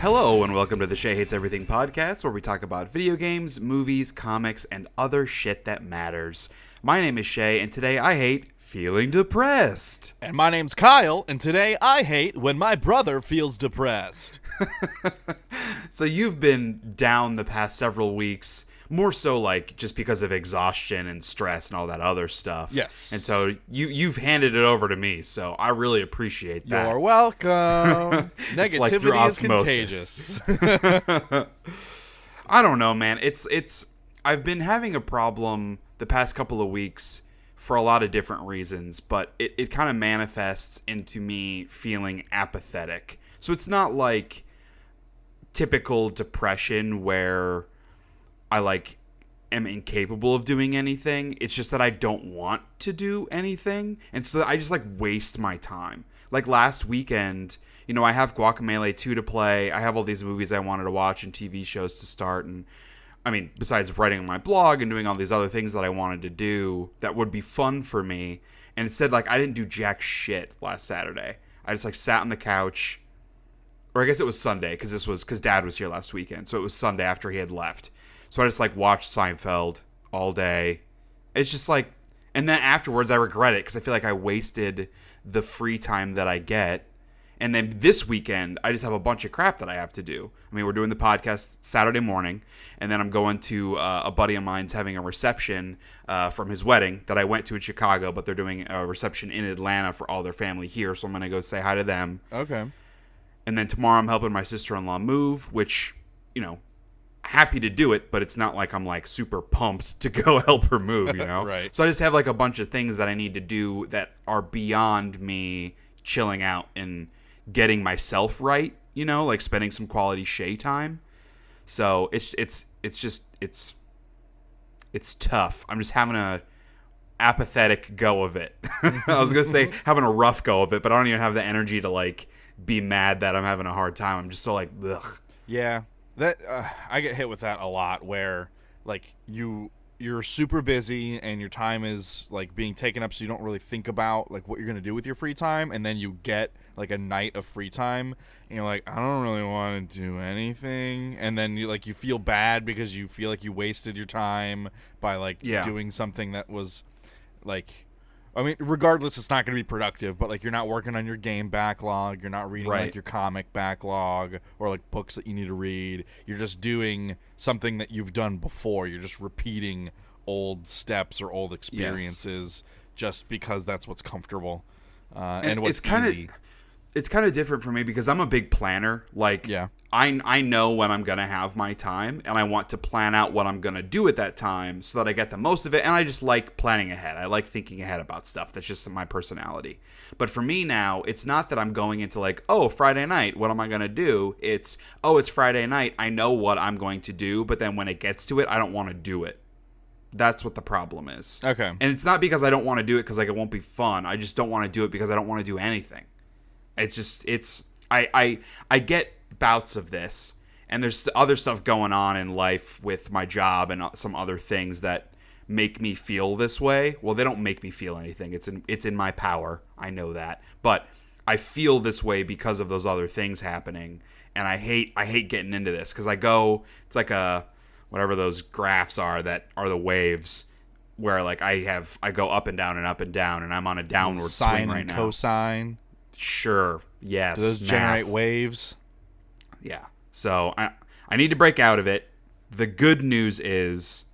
Hello and welcome to the Shea Hates Everything Podcast, where we talk about video games, movies, comics, and other shit that matters. My name is Shea, and today I hate feeling depressed. And my name's Kyle, and today I hate when my brother feels depressed. So you've been down the past several weeks, more so like just because of exhaustion and stress and all that other stuff. Yes. And so you've handed it over to me, so I really appreciate that. You're welcome. Negativity is osmosis. contagious. I don't know, man. It's I've been having a problem the past couple of weeks for a lot of different reasons, but it kind of manifests into me feeling apathetic. So it's not like typical depression where I am incapable of doing anything. It's just that I don't want to do anything, and so I just waste my time. Like last weekend, I have Guacamelee 2 to play. I have all these movies I wanted to watch and TV shows to start, and I mean, besides writing my blog and doing all these other things that I wanted to do that would be fun for me, and instead I didn't do jack shit last Saturday. I just sat on the couch, or I guess it was Sunday because Dad was here last weekend, so it was Sunday after he had left. So I just watched Seinfeld all day. It's just and then afterwards I regret it because I feel like I wasted the free time that I get. And then this weekend I just have a bunch of crap that I have to do. I mean, we're doing the podcast Saturday morning, and then I'm going to a buddy of mine's having a reception from his wedding that I went to in Chicago, but they're doing a reception in Atlanta for all their family here, so I'm going to go say hi to them. Okay. And then tomorrow I'm helping my sister-in-law move, which, happy to do it, but it's not like I'm super pumped to go help her move, Right. So I just have a bunch of things that I need to do that are beyond me chilling out and getting myself right, spending some quality Shea time. So it's tough. I'm just having a apathetic go of it. I was gonna say having a rough go of it, but I don't even have the energy to be mad that I'm having a hard time. I'm just so ugh. Yeah. That I get hit with that a lot, where you're super busy and your time is being taken up, so you don't really think about what you're gonna do with your free time, and then you get a night of free time and you're I don't really want to do anything, and then you feel bad because you feel you wasted your time by doing something that was I mean, regardless, it's not going to be productive, but you're not working on your game backlog, you're not reading your comic backlog or books that you need to read. You're just doing something that you've done before. You're just repeating old steps or old experiences just because that's what's comfortable and what's easy. It's kind of different for me because I'm a big planner. I know when I'm going to have my time, and I want to plan out what I'm going to do at that time so that I get the most of it. And I just like planning ahead. I like thinking ahead about stuff. That's just my personality. But for me now, it's not that I'm going into Friday night, what am I going to do? It's Friday night. I know what I'm going to do, but then when it gets to it, I don't want to do it. That's what the problem is. Okay. And it's not because I don't want to do it because it won't be fun. I just don't want to do it because I don't want to do anything. I get bouts of this, and there's other stuff going on in life with my job and some other things that make me feel this way. Well, they don't make me feel anything. It's in my power. I know that. But I feel this way because of those other things happening, and I hate getting into this because it's whatever those graphs are that are the waves where I go up and down and up and down, and I'm on a downward swing right now. Sine and cosine. Sure. Yes. Do those generate waves? Yeah. So I need to break out of it. The good news is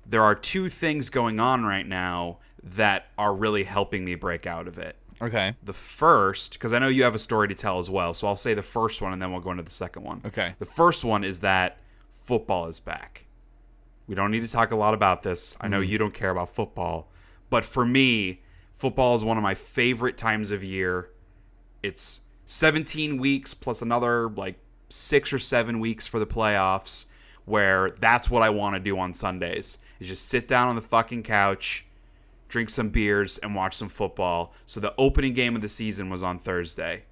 there are two things going on right now that are really helping me break out of it. Okay. The first, because I know you have a story to tell as well, so I'll say the first one and then we'll go into the second one. Okay. The first one is that football is back. We don't need to talk a lot about this. I know you don't care about football, but for me, football is one of my favorite times of year. It's 17 weeks plus another 6 or 7 weeks for the playoffs, where that's what I want to do on Sundays, is just sit down on the fucking couch, drink some beers, and watch some football. So the opening game of the season was on Thursday.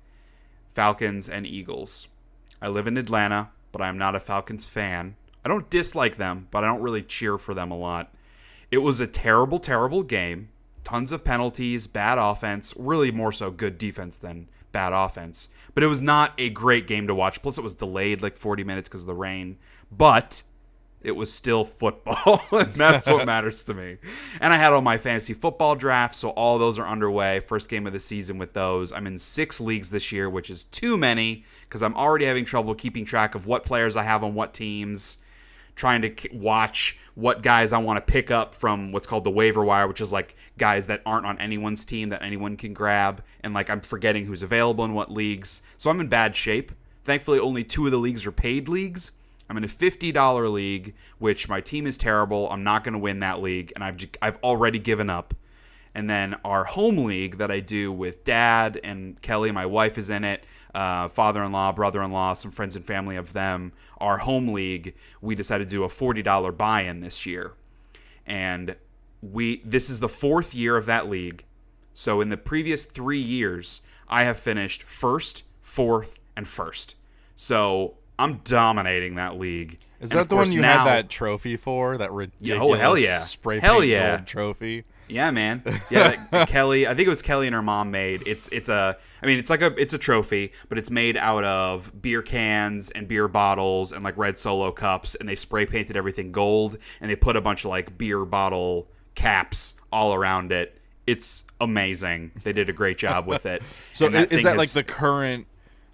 Falcons and Eagles. I live in Atlanta, but I'm not a Falcons fan. I don't dislike them, but I don't really cheer for them a lot. It was a terrible, terrible game. Tons of penalties, bad offense, really more so good defense than bad offense. But it was not a great game to watch. Plus, it was delayed like 40 minutes because of the rain. But it was still football, and that's what matters to me. And I had all my fantasy football drafts, so all those are underway. First game of the season with those. I'm in 6 leagues this year, which is too many because I'm already having trouble keeping track of what players I have on what teams, trying to watch what guys I want to pick up from what's called the waiver wire, which is like guys that aren't on anyone's team that anyone can grab, and like I'm forgetting who's available in what leagues. So I'm in bad shape. Thankfully, only 2 of the leagues are paid leagues. I'm in a $50 league, which my team is terrible. I'm not going to win that league, and I've already given up. And then our home league that I do with Dad and Kelly, my wife is in it, father-in-law, brother-in-law, some friends and family of them. Our home league, we decided to do a $40 buy-in this year. And this is the 4th year of that league. So in the previous 3 years, I have finished 1st, 4th, and 1st. So I'm dominating that league. Is that the one you had that trophy for? That ridiculous hell yeah. spray paint gold trophy? Yeah, man. Yeah, Kelly. I think it was Kelly and her mom made. It's a trophy, but it's made out of beer cans and beer bottles and like red Solo cups, and they spray painted everything gold, and they put a bunch of like beer bottle caps all around it. It's amazing. They did a great job with it. So is that like the current,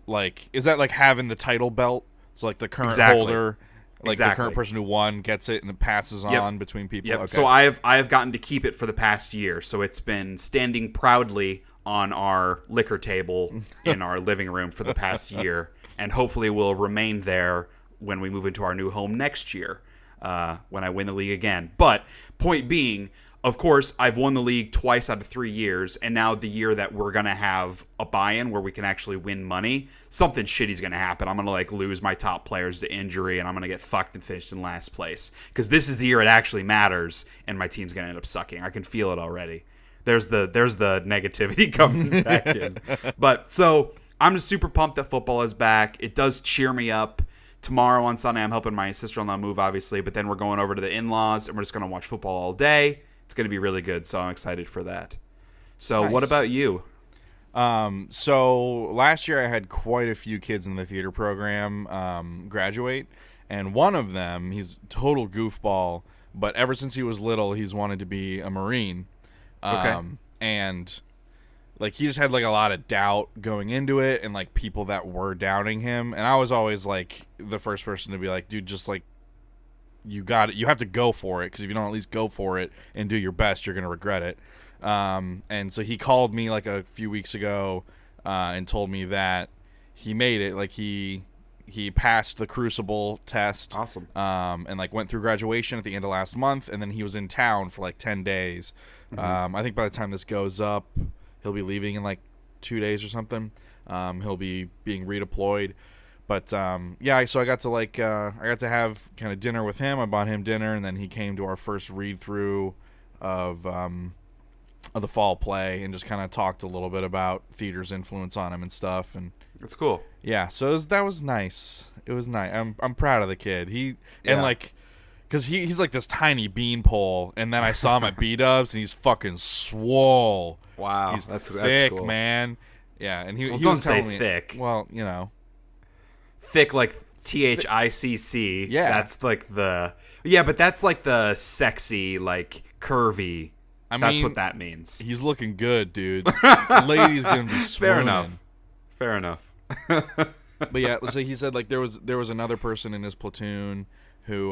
like, is that like having the title belt? So like the current holder, like the current person who won gets it and it passes on between people. Yep. Okay. So I have gotten to keep it for the past year. So it's been standing proudly on our liquor table in our living room for the past year, and hopefully will remain there when we move into our new home next year, when I win the league again. But point being, of course, I've won the league twice out of 3 years, and now the year that we're going to have a buy-in where we can actually win money, something shitty's going to happen. I'm going to like lose my top players to injury, and I'm going to get fucked and finished in last place. Because this is the year it actually matters, and my team's going to end up sucking. I can feel it already. There's the negativity coming back in. But so I'm just super pumped that football is back. It does cheer me up. Tomorrow on Sunday, I'm helping my sister-in-law move, obviously, but then we're going over to the in-laws, and we're just going to watch football all day. It's going to be really good, so I'm excited for that. So What about you? So last year I had quite a few kids in the theater program graduate, and one of them, he's total goofball, but ever since he was little, he's wanted to be a Marine. And like he just had like a lot of doubt going into it, and like people that were doubting him, and I was always like the first person to be like, dude, just like, you have to go for it, because if you don't at least go for it and do your best, you're going to regret it. And so he called me like a few weeks ago and told me that he made it. Like he passed the Crucible test. Awesome. And like went through graduation at the end of last month, and then he was in town for like 10 days. I think by the time this goes up, he'll be leaving in like 2 days or something. He'll be being redeployed. But yeah, so I got to have kind of dinner with him. I bought him dinner, and then he came to our first read through of the fall play, and just kind of talked a little bit about theater's influence on him and stuff. And that's cool. Yeah, so that was nice. It was nice. I'm proud of the kid. And like, because he's like this tiny beanpole, and then I saw him at B-Dubs, and he's fucking swole. Wow, he's that's thick, cool. Man. Yeah, and he don't was telling me thick. Well, you know. Thick like THICC. Yeah. That's like but that's like the sexy, like curvy. That's what that means. He's looking good, dude. Lady's gonna be swooning. Fair enough. But yeah, so he said like there was another person in his platoon who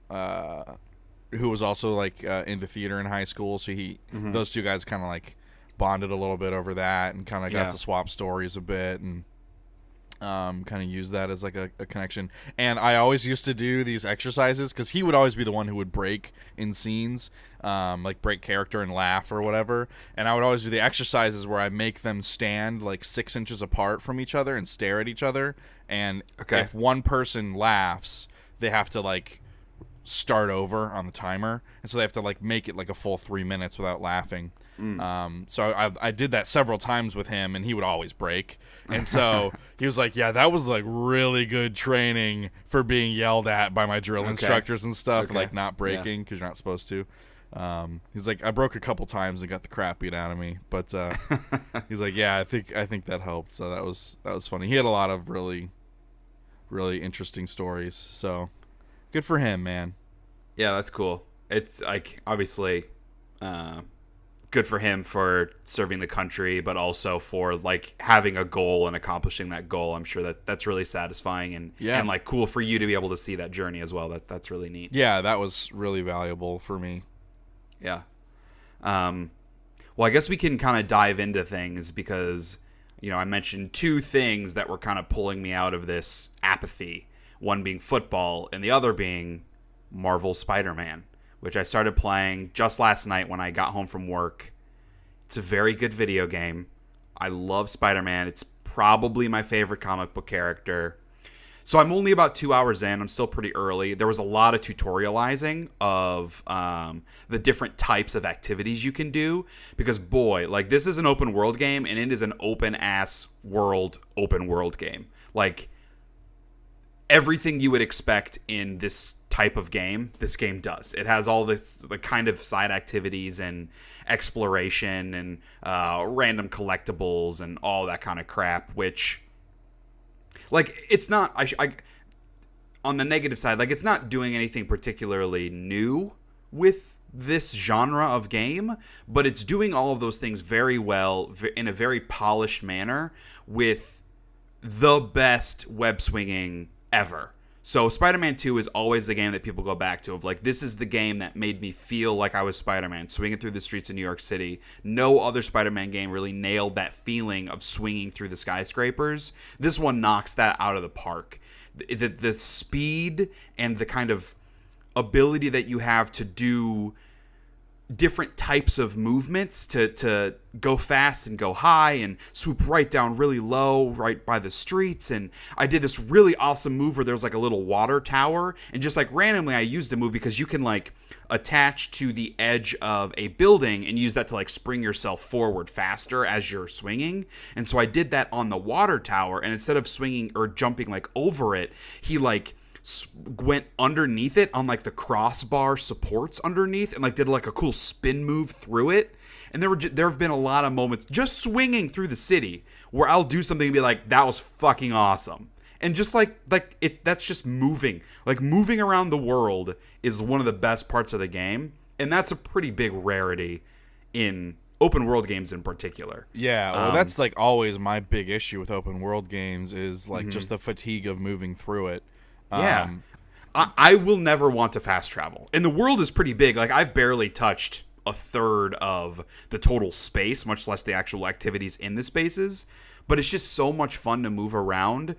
was also like into theater in high school. So those two guys kind of like bonded a little bit over that, and kind of got to swap stories a bit, and kind of use that as like a connection. And I always used to do these exercises because he would always be the one who would break in scenes, like break character and laugh or whatever. And I would always do the exercises where I make them stand like 6 inches apart from each other and stare at each other. And if one person laughs, they have to like start over on the timer, and so they have to like make it like a full 3 minutes without laughing. So I did that several times with him, and he would always break. And so he was like, yeah, that was like really good training for being yelled at by my drill instructors and stuff, like not breaking because you're not supposed to. He's like, I broke a couple times and got the crap beat out of me, but he's like, yeah, I think that helped. So that was funny. He had a lot of really, really interesting stories. So good for him, man. Yeah, that's cool. It's like obviously good for him for serving the country, but also for like having a goal and accomplishing that goal. I'm sure that's really satisfying and like cool for you to be able to see that journey as well. That's really neat. Yeah, that was really valuable for me. Yeah. Well, I guess we can kind of dive into things because, I mentioned two things that were kind of pulling me out of this apathy. One being football and the other being Marvel Spider-Man, which I started playing just last night when I got home from work. It's a very good video game. I love Spider-Man. It's probably my favorite comic book character. So I'm only about 2 hours in. I'm still pretty early. There was a lot of tutorializing of the different types of activities you can do. Because, boy, like, this is an open world game, and it is an open-ass world open world game. Like, everything you would expect in this type of game, this game does. It has all the kind of side activities and exploration and random collectibles and all that kind of crap, which... like, it's not, on the negative side, like, it's not doing anything particularly new with this genre of game, but it's doing all of those things very well in a very polished manner with the best web swinging ever. So Spider-Man 2 is always the game that people go back to of like, this is the game that made me feel like I was Spider-Man, swinging through the streets of New York City. No other Spider-Man game really nailed that feeling of swinging through the skyscrapers. This one knocks that out of the park. The speed and the kind of ability that you have to do different types of movements to go fast and go high and swoop right down really low right by the streets. And I did this really awesome move where there's like a little water tower, and just like randomly I used a move because you can like attach to the edge of a building and use that to like spring yourself forward faster as you're swinging. And so I did that on the water tower, and instead of swinging or jumping like over it, he like went underneath it on like the crossbar supports underneath and like did like a cool spin move through it. And there have been a lot of moments just swinging through the city where I'll do something and be like, that was fucking awesome. And just like it, that's just moving. Like, moving around the world is one of the best parts of the game, and that's a pretty big rarity in open world games in particular. Yeah, well, that's like always my big issue with open world games is like just the fatigue of moving through it. Yeah. I will never want to fast travel. And the world is pretty big. Like, I've barely touched a third of the total space, much less the actual activities in the spaces. But it's just so much fun to move around.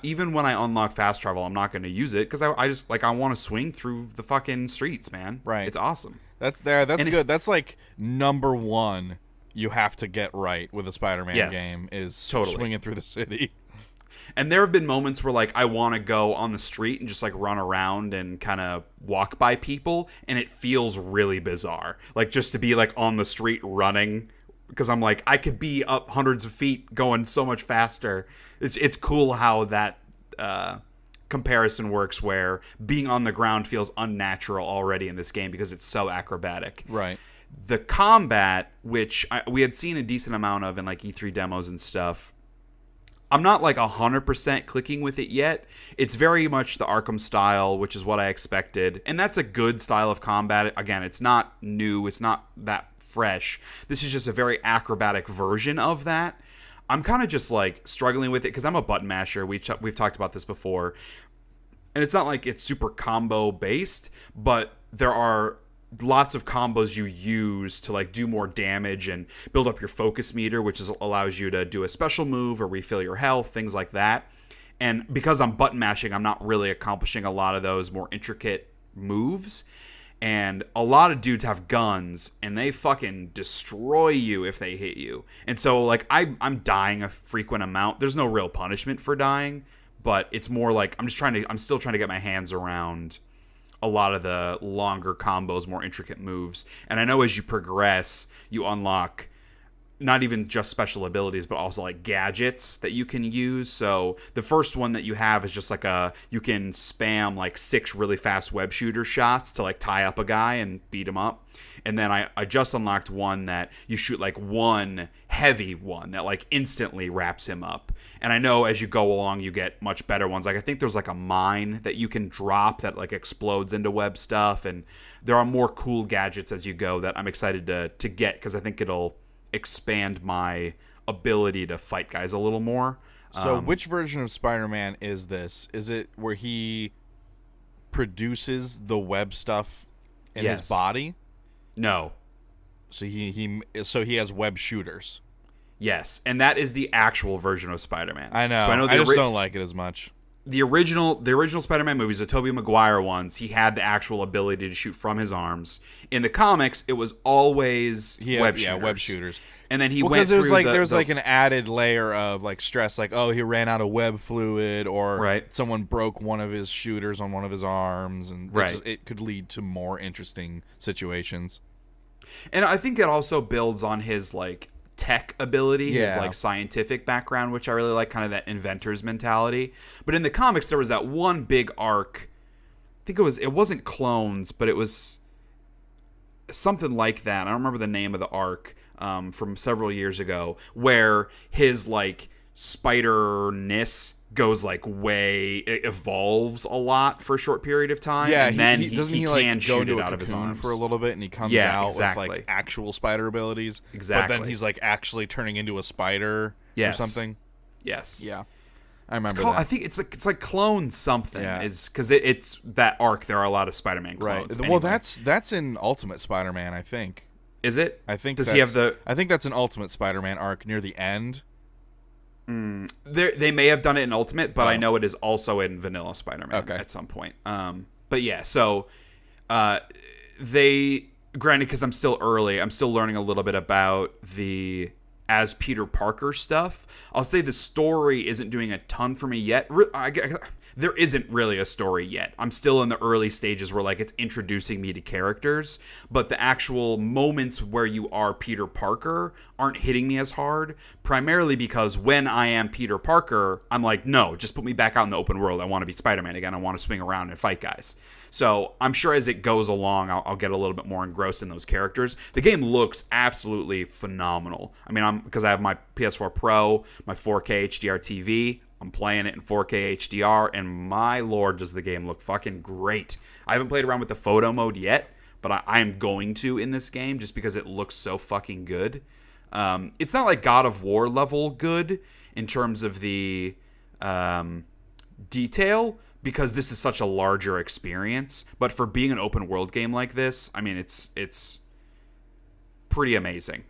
Even when I unlock fast travel, I'm not going to use it because I just, like, I want to swing through the fucking streets, man. Right. It's awesome. That's good. That's, like, number one you have to get right with a Spider-Man game is swinging through the city. And there have been moments where, like, I want to go on the street and just, like, run around and kind of walk by people, and it feels really bizarre. Like, just to be, like, on the street running, because I'm like, I could be up hundreds of feet going so much faster. It's cool how that comparison works, where being on the ground feels unnatural already in this game because it's so acrobatic. Right. The combat, which we had seen a decent amount of in, like, E3 demos and stuff, I'm not like 100% clicking with it yet. It's very much the Arkham style, which is what I expected. And that's a good style of combat. Again, it's not new. It's not that fresh. This is just a very acrobatic version of that. I'm kind of just like struggling with it because I'm a button masher. We've talked about this before. And it's not like it's super combo based, but there are lots of combos you use to like do more damage and build up your focus meter, which allows you to do a special move or refill your health, things like that. And because I'm button mashing, I'm not really accomplishing a lot of those more intricate moves. And a lot of dudes have guns, and they fucking destroy you if they hit you. And so like I'm dying a frequent amount. There's no real punishment for dying, but it's more like I'm still trying to get my hands around a lot of the longer combos, more intricate moves. And I know as you progress, you unlock not even just special abilities, but also like gadgets that you can use. So the first one that you have is just like you can spam like 6 really fast web shooter shots to like tie up a guy and beat him up. And then I just unlocked one that you shoot like one heavy one that like instantly wraps him up. And I know as you go along, you get much better ones. Like I think there's like a mine that you can drop that like explodes into web stuff. And there are more cool gadgets as you go that I'm excited to get, because I think it'll expand my ability to fight guys a little more. So which version of Spider-Man is this? Is it where he produces the web stuff in his body? No. So he has web shooters. Yes, and that is the actual version of Spider-Man. I know. So I just don't like it as much. The original Spider-Man movies, the Tobey Maguire ones, he had the actual ability to shoot from his arms. In the comics, it was always web shooters. Yeah, web shooters. And then he went through there's like an added layer of like stress, like, oh, he ran out of web fluid, or someone broke one of his shooters on one of his arms, and it could lead to more interesting situations. And I think it also builds on his like tech ability, his like scientific background, which I really like, kind of that inventor's mentality. But in the comics, there was that one big arc. I think it wasn't clones, but it was something like that. I don't remember the name of the arc from several years ago, where his like spider-ness goes like it evolves a lot for a short period of time. Yeah, and then he can like shoot it out of his arms for a little bit, and he comes out with like actual spider abilities. Exactly. But then he's like actually turning into a spider or something. Yes. Yeah. I remember that. I think it's like clone something. Yeah. Is because it's that arc. There are a lot of Spider-Man clones. Right. Anyway. Well, that's in Ultimate Spider-Man, I think. Is it? I think. Does he have the? I think that's an Ultimate Spider-Man arc near the end. They may have done it in Ultimate, but I know it is also in Vanilla Spider-Man at some point. But yeah, so they, granted, because I'm still early, I'm still learning a little bit about the as Peter Parker stuff. I'll say the story isn't doing a ton for me yet. There isn't really a story yet. I'm still in the early stages where like it's introducing me to characters, but the actual moments where you are Peter Parker aren't hitting me as hard, primarily because when I am Peter Parker, I'm like, no, just put me back out in the open world. I want to be Spider-Man again. I want to swing around and fight guys. So I'm sure as it goes along, I'll get a little bit more engrossed in those characters. The game looks absolutely phenomenal. I mean, because I have my PS4 Pro, my 4K HDR TV. I'm playing it in 4K HDR, and my lord, does the game look fucking great. I haven't played around with the photo mode yet, but I am going to in this game just because it looks so fucking good. It's not like God of War level good in terms of the detail, because this is such a larger experience. But for being an open world game like this, I mean, it's pretty amazing.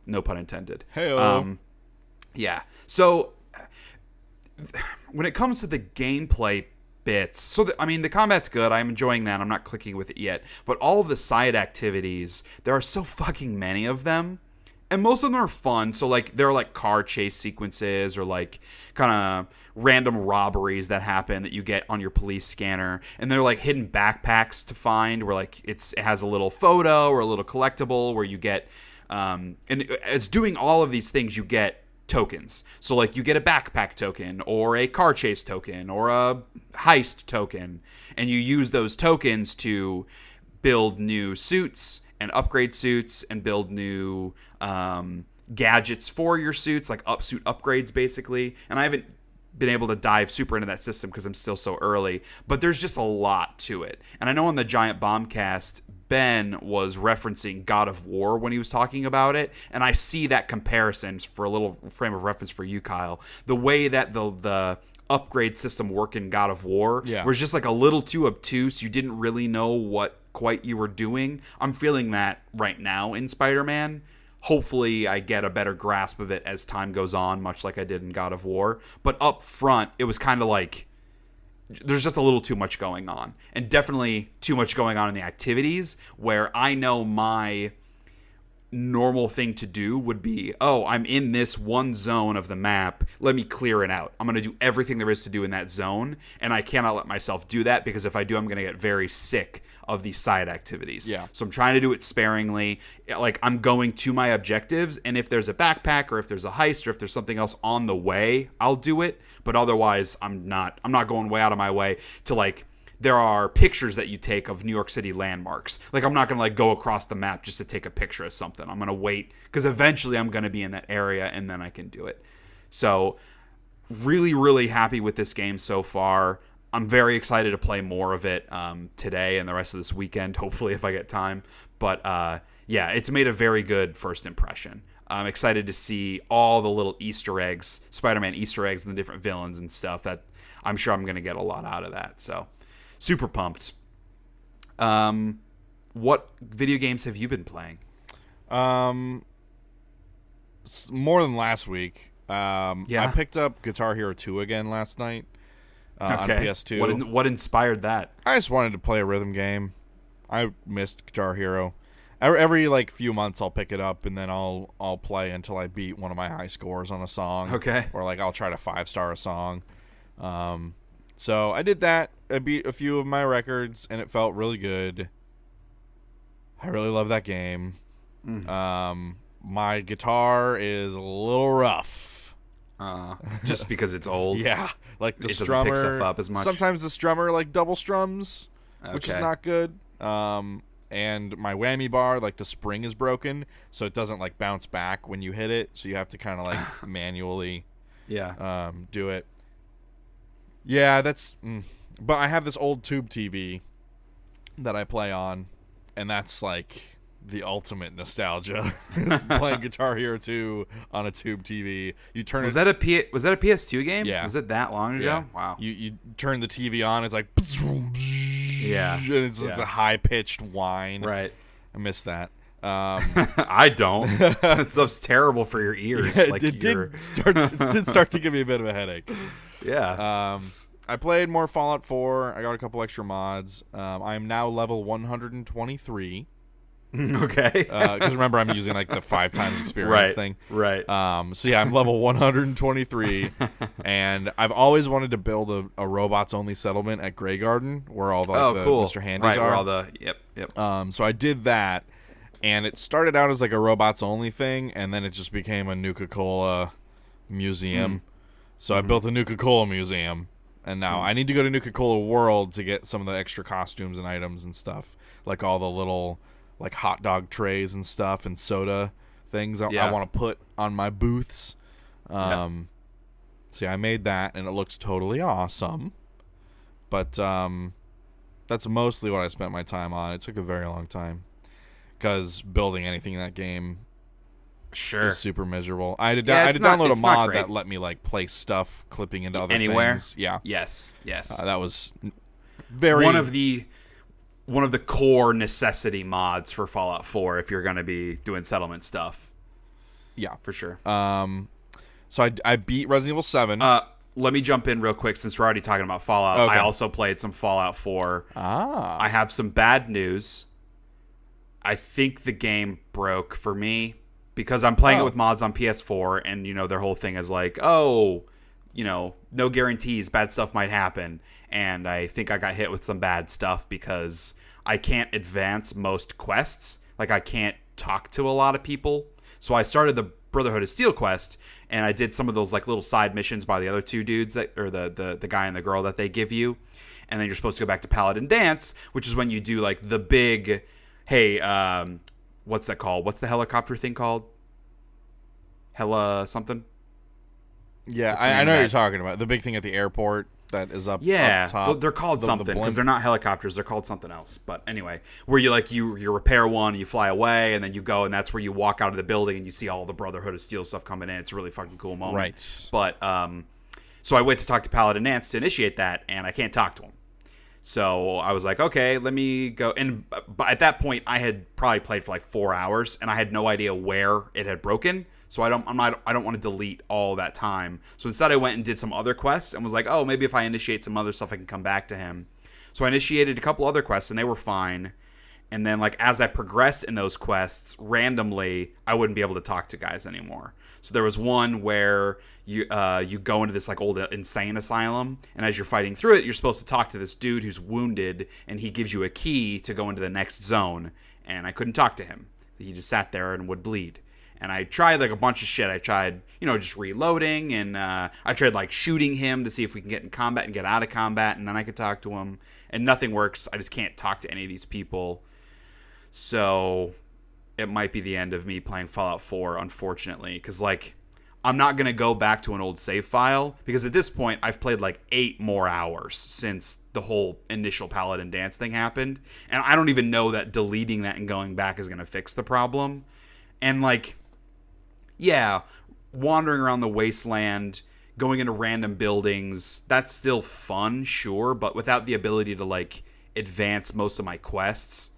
No pun intended. Hey-o. Yeah. So when it comes to the gameplay bits, so the combat's good. I'm enjoying that. I'm not clicking with it yet. But all of the side activities, there are so fucking many of them. And most of them are fun. So like there are like car chase sequences, or like kind of random robberies that happen that you get on your police scanner. And they're like hidden backpacks to find, where like it has a little photo or a little collectible where you get and it's doing all of these things, you get tokens. So like you get a backpack token, or a car chase token, or a heist token, and you use those tokens to build new suits and upgrade suits and build new gadgets for your suits, like suit upgrades basically. And I haven't been able to dive super into that system because I'm still so early, but there's just a lot to it. And I know on the Giant Bombcast, Ben was referencing God of War when he was talking about it, and I see that comparison for a little frame of reference for you, Kyle. The way that the upgrade system worked in God of War was just like a little too obtuse. You didn't really know what quite you were doing. I'm feeling that right now in Spider-Man. Hopefully I get a better grasp of it as time goes on, much like I did in God of War. But up front, it was kind of like there's just a little too much going on. And definitely too much going on in the activities, where I know my normal thing to do would be, oh, I'm in this one zone of the map, let me clear it out. I'm going to do everything there is to do in that zone, and I cannot let myself do that, because if I do, I'm going to get very sick of these side activities. Yeah. So I'm trying to do it sparingly. Like, I'm going to my objectives, and if there's a backpack or if there's a heist or if there's something else on the way, I'll do it. But otherwise, I'm not going way out of my way to, like, there are pictures that you take of New York City landmarks. Like, I'm not going to, like, go across the map just to take a picture of something. I'm going to wait, because eventually I'm going to be in that area, and then I can do it. So, really, really happy with this game so far. I'm very excited to play more of it today and the rest of this weekend, hopefully, if I get time. But, yeah, it's made a very good first impression. I'm excited to see all the little Easter eggs, Spider-Man Easter eggs, and the different villains and stuff. That I'm sure I'm going to get a lot out of that. So, super pumped. What video games have you been playing? More than last week. Yeah. I picked up Guitar Hero 2 again last night on PS2. What inspired that? I just wanted to play a rhythm game. I missed Guitar Hero. Every like few months I'll pick it up, and then I'll play until I beat one of my high scores on a song. Okay. Or like I'll try to 5-star a song. So I did that. I beat a few of my records, and it felt really good. I really love that game. My guitar is a little rough. Just because it's old? Yeah. Like the it strummer. doesn't pick stuff up as much. Sometimes the strummer like double strums, which is Okay. not good. And my whammy bar, like the spring is broken, so it doesn't like bounce back when you hit it. So you have to kind of like manually do it. Yeah, that's... But I have this old tube TV that I play on, and that's like the ultimate nostalgia. Is playing Guitar Hero 2 on a tube TV. You turn was that a PS2 game? Yeah. Was it that long ago? Yeah. Wow. You turn the TV on, it's like... Yeah. And it's like the high-pitched whine. Right. I miss that. I don't. That stuff's terrible for your ears. Yeah, like it did start to give me a bit of a headache. Yeah. I played more Fallout 4. I got a couple extra mods. I am now level 123. Okay. Because remember, I'm using like the 5 times experience thing. Right. So yeah, I'm level 123, and I've always wanted to build a robots only settlement at Grey Garden, where all the, the cool. Mr. Handies right, are. Where all the yep. So I did that, and it started out as like a robots only thing, and then it just became a Nuka-Cola museum. So I built a Nuka-Cola museum, and now I need to go to Nuka-Cola World to get some of the extra costumes and items and stuff, like all the little like hot dog trays and stuff and soda things I want to put on my booths. So yeah, I made that, and it looks totally awesome. But that's mostly what I spent my time on. It took a very long time, because building anything in that game is super miserable. I had to download a mod that let me like place stuff clipping into other anywhere things. Yeah. Yes. That was very one of the core necessity mods for Fallout 4 if you're going to be doing settlement stuff. Yeah, for sure. So I beat Resident Evil 7. Let me jump in real quick since we're already talking about Fallout. Okay. I also played some Fallout 4. I have some bad news. I think the game broke for me because I'm playing it with mods on PS4, and their whole thing is like, no guarantees, bad stuff might happen. And I think I got hit with some bad stuff because I can't advance most quests. Like, I can't talk to a lot of people. So I started the Brotherhood of Steel quest, and I did some of those like little side missions by the other two dudes, or the guy and the girl that they give you. And then you're supposed to go back to Paladin Dance, which is when you do like the big, hey, what's that called? What's the helicopter thing called? Hella something? Yeah, I know what you're talking about. The big thing at the airport that is up top. They're called something because they're not helicopters. They're called something else. But anyway, where you repair one, you fly away, and then you go, and that's where you walk out of the building and you see all the Brotherhood of Steel stuff coming in. It's a really fucking cool moment. Right. But so I went to talk to Paladin Nance to initiate that, and I can't talk to him. So I was like, okay, let me go. And at that point, I had probably played for like 4 hours, and I had no idea where it had broken. So I don't want to delete all that time. So instead I went and did some other quests and was like, oh, maybe if I initiate some other stuff, I can come back to him. So I initiated a couple other quests, and they were fine. And then, like, as I progressed in those quests, randomly, I wouldn't be able to talk to guys anymore. So there was one where you go into this, like, old insane asylum, and as you're fighting through it, you're supposed to talk to this dude who's wounded, and he gives you a key to go into the next zone. And I couldn't talk to him. He just sat there and would bleed. And I tried, like, a bunch of shit. I tried, just reloading, and I tried, like, shooting him to see if we can get in combat and get out of combat, and then I could talk to him. And nothing works. I just can't talk to any of these people. So it might be the end of me playing Fallout 4, unfortunately, because, like, I'm not going to go back to an old save file, because at this point, I've played, like, 8 more hours since the whole initial Paladin Dance thing happened, and I don't even know that deleting that and going back is going to fix the problem. And, like, yeah, wandering around the wasteland, going into random buildings, that's still fun, sure, but without the ability to, like, advance most of my quests,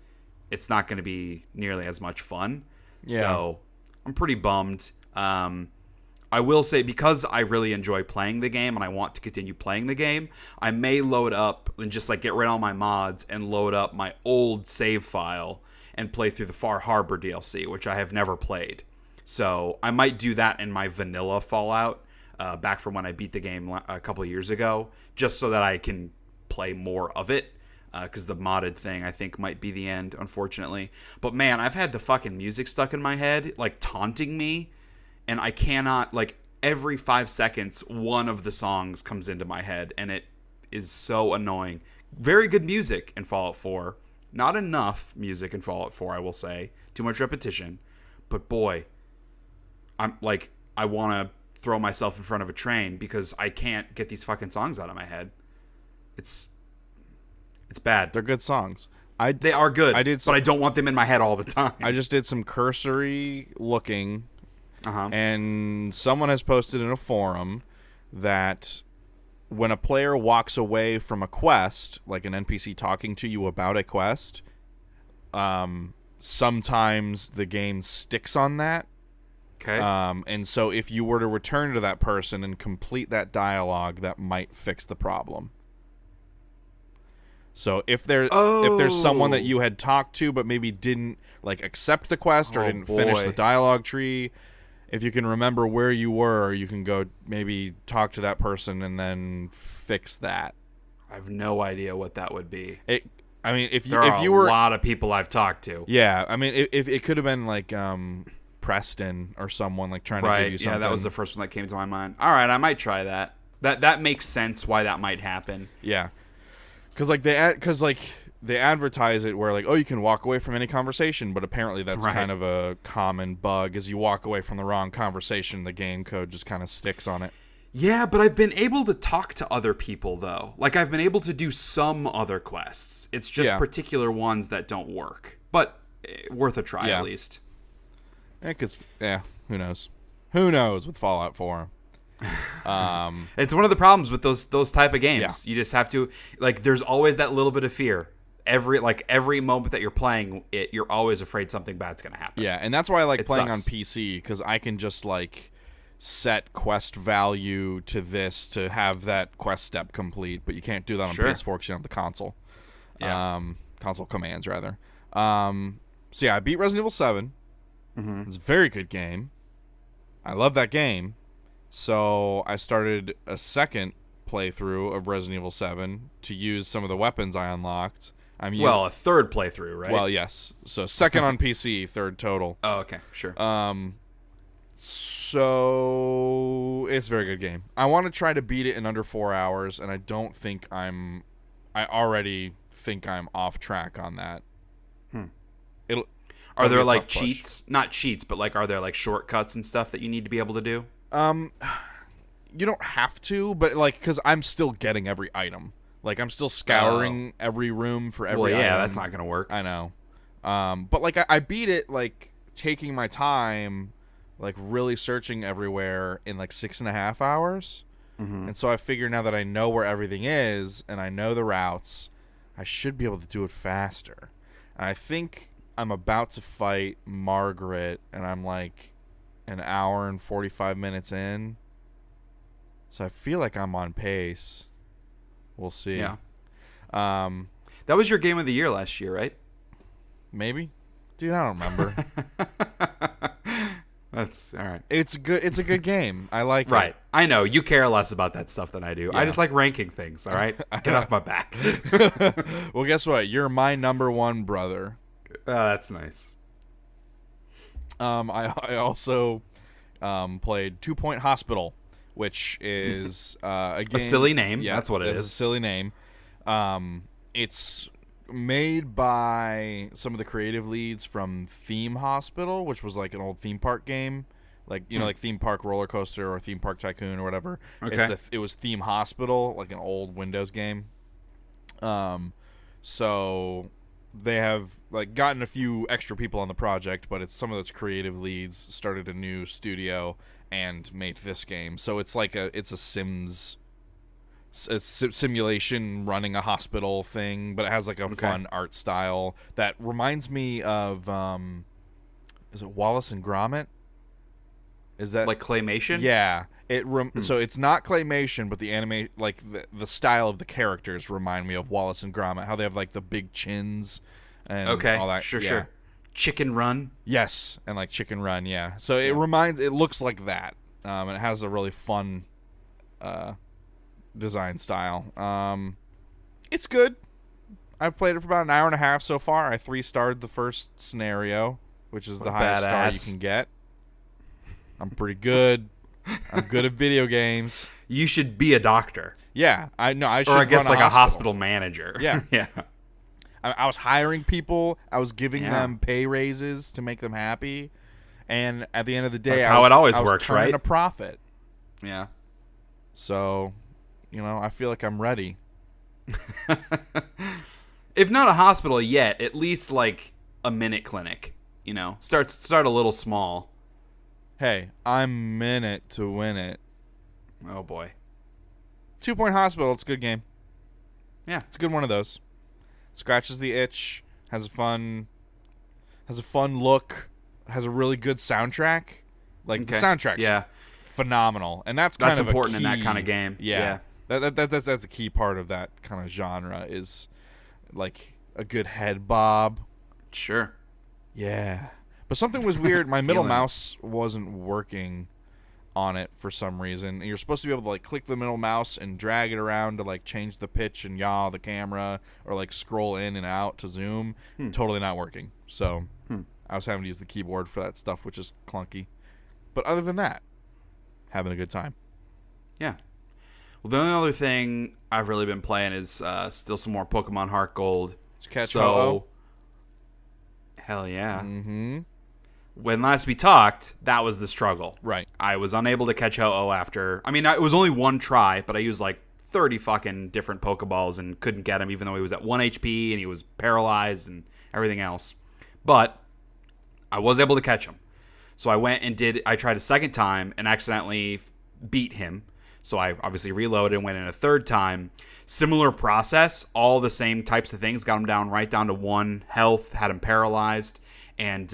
it's not going to be nearly as much fun. Yeah. So I'm pretty bummed. I will say, because I really enjoy playing the game and I want to continue playing the game, I may load up and just, like, get rid of all my mods and load up my old save file and play through the Far Harbor DLC, which I have never played. So I might do that in my vanilla Fallout, back from when I beat the game a couple of years ago, just so that I can play more of it. Because the modded thing, I think, might be the end, unfortunately. But, man, I've had the fucking music stuck in my head, like, taunting me. And I cannot, like, every 5 seconds, one of the songs comes into my head. And it is so annoying. Very good music in Fallout 4. Not enough music in Fallout 4, I will say. Too much repetition. But, boy, I'm, like, I want to throw myself in front of a train because I can't get these fucking songs out of my head. It's bad. They're good songs. They are good, but I don't want them in my head all the time. I just did some cursory looking, and someone has posted in a forum that when a player walks away from a quest, like an NPC talking to you about a quest, sometimes the game sticks on that. Okay. And so if you were to return to that person and complete that dialogue, that might fix the problem. So if there's someone that you had talked to but maybe didn't, like, accept the quest or didn't finish the dialogue tree, if you can remember where you were, you can go maybe talk to that person and then fix that. I have no idea what that would be. If you were a lot of people I've talked to. Yeah, I mean, if it could have been like Preston or someone, like, trying to give you something. Yeah, that was the first one that came to my mind. All right, I might try that. That makes sense why that might happen. Yeah. Because they advertise it where, like, oh, you can walk away from any conversation, but apparently that's kind of a common bug. As you walk away from the wrong conversation, the game code just kind of sticks on it. Yeah, but I've been able to talk to other people, though. Like, I've been able to do some other quests. It's just particular ones that don't work. But worth a try, at least. Who knows? Who knows with Fallout 4? It's one of the problems with those type of games. You just have to, like, there's always that little bit of fear. Every moment that you're playing it, you're always afraid something bad's gonna happen. Yeah, and that's why I like playing on PC, because I can just, like, set quest value to this to have that quest step complete, but you can't do that on PS4 because you don't have the console. Console commands, rather. So yeah, I beat Resident Evil 7. It's a very good game. I love that game. So I started a second playthrough of Resident Evil 7 to use some of the weapons I unlocked. A third playthrough, right? Well, yes. So second on PC, third total. Oh, okay, sure. So it's a very good game. I want to try to beat it in under 4 hours, and I already think I'm off track on that. Are there, like, cheats? Not cheats, but, like, are there, like, shortcuts and stuff that you need to be able to do? You don't have to, but, like, because I'm still getting every item. Like, I'm still scouring every room for every item. That's not gonna work. I know. But, like, I beat it, like, taking my time, like, really searching everywhere in, like, 6.5 hours. And so I figure now that I know where everything is and I know the routes, I should be able to do it faster. And I think I'm about to fight Margaret, and I'm, like, an hour and 45 minutes in. So I feel like I'm on pace. We'll see. Yeah. That was your game of the year last year, right? Maybe, dude. I don't remember. That's all right. It's good. It's a good game. I like it. Right. I know you care less about that stuff than I do. Yeah. I just like ranking things. All right. Get off my back. Well, guess what? You're my number one brother. That's nice. I also played 2 Point Hospital, which is a game. A silly name. Yeah, that's what it is. It's a silly name. It's made by some of the creative leads from Theme Hospital, which was like an old theme park game, like like Theme Park Roller Coaster or Theme Park Tycoon or whatever. Okay. It was Theme Hospital, like an old Windows game. So they have like gotten a few extra people on the project, but it's some of those creative leads started a new studio and made this game. So it's like it's a Sims. It's simulation running a hospital thing, but it has like a fun art style that reminds me of is it Wallace and Gromit? Is that like claymation? Yeah. So it's not claymation, but the anime, like the style of the characters remind me of Wallace and Gromit. How they have like the big chins and all that. Sure. Chicken Run. Yes, and like Chicken Run. Yeah. So it looks like that, and it has a really fun design style. It's good. I've played it for about an hour and a half so far. I 3-starred the first scenario, which is the highest star you can get. I'm pretty good. I'm good at video games. You should be a doctor. Yeah, I know. I should. Or I guess run like a hospital manager. Yeah. Yeah. I was hiring people. I was giving them pay raises to make them happy. And at the end of the day, that's how it always works, turning right? a profit. Yeah. So, I feel like I'm ready. If not a hospital yet, at least like a minute clinic. Start a little small. Hey, I'm in it to win it. Oh boy. 2 Point Hospital, it's a good game. Yeah, it's a good one of those. Scratches the itch, has a fun look, has a really good soundtrack. Like the soundtrack's phenomenal, and that's kind of important a key, in that kind of game. Yeah. That's a key part of that kind of genre is like a good head bob. Sure. Yeah. But something was weird. My middle mouse wasn't working on it for some reason. And you're supposed to be able to like click the middle mouse and drag it around to like change the pitch and yaw the camera or like scroll in and out to zoom. Totally not working. So I was having to use the keyboard for that stuff, which is clunky. But other than that, having a good time. Yeah. Well, the only other thing I've really been playing is still some more Pokemon Heart Gold. Did you catch Ho-Oh? Hell yeah. Mm-hmm. When last we talked, that was the struggle. Right. I was unable to catch Ho-Oh after. I mean, it was only one try, but I used like 30 fucking different Pokeballs and couldn't get him, even though he was at 1 HP and he was paralyzed and everything else. But I was able to catch him. So I went and I tried a second time and accidentally beat him. So I obviously reloaded and went in a third time. Similar process, all the same types of things. Got him right down to 1 health, had him paralyzed. And,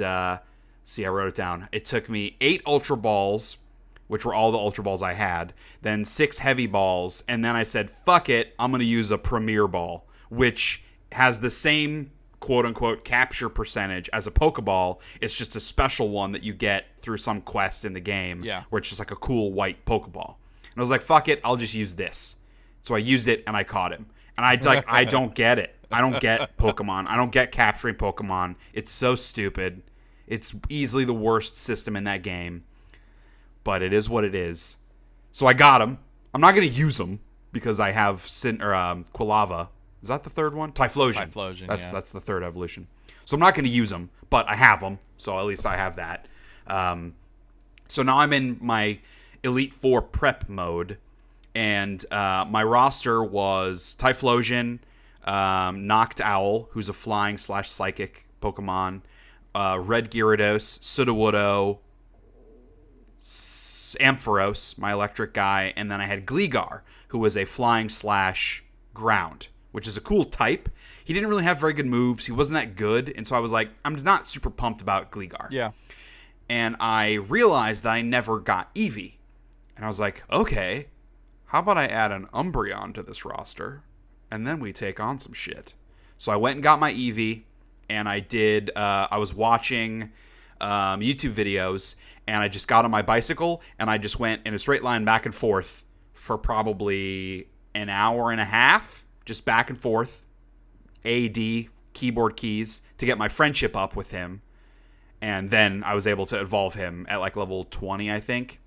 see, I wrote it down. It took me 8 Ultra Balls, which were all the Ultra Balls I had, then 6 Heavy Balls, and then I said, fuck it, I'm going to use a Premier Ball, which has the same quote-unquote capture percentage as a Pokeball. It's just a special one that you get through some quest in the game, where it's just like a cool white Pokeball. And I was like, fuck it, I'll just use this. So I used it, and I caught him. And I don't get it. I don't get Pokemon. I don't get capturing Pokemon. It's so stupid. It's easily the worst system in that game. But it is what it is. So I got him. I'm not going to use him because I have Quilava. Is that the third one? Typhlosion. Typhlosion, That's the third evolution. So I'm not going to use him, but I have him. So at least I have that. So now I'm in my Elite Four prep mode. And my roster was Typhlosion, Knocked Owl, who's a flying/psychic Pokemon, Red Gyarados, Sudowoodo, Ampharos, my electric guy, and then I had Gligar, who was a flying/ground, which is a cool type. He didn't really have very good moves. He wasn't that good, and so I was like, I'm not super pumped about Gligar. Yeah. And I realized that I never got Eevee. And I was like, okay, how about I add an Umbreon to this roster, and then we take on some shit. So I went and got my Eevee, and I was watching YouTube videos, and I just got on my bicycle, and I just went in a straight line back and forth for probably an hour and a half, just back and forth, AD, keyboard keys, to get my friendship up with him. And then I was able to evolve him at like level 20, I think.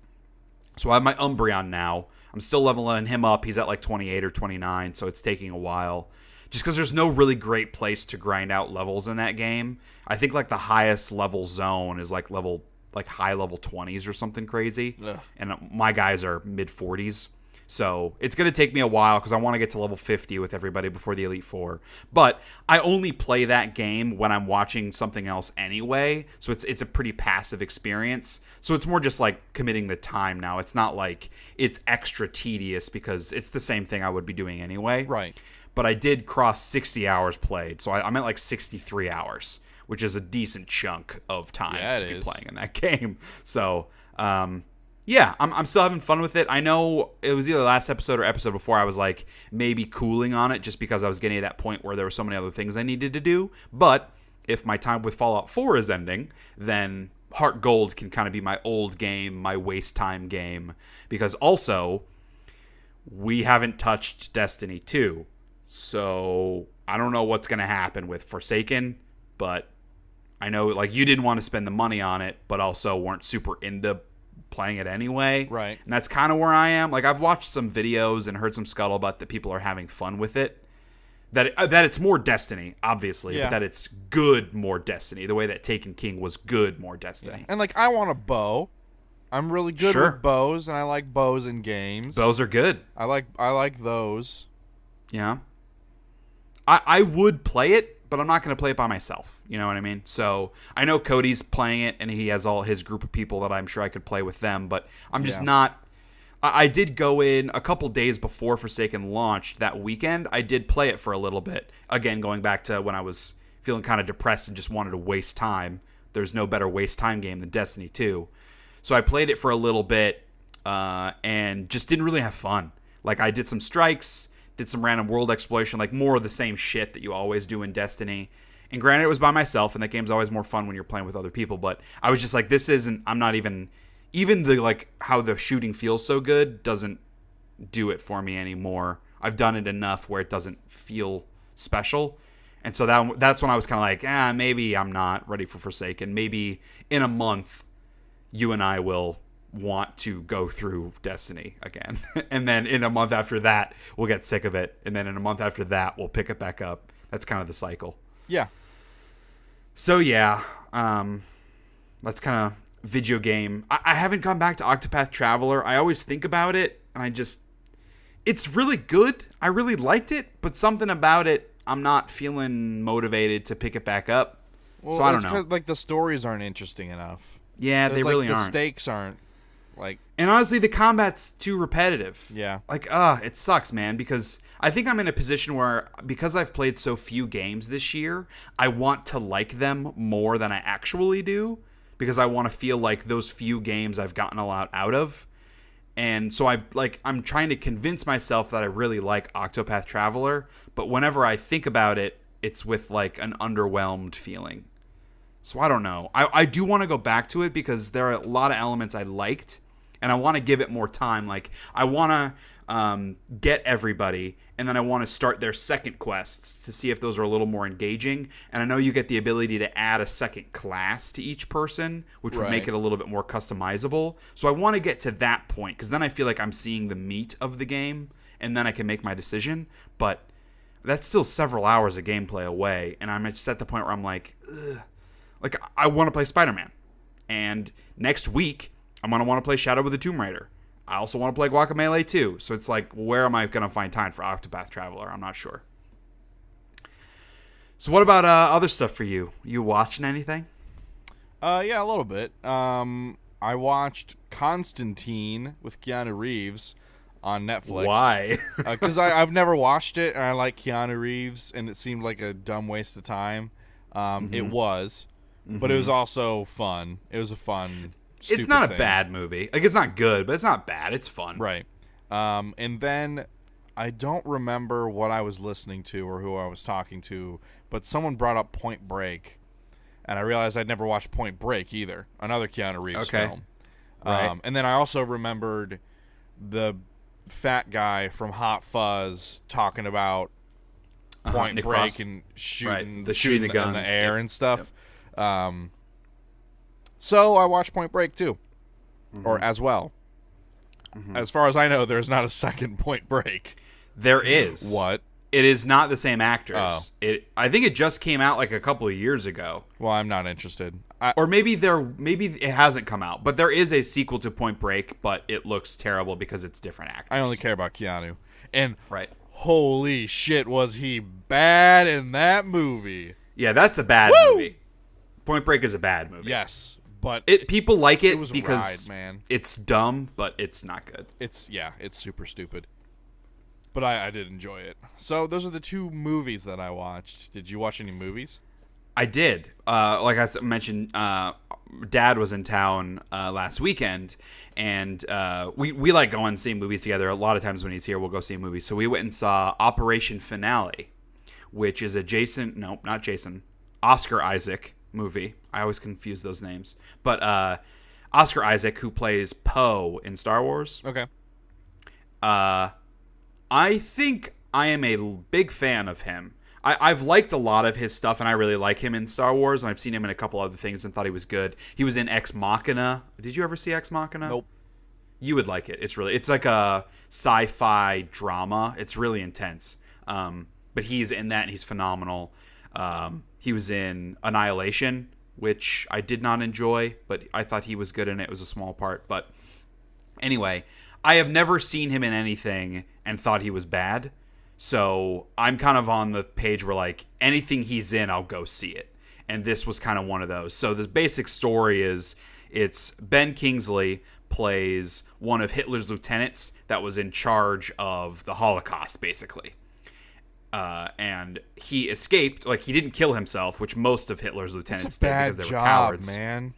So I have my Umbreon now. I'm still leveling him up. He's at like 28 or 29, so it's taking a while. Just because there's no really great place to grind out levels in that game. I think like the highest level zone is like high level 20s or something crazy. Ugh. And my guys are mid 40s. So it's going to take me a while because I want to get to level 50 with everybody before the Elite Four. But I only play that game when I'm watching something else anyway. So it's a pretty passive experience. So it's more just like committing the time now. It's not like it's extra tedious because it's the same thing I would be doing anyway. Right. But I did cross 60 hours played. So I'm at like 63 hours, which is a decent chunk of time to be playing in that game. So, yeah, I'm still having fun with it. I know it was either last episode or episode before I was like maybe cooling on it just because I was getting to that point where there were so many other things I needed to do. But if my time with Fallout 4 is ending, then Heart Gold can kind of be my old game, my waste time game. Because also, we haven't touched Destiny 2. So I don't know what's going to happen with Forsaken, but I know like you didn't want to spend the money on it, but also weren't super into playing it anyway. Right. And that's kind of where I am. Like I've watched some videos and heard some scuttlebutt that people are having fun with it. That it's more Destiny, obviously, but that it's good more Destiny. The way that Taken King was good more Destiny. Yeah. And like I want a bow. I'm really good with bows, and I like bows in games. Bows are good. I like those. Yeah. I would play it, but I'm not going to play it by myself. You know what I mean? So I know Cody's playing it, and he has all his group of people that I'm sure I could play with them, but I'm just not. I did go in a couple days before Forsaken launched that weekend. I did play it for a little bit. Again, going back to when I was feeling kind of depressed and just wanted to waste time. There's no better waste time game than Destiny 2. So I played it for a little bit and just didn't really have fun. Like I did some strikes, did some random world exploration, like more of the same shit that you always do in Destiny. And granted, it was by myself, and that game's always more fun when you're playing with other people. But I was just like, this isn't. I'm not even the like how the shooting feels so good doesn't do it for me anymore. I've done it enough where it doesn't feel special. And so that's when I was kind of like, maybe I'm not ready for Forsaken. Maybe in a month, you and I will want to go through Destiny again. And then in a month after that, we'll get sick of it. And then in a month after that, we'll pick it back up. That's kind of the cycle. Yeah. So yeah, that's kind of video game. I haven't gone back to Octopath Traveler. I always think about it, and it's really good. I really liked it, but something about it, I'm not feeling motivated to pick it back up. Well, so I don't know. Like the stories aren't interesting enough. Yeah, they really aren't. The stakes aren't like. And honestly, the combat's too repetitive. Yeah. Like, it sucks, man, because I think I'm in a position where, because I've played so few games this year, I want to like them more than I actually do, because I want to feel like those few games I've gotten a lot out of. And so I'm trying to convince myself that I really like Octopath Traveler, but whenever I think about it, it's with like an underwhelmed feeling. So I don't know. I do want to go back to it because there are a lot of elements I liked, and I want to give it more time. Like I want to get everybody, and then I want to start their second quests to see if those are a little more engaging. And I know you get the ability to add a second class to each person, which would make it a little bit more customizable. So I want to get to that point, because then I feel like I'm seeing the meat of the game, and then I can make my decision. But that's still several hours of gameplay away, and I'm just at the point where I'm like, ugh. Like, I want to play Spider-Man. And next week, I'm going to want to play Shadow of the Tomb Raider. I also want to play Guacamelee 2. So it's like, where am I going to find time for Octopath Traveler? I'm not sure. So what about other stuff for you? You watching anything? Yeah, a little bit. I watched Constantine with Keanu Reeves on Netflix. Why? Because I've never watched it, and I like Keanu Reeves, and it seemed like a dumb waste of time. It was. But it was also fun. It was a fun, stupid It's not thing. A bad movie. Like, it's not good, but it's not bad. It's fun. Right. And then I don't remember what I was listening to or who I was talking to, but someone brought up Point Break, and I realized I'd never watched Point Break either, another Keanu Reeves film. Right. And then I also remembered the fat guy from Hot Fuzz talking about Point Nick Break Frost. and shooting shooting the guns in the air and stuff. Yep. So I watched Point Break too, or as well. As far as I know, there's not a second Point Break. There is. What? It is not the same actors. Oh. I think it just came out like a couple of years ago. Well, I'm not interested. Or maybe it hasn't come out, but there is a sequel to Point Break, but it looks terrible because it's different actors. I only care about Keanu. And right. Holy shit, was he bad in that movie? Yeah, that's a bad movie. Point Break is a bad movie. Yes, but people like it was because a ride, man. It's dumb, but it's not good. It's super stupid. But I did enjoy it. So those are the 2 movies that I watched. Did you watch any movies? I did. Like I mentioned, Dad was in town last weekend, and we like going and seeing movies together. A lot of times when he's here, we'll go see a movie. So we went and saw Operation Finale, which is a Oscar Isaac movie. I always confuse those names. But Oscar Isaac, who plays Poe in Star Wars. Okay. I think I am a big fan of him. I've liked a lot of his stuff, and I really like him in Star Wars, and I've seen him in a couple other things and thought he was good. He was in Ex Machina. Did you ever see Ex Machina? Nope. You would like it. It's like a sci-fi drama. It's really intense. But he's in that, and he's phenomenal. He was in Annihilation, which I did not enjoy, but I thought he was good in it. It was a small part. But anyway, I have never seen him in anything and thought he was bad. So I'm kind of on the page where, like, anything he's in, I'll go see it. And this was kind of one of those. So the basic story is it's Ben Kingsley plays one of Hitler's lieutenants that was in charge of the Holocaust, basically. And he escaped. Like, he didn't kill himself, which most of Hitler's lieutenants did because they were cowards. Man.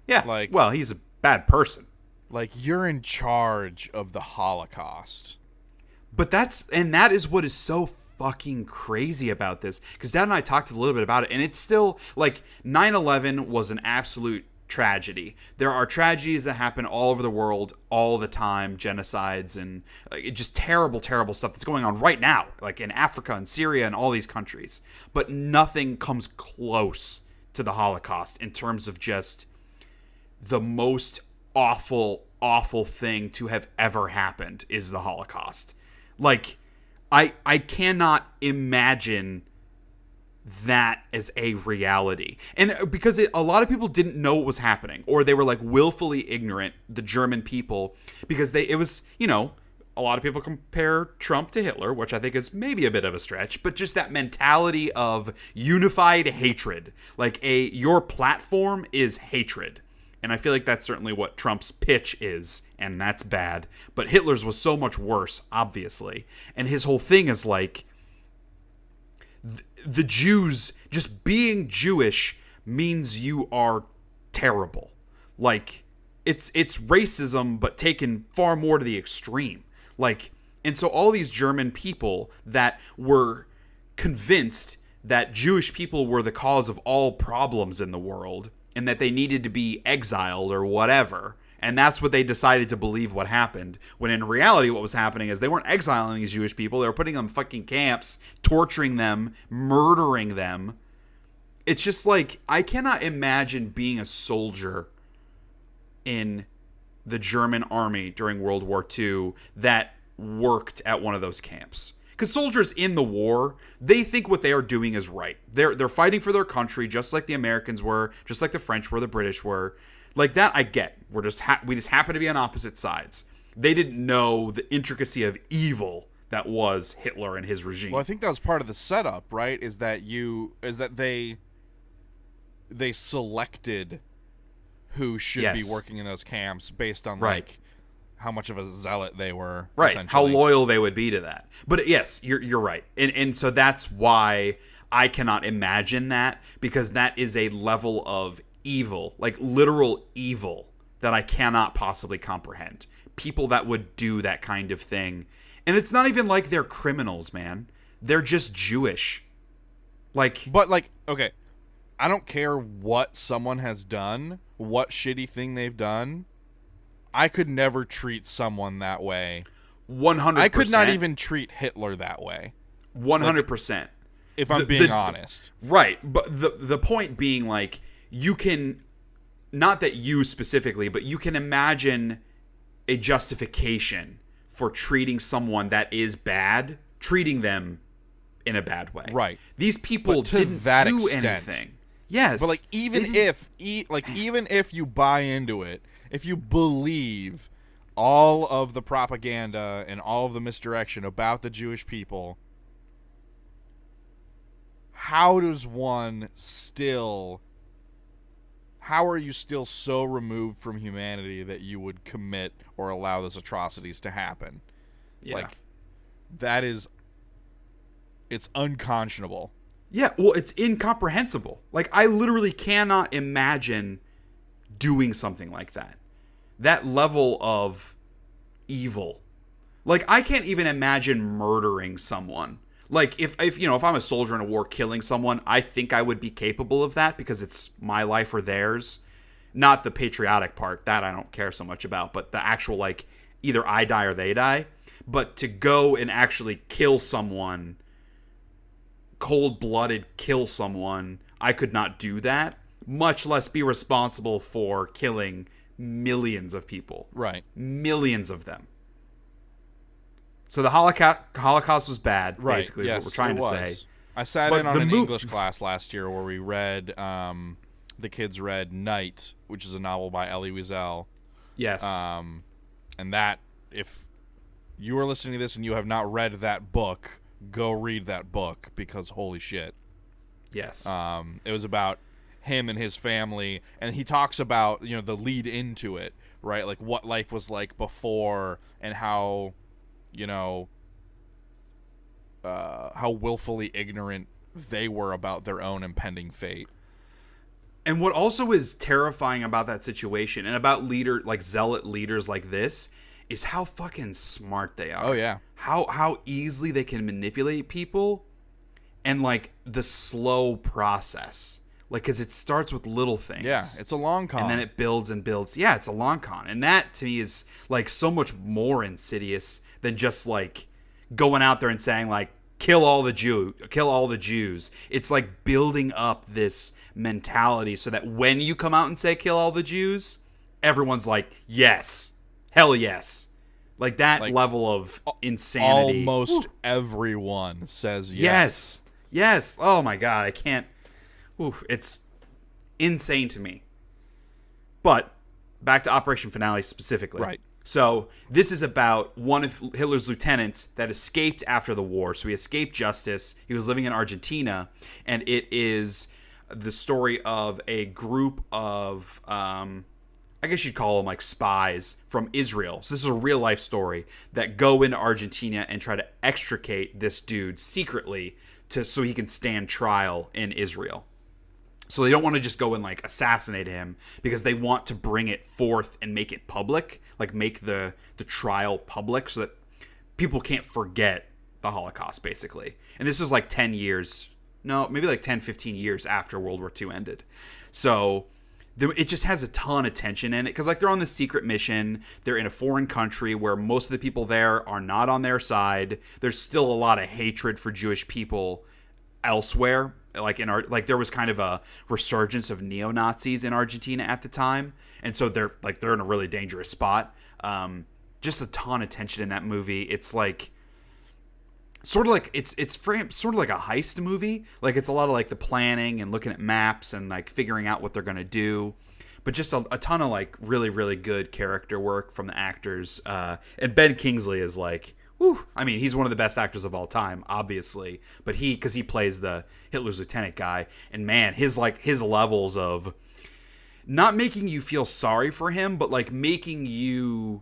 Yeah, well, he's a bad person. Like, you're in charge of the Holocaust. But that is what is so fucking crazy about this. Because Dad and I talked a little bit about it, and it's still, like, 9/11 was an absolute tragedy. There are tragedies that happen all over the world all the time, genocides and just terrible, terrible stuff that's going on right now, like in Africa and Syria and all these countries. But nothing comes close to the Holocaust in terms of just the most awful, awful thing to have ever happened is the Holocaust. Like, I cannot imagine that as a reality. And because a lot of people didn't know what was happening, or they were like willfully ignorant, the German people, because it was, a lot of people compare Trump to Hitler, which I think is maybe a bit of a stretch, but just that mentality of unified hatred. Like, your platform is hatred. And I feel like that's certainly what Trump's pitch is, and that's bad. But Hitler's was so much worse, obviously. And his whole thing is like, the Jews, just being Jewish means you are terrible. Like, it's racism, but taken far more to the extreme. Like, and so all these German people that were convinced that Jewish people were the cause of all problems in the world, and that they needed to be exiled or whatever. And that's what they decided to believe what happened. When in reality, what was happening is they weren't exiling these Jewish people. They were putting them in fucking camps, torturing them, murdering them. It's just like, I cannot imagine being a soldier in the German army during World War II that worked at one of those camps. Because soldiers in the war, they think what they are doing is right. They're fighting for their country, just like the Americans were, just like the French were, the British were. Like, that I get. We just happen to be on opposite sides. They didn't know the intricacy of evil that was Hitler and his regime. Well, I think that was part of the setup, right? Is that they selected who should be working in those camps based on like how much of a zealot they were, right? How loyal they would be to that. But yes, you're right, and so that's why I cannot imagine that, because that is a level of evil, like literal evil, that I cannot possibly comprehend. People that would do that kind of thing, And it's not even like they're criminals, man. They're just Jewish. Like, But, like, okay, I don't care what someone has done, what shitty thing they've done. I could never treat someone that way. 100%. I could not even treat Hitler that way. 100%. If I'm being honest. Right. But the point being, like, you can, not that you specifically, but you can imagine a justification for treating someone that is bad, treating them in a bad way. Right. These people didn't do anything. Yes. But, like, even if you buy into it, if you believe all of the propaganda and all of the misdirection about the Jewish people, how are you still so removed from humanity that you would commit or allow those atrocities to happen? Yeah. Like, it's unconscionable. Yeah, well, it's incomprehensible. Like, I literally cannot imagine doing something like that. That level of evil. Like, I can't even imagine murdering someone. Like, if I'm a soldier in a war killing someone, I think I would be capable of that because it's my life or theirs. Not the patriotic part. That I don't care so much about. But the actual, like, either I die or they die. But to go and actually kill someone, cold-blooded kill someone, I could not do that. Much less be responsible for killing millions of people. Right. Millions of them. So the Holocaust was bad, right. basically, Yes, is what we're trying to say. I sat in on an English class last year where we read, the kids read Night, which is a novel by Elie Wiesel. Yes. And that, if you are listening to this and you have not read that book, go read that book because holy shit. Yes. It was about him and his family, and he talks about, the lead into it, right? Like what life was like before and how, how willfully ignorant they were about their own impending fate. And what also is terrifying about that situation and about zealot leaders like this is how fucking smart they are. Oh, yeah. How easily they can manipulate people and, like, the slow process. Like, because it starts with little things. Yeah, it's a long con. And then it builds and builds. Yeah, it's a long con. And that, to me, is, like, so much more insidious than just, like, going out there and saying, like, kill all the Jews. It's, like, building up this mentality so that when you come out and say kill all the Jews, everyone's like, yes. Hell yes. Like, that level of insanity. Almost everyone says yes. Yes. Oh, my God. I can't. It's insane to me. But back to Operation Finale specifically. Right. So this is about one of Hitler's lieutenants that escaped after the war. So he escaped justice. He was living in Argentina. And it is the story of a group of... I guess you'd call them like spies from Israel. So this is a real life story that go into Argentina and try to extricate this dude secretly so he can stand trial in Israel. So they don't want to just go and like assassinate him because they want to bring it forth and make it public, like make the trial public so that people can't forget the Holocaust basically. And this was like 10 years, no, maybe like 10, 15 years after World War II ended. So it just has a ton of tension in it because like they're on this secret mission. They're in a foreign country where most of the people there are not on their side. There's still a lot of hatred for Jewish people elsewhere. Like there was kind of a resurgence of neo-Nazis in Argentina at the time, and so they're in a really dangerous spot. Just a ton of tension in that movie. It's like sort of like it's framed sort of like a heist movie. Like it's a lot of like the planning and looking at maps and like figuring out what they're gonna do, but just a ton of like really really good character work from the actors. And Ben Kingsley is like, whew, I mean, he's one of the best actors of all time, obviously. But because he plays the Hitler's lieutenant guy, and man, his levels of not making you feel sorry for him, but like making you're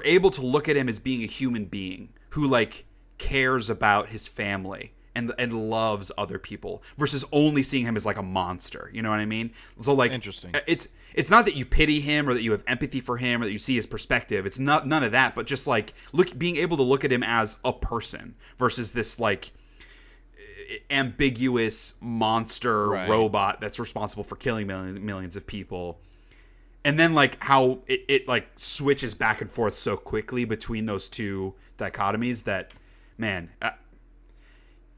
able to look at him as being a human being who like cares about his family and loves other people versus only seeing him as like a monster. You know what I mean? So like, interesting. It's not that you pity him or that you have empathy for him or that you see his perspective. It's not none of that, but just like being able to look at him as a person versus this like ambiguous monster robot that's responsible for killing millions of people. And then like how it like switches back and forth so quickly between those two dichotomies that, man,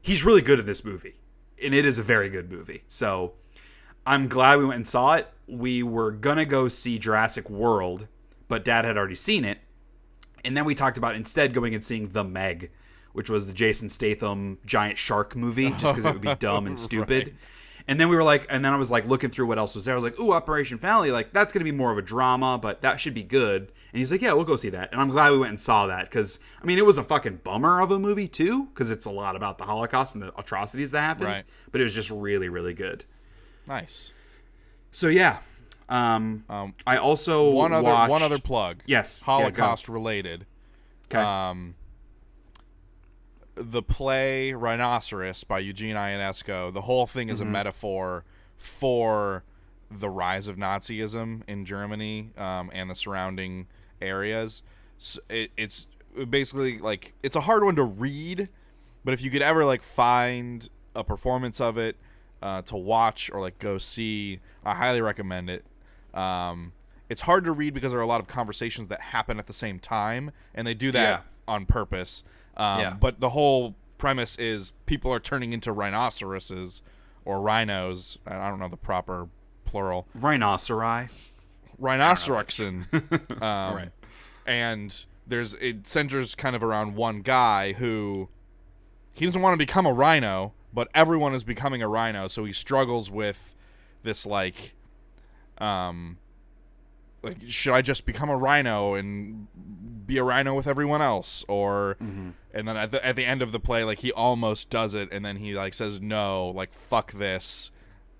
he's really good in this movie. And it is a very good movie. So I'm glad we went and saw it. We were going to go see Jurassic World, but Dad had already seen it. And then we talked about instead going and seeing The Meg, which was the Jason Statham giant shark movie, just because it would be dumb and stupid. Right. And then we were like, and then I was like looking through what else was there. I was like, ooh, Operation Family, like that's going to be more of a drama, but that should be good. And he's like, yeah, we'll go see that. And I'm glad we went and saw that because, I mean, it was a fucking bummer of a movie too, because it's a lot about the Holocaust and the atrocities that happened. Right. But it was just really, really good. Nice. So yeah, I also watched... one other plug. Yes, Holocaust related. Okay. The play Rhinoceros by Eugene Ionesco, the whole thing is a metaphor for the rise of Nazism in Germany and the surrounding areas. So it's basically like, it's a hard one to read, but if you could ever like find a performance of it to watch or like go see, I highly recommend it. It's hard to read because there are a lot of conversations that happen at the same time, and they do that on purpose. But the whole premise is people are turning into rhinoceroses or rhinos. I don't know the proper plural. Rhinoceri. Rhinoceroxen. Right. And it centers kind of around one guy who he doesn't want to become a rhino, but everyone is becoming a rhino, so he struggles with this like should I just become a rhino and be a rhino with everyone else, or and then at the end of the play, like he almost does it, and then he like says no, like fuck this,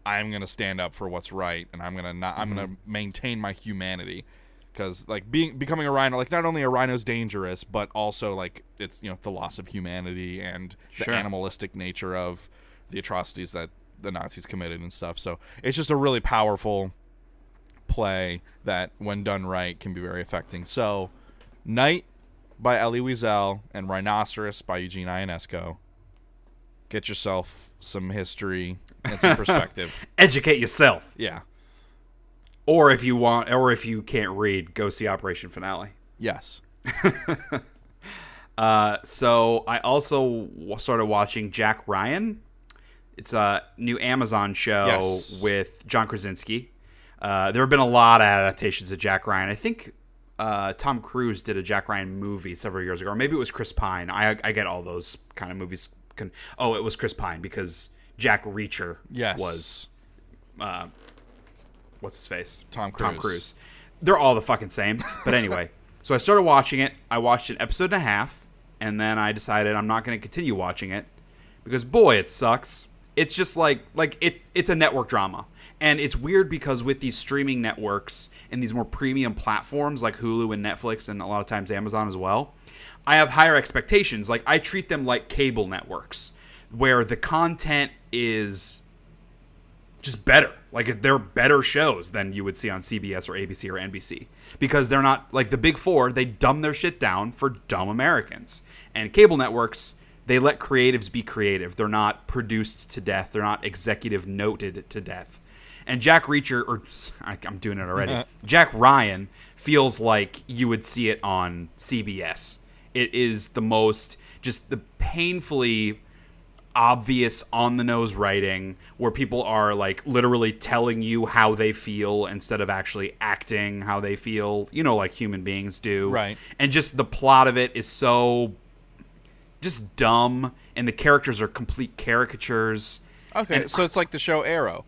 I'm gonna stand up for what's right, and I'm gonna maintain my humanity, because like becoming a rhino, like not only a rhino's dangerous, but also like it's, you know, the loss of humanity and the animalistic nature of the atrocities that the Nazis committed and stuff. So it's just a really powerful play that, when done right, can be very affecting. So, Night by Elie Wiesel and Rhinoceros by Eugene Ionesco. Get yourself some history and some perspective. Educate yourself. Yeah. Or if you can't read, go see Operation Finale. Yes. So I also started watching Jack Ryan. It's a new Amazon show with John Krasinski. There have been a lot of adaptations of Jack Ryan. I think Tom Cruise did a Jack Ryan movie several years ago, or maybe it was Chris Pine. I get all those kind of movies. It was Chris Pine because Jack Reacher was what's his face? Tom Cruise. They're all the fucking same. But anyway, so I started watching it. I watched an episode and a half, and then I decided I'm not going to continue watching it because boy, it sucks. It's just like it's a network drama. And it's weird because with these streaming networks and these more premium platforms like Hulu and Netflix and a lot of times Amazon as well, I have higher expectations. Like I treat them like cable networks where the content is just better. Like they're better shows than you would see on CBS or ABC or NBC because they're not like the big four. They dumb their shit down for dumb Americans. And cable networks, they let creatives be creative. They're not produced to death. They're not executive noted to death. And Jack Reacher, or I'm doing it already, Jack Ryan feels like you would see it on CBS. It is the most, just the painfully obvious on-the-nose writing where people are like literally telling you how they feel instead of actually acting how they feel, you know, like human beings do. Right. And just the plot of it is so just dumb, and the characters are complete caricatures. Okay, and so it's like the show Arrow.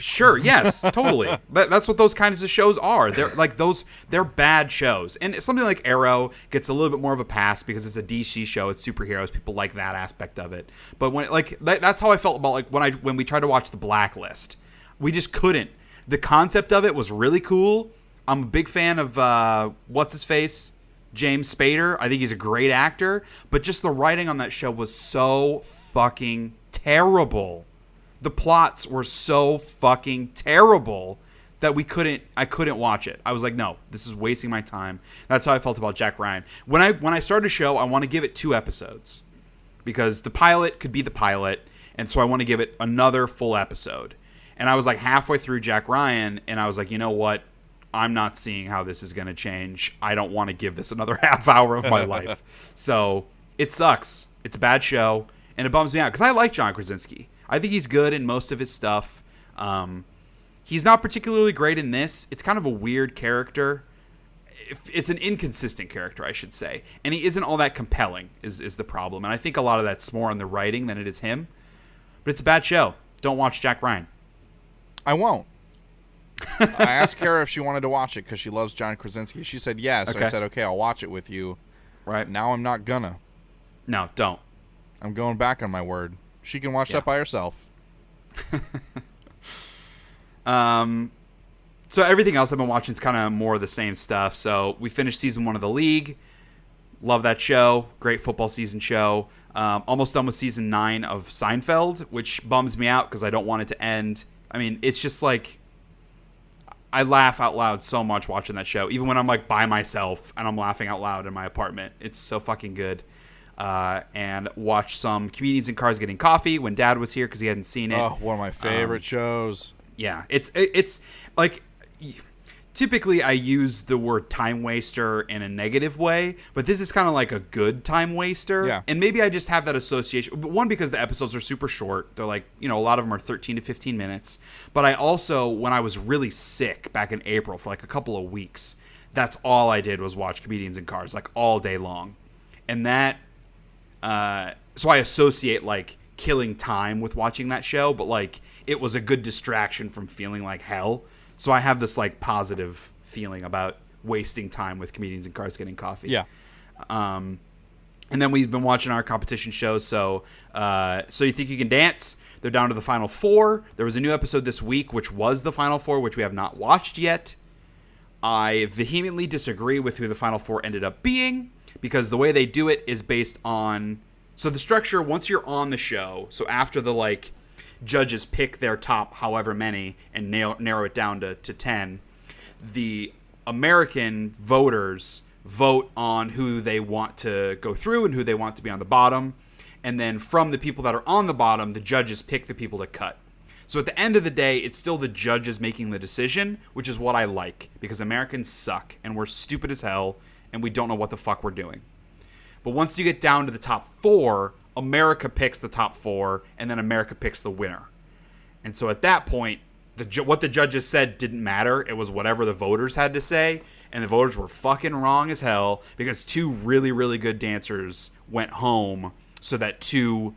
Sure, yes, totally. That's what those kinds of shows are. They're bad shows. And something like Arrow gets a little bit more of a pass because it's a DC show, it's superheroes, people like that aspect of it. But when that's how I felt about when we tried to watch The Blacklist. We just couldn't. The concept of it was really cool. I'm a big fan of what's his face? James Spader. I think he's a great actor, but just the writing on that show was so fucking terrible. The plots were so fucking terrible that I couldn't watch it. I was like, no, this is wasting my time. That's how I felt about Jack Ryan. When I start a show, I want to give it 2 episodes because the pilot could be the pilot, and so I want to give it another full episode. And I was like halfway through Jack Ryan, and I was like, you know what? I'm not seeing how this is going to change. I don't want to give this another half hour of my life. So it sucks. It's a bad show, and it bums me out because I like John Krasinski. I think he's good in most of his stuff. He's not particularly great in this. It's kind of a weird character. It's an inconsistent character, I should say. And he isn't all that compelling is the problem. And I think a lot of that's more on the writing than it is him. But it's a bad show. Don't watch Jack Ryan. I won't. I asked Kara if she wanted to watch it because she loves John Krasinski. She said yes. Okay. I said, okay, I'll watch it with you. Right. Now I'm not gonna. No, don't. I'm going back on my word. She can watch that by herself. So everything else I've been watching is kind of more of the same stuff. So we finished season 1 of The League. Love that show. Great football season show. Almost done with season 9 of Seinfeld, which bums me out because I don't want it to end. I mean, it's just like I laugh out loud so much watching that show, even when I'm like by myself and I'm laughing out loud in my apartment. It's so fucking good. And watch some Comedians in Cars Getting Coffee when Dad was here because he hadn't seen it. Oh, one of my favorite shows. Yeah, it's like typically I use the word time waster in a negative way, but this is kind of like a good time waster. Yeah. And maybe I just have that association. One, because the episodes are super short. They're like, a lot of them are 13 to 15 minutes. But I also, when I was really sick back in April for like a couple of weeks, that's all I did was watch Comedians in Cars, like all day long. And that, so I associate like killing time with watching that show, but like it was a good distraction from feeling like hell. So I have this like positive feeling about wasting time with Comedians in Cars Getting Coffee. Yeah. And then we've been watching our competition shows. So You Think You Can Dance? They're down to the final 4. There was a new episode this week, which was the final 4, which we have not watched yet. I vehemently disagree with who the final 4 ended up being because the way they do it is based on... So the structure, once you're on the show, so after the like judges pick their top however many and narrow it down to 10, the American voters vote on who they want to go through and who they want to be on the bottom. And then from the people that are on the bottom, the judges pick the people to cut. So at the end of the day, it's still the judges making the decision, which is what I like, because Americans suck and we're stupid as hell and we don't know what the fuck we're doing. But once you get down to the top 4, America picks the top 4, and then America picks the winner. And so at that point, what the judges said didn't matter. It was whatever the voters had to say, and the voters were fucking wrong as hell because 2 really, really good dancers went home so that 2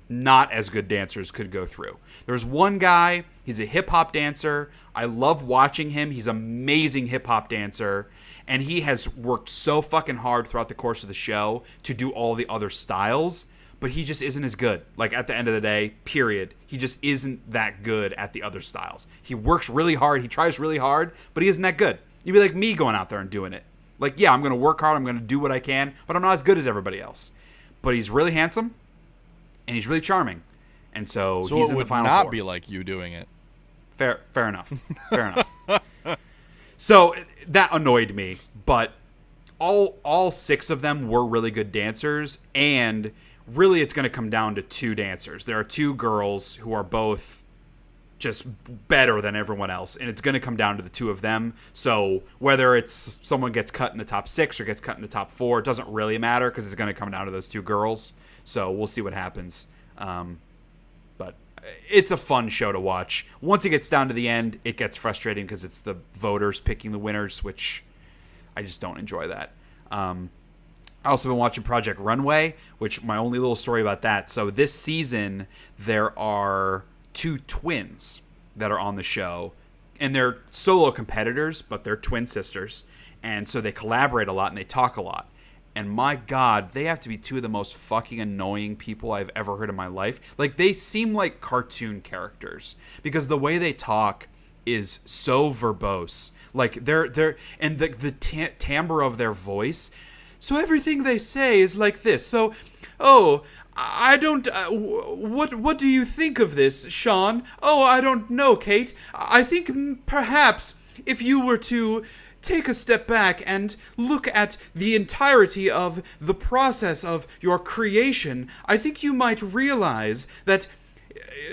not as good dancers could go through. There's one guy, he's a hip-hop dancer. I love watching him. He's an amazing hip-hop dancer. And he has worked so fucking hard throughout the course of the show to do all the other styles, but he just isn't as good. Like, at the end of the day, period. He just isn't that good at the other styles. He works really hard. He tries really hard, but he isn't that good. You'd be like me going out there and doing it. Like, yeah, I'm going to work hard. I'm going to do what I can, but I'm not as good as everybody else. But he's really handsome, and he's really charming. And so he's in the final 4. So it would not be like you doing it. Fair enough. Fair enough. So that annoyed me, but all 6 of them were really good dancers, and really it's going to come down to 2 dancers. There are 2 girls who are both just better than everyone else, and it's going to come down to the 2 of them. So whether it's someone gets cut in the top 6 or gets cut in the top 4, it doesn't really matter because it's going to come down to those 2 girls. So we'll see what happens. But it's a fun show to watch. Once it gets down to the end, it gets frustrating because it's the voters picking the winners, which I just don't enjoy that. I also been watching Project Runway, which my only little story about that. So this season, there are 2 twins that are on the show, and they're solo competitors, but they're twin sisters. And so they collaborate a lot and they talk a lot. And my God, they have to be 2 of the most fucking annoying people I've ever heard in my life. Like, they seem like cartoon characters because the way they talk is so verbose. Like they're and the timbre of their voice. So everything they say is like this. So, oh, I don't. What do you think of this, Sean? Oh, I don't know, Kate. I think perhaps if you were to take a step back and look at the entirety of the process of your creation, I think you might realize that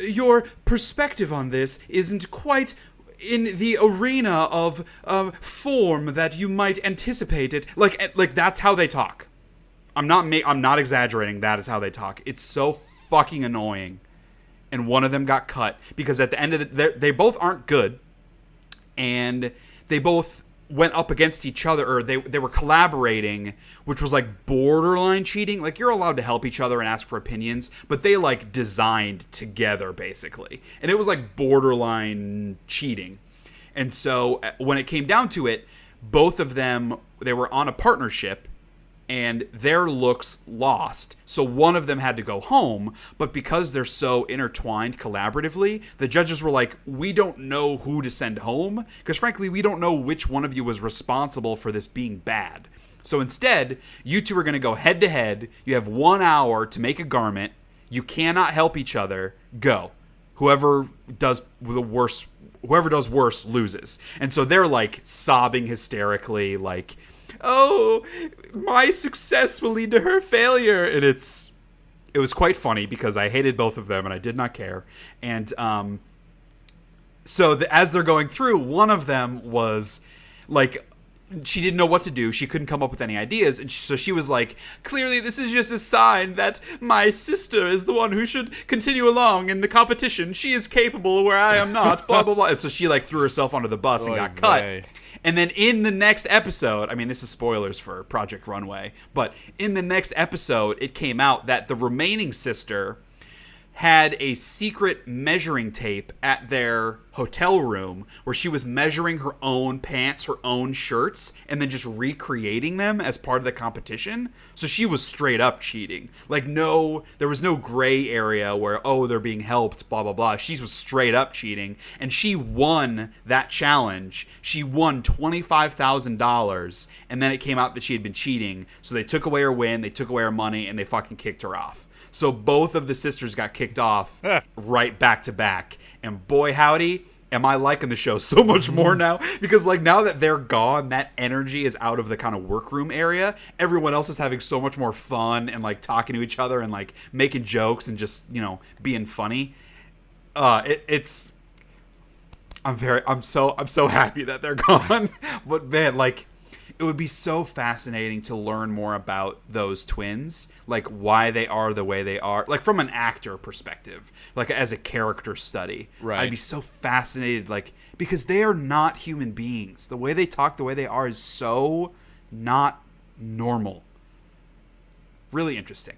your perspective on this isn't quite in the arena of form that you might anticipate it. Like that's how they talk. I'm not exaggerating. That is how they talk. It's so fucking annoying. And one of them got cut because at the end of they both aren't good, and they both went up against each other, or they were collaborating, which was like borderline cheating. Like, you're allowed to help each other and ask for opinions, but they like designed together basically, and it was like borderline cheating. And so when it came down to it, both of them, they were on a partnership, and their looks lost. So one of them had to go home, but because they're so intertwined collaboratively, the judges were like, we don't know who to send home, because frankly, we don't know which one of you was responsible for this being bad. So instead, you two are going to go head to head. You have 1 hour to make a garment. You cannot help each other. Go. Whoever does worse loses. And so they're like sobbing hysterically, like, oh, my success will lead to her failure. And it was quite funny because I hated both of them and I did not care. And as they're going through, one of them was like, she didn't know what to do. She couldn't come up with any ideas. And so she was like, clearly this is just a sign that my sister is the one who should continue along in the competition. She is capable where I am not, blah, blah, blah. And so she like threw herself onto the bus and got cut. And then in the next episode, I mean, this is spoilers for Project Runway, but in the next episode, it came out that the remaining sister had a secret measuring tape at their hotel room where she was measuring her own pants, her own shirts, and then just recreating them as part of the competition. So she was straight up cheating. Like, no, there was no gray area where, oh, they're being helped, blah, blah, blah. She was straight up cheating, and she won that challenge. She won $25,000, and then it came out that she had been cheating. So they took away her win, they took away her money, and they fucking kicked her off. So both of the sisters got kicked off right back to back. And boy, howdy, am I liking the show so much more now. Because like now that they're gone, that energy is out of the kind of workroom area. Everyone else is having so much more fun and like talking to each other and like making jokes and just, you know, being funny. I'm so happy that they're gone. But man, like, it would be so fascinating to learn more about those twins, like why they are the way they are, like from an actor perspective, like as a character study. Right. I'd be so fascinated, like, because they are not human beings. The way they talk, the way they are is so not normal. Really interesting.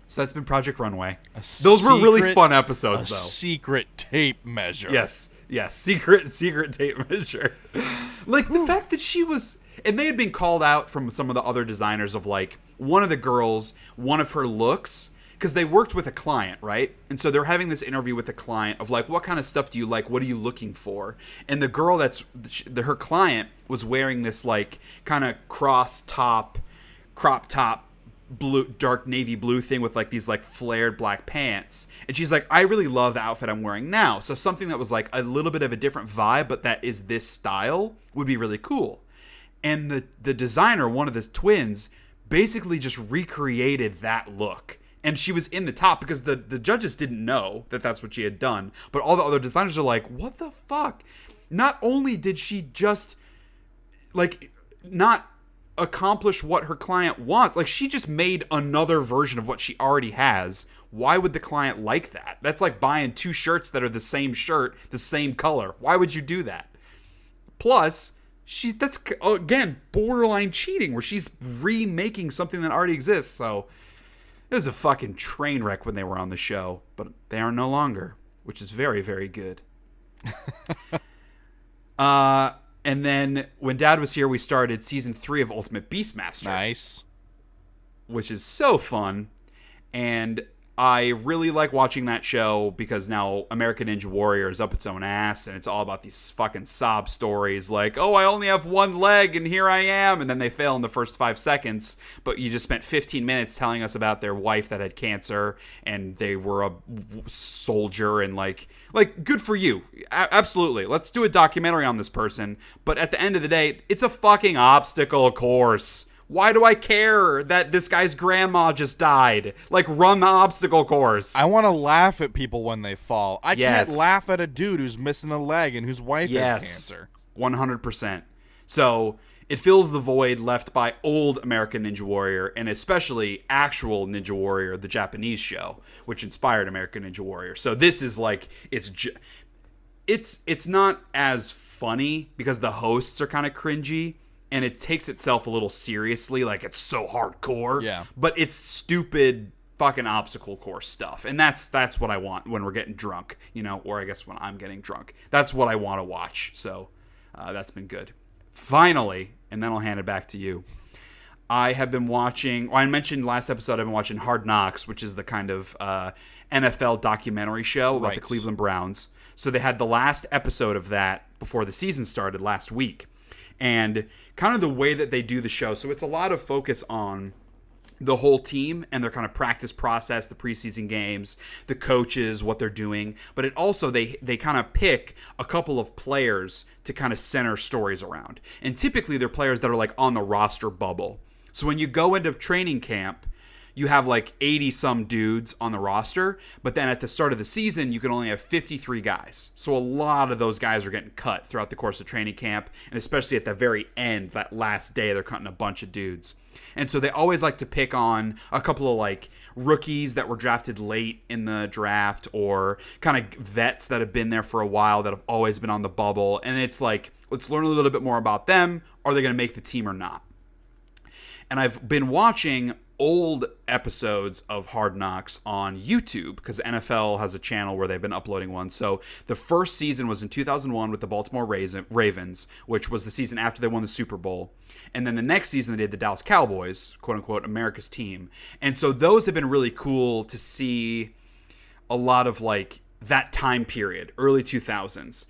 So that's been Project Runway. Those were really fun episodes, though. Secret tape measure. Yes, secret tape measure. Like the fact that she was... And they had been called out from some of the other designers of, like, one of the girls, one of her looks, because they worked with a client, right? And so they're having this interview with the client of, like, what kind of stuff do you like? What are you looking for? And the girl her client was wearing this, like, kind of crop top, blue, dark navy blue thing with, like, these, like, flared black pants. And she's like, I really love the outfit I'm wearing now. So something that was, like, a little bit of a different vibe, but that is this style would be really cool. And the designer, one of the twins, basically just recreated that look. And she was in the top because the judges didn't know that that's what she had done. But all the other designers are like, what the fuck? Not only did she just, like, not accomplish what her client wants, like, she just made another version of what she already has. Why would the client like that? That's like buying two shirts that are the same shirt, the same color. Why would you do that? Plus... that's again borderline cheating where she's remaking something that already exists. So it was a fucking train wreck when they were on the show, but they are no longer, which is very, very good. And then when Dad was here, we started season 3 of Ultimate Beastmaster. Nice. Which is so fun. And I really like watching that show because now American Ninja Warrior is up its own ass, and it's all about these fucking sob stories like, oh, I only have one leg and here I am, and then they fail in the first 5 seconds, but you just spent 15 minutes telling us about their wife that had cancer and they were a soldier, and like good for you. Absolutely. Let's do a documentary on this person, but at the end of the day, it's a fucking obstacle course. Why do I care that this guy's grandma just died? Like, run the obstacle course. I want to laugh at people when they fall. I Yes. can't laugh at a dude who's missing a leg and whose wife has cancer. 100%. So it fills the void left by old American Ninja Warrior, and especially actual Ninja Warrior, the Japanese show, which inspired American Ninja Warrior. So this is like, it's not as funny because the hosts are kind of cringy, and it takes itself a little seriously, like it's so hardcore. Yeah. But it's stupid fucking obstacle course stuff. And that's what I want when we're getting drunk, or I guess when I'm getting drunk. That's what I want to watch. So that's been good. Finally, and then I'll hand it back to you. I have been watching, I mentioned last episode, I've been watching Hard Knocks, which is the kind of NFL documentary show about the Cleveland Browns. So they had the last episode of that before the season started last week. And kind of the way that they do the show, so it's a lot of focus on the whole team and their kind of practice process, the preseason games, the coaches, what they're doing. But it also, they kind of pick a couple of players to kind of center stories around. And typically they're players that are like on the roster bubble. So when you go into training camp, you have like 80 some dudes on the roster, but then at the start of the season, you can only have 53 guys. So a lot of those guys are getting cut throughout the course of training camp, and especially at the very end, that last day, they're cutting a bunch of dudes. And so they always like to pick on a couple of like rookies that were drafted late in the draft, or kind of vets that have been there for a while that have always been on the bubble. And it's like, let's learn a little bit more about them. Are they going to make the team or not? And I've been watching old episodes of Hard Knocks on YouTube because NFL has a channel where they've been uploading one. So the first season was in 2001 with the Baltimore Ravens, which was the season after they won the Super Bowl. And then the next season they did the Dallas Cowboys, quote unquote, America's team. And so those have been really cool to see a lot of like that time period, early 2000s.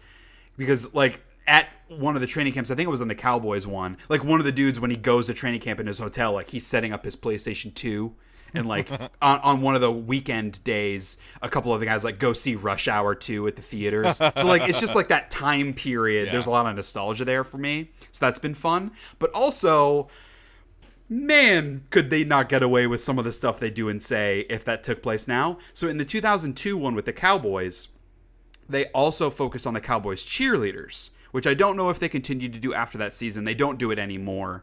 Because like at one of the training camps, I think it was on the Cowboys one, like one of the dudes, when he goes to training camp in his hotel, like he's setting up his PlayStation 2, and like on one of the weekend days, a couple of the guys like go see Rush Hour 2 at the theaters. So like it's just like that time period. Yeah. There's a lot of nostalgia there for me. So that's been fun. But also, man, could they not get away with some of the stuff they do and say if that took place now? So in the 2002 one with the Cowboys, they also focused on the Cowboys cheerleaders, which I don't know if they continue to do after that season. They don't do it anymore.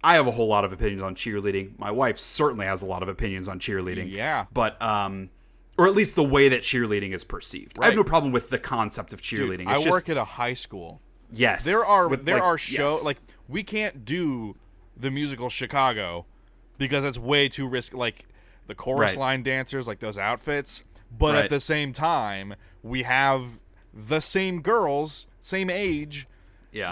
I have a whole lot of opinions on cheerleading. My wife certainly has a lot of opinions on cheerleading. Yeah. But, or at least the way that cheerleading is perceived. Right. I have no problem with the concept of cheerleading. Dude, I work at a high school. Yes. There are shows, like, we can't do the musical Chicago because it's way too risky. Like, the chorus line dancers, like those outfits. But at the same time, we have the same girls, same age,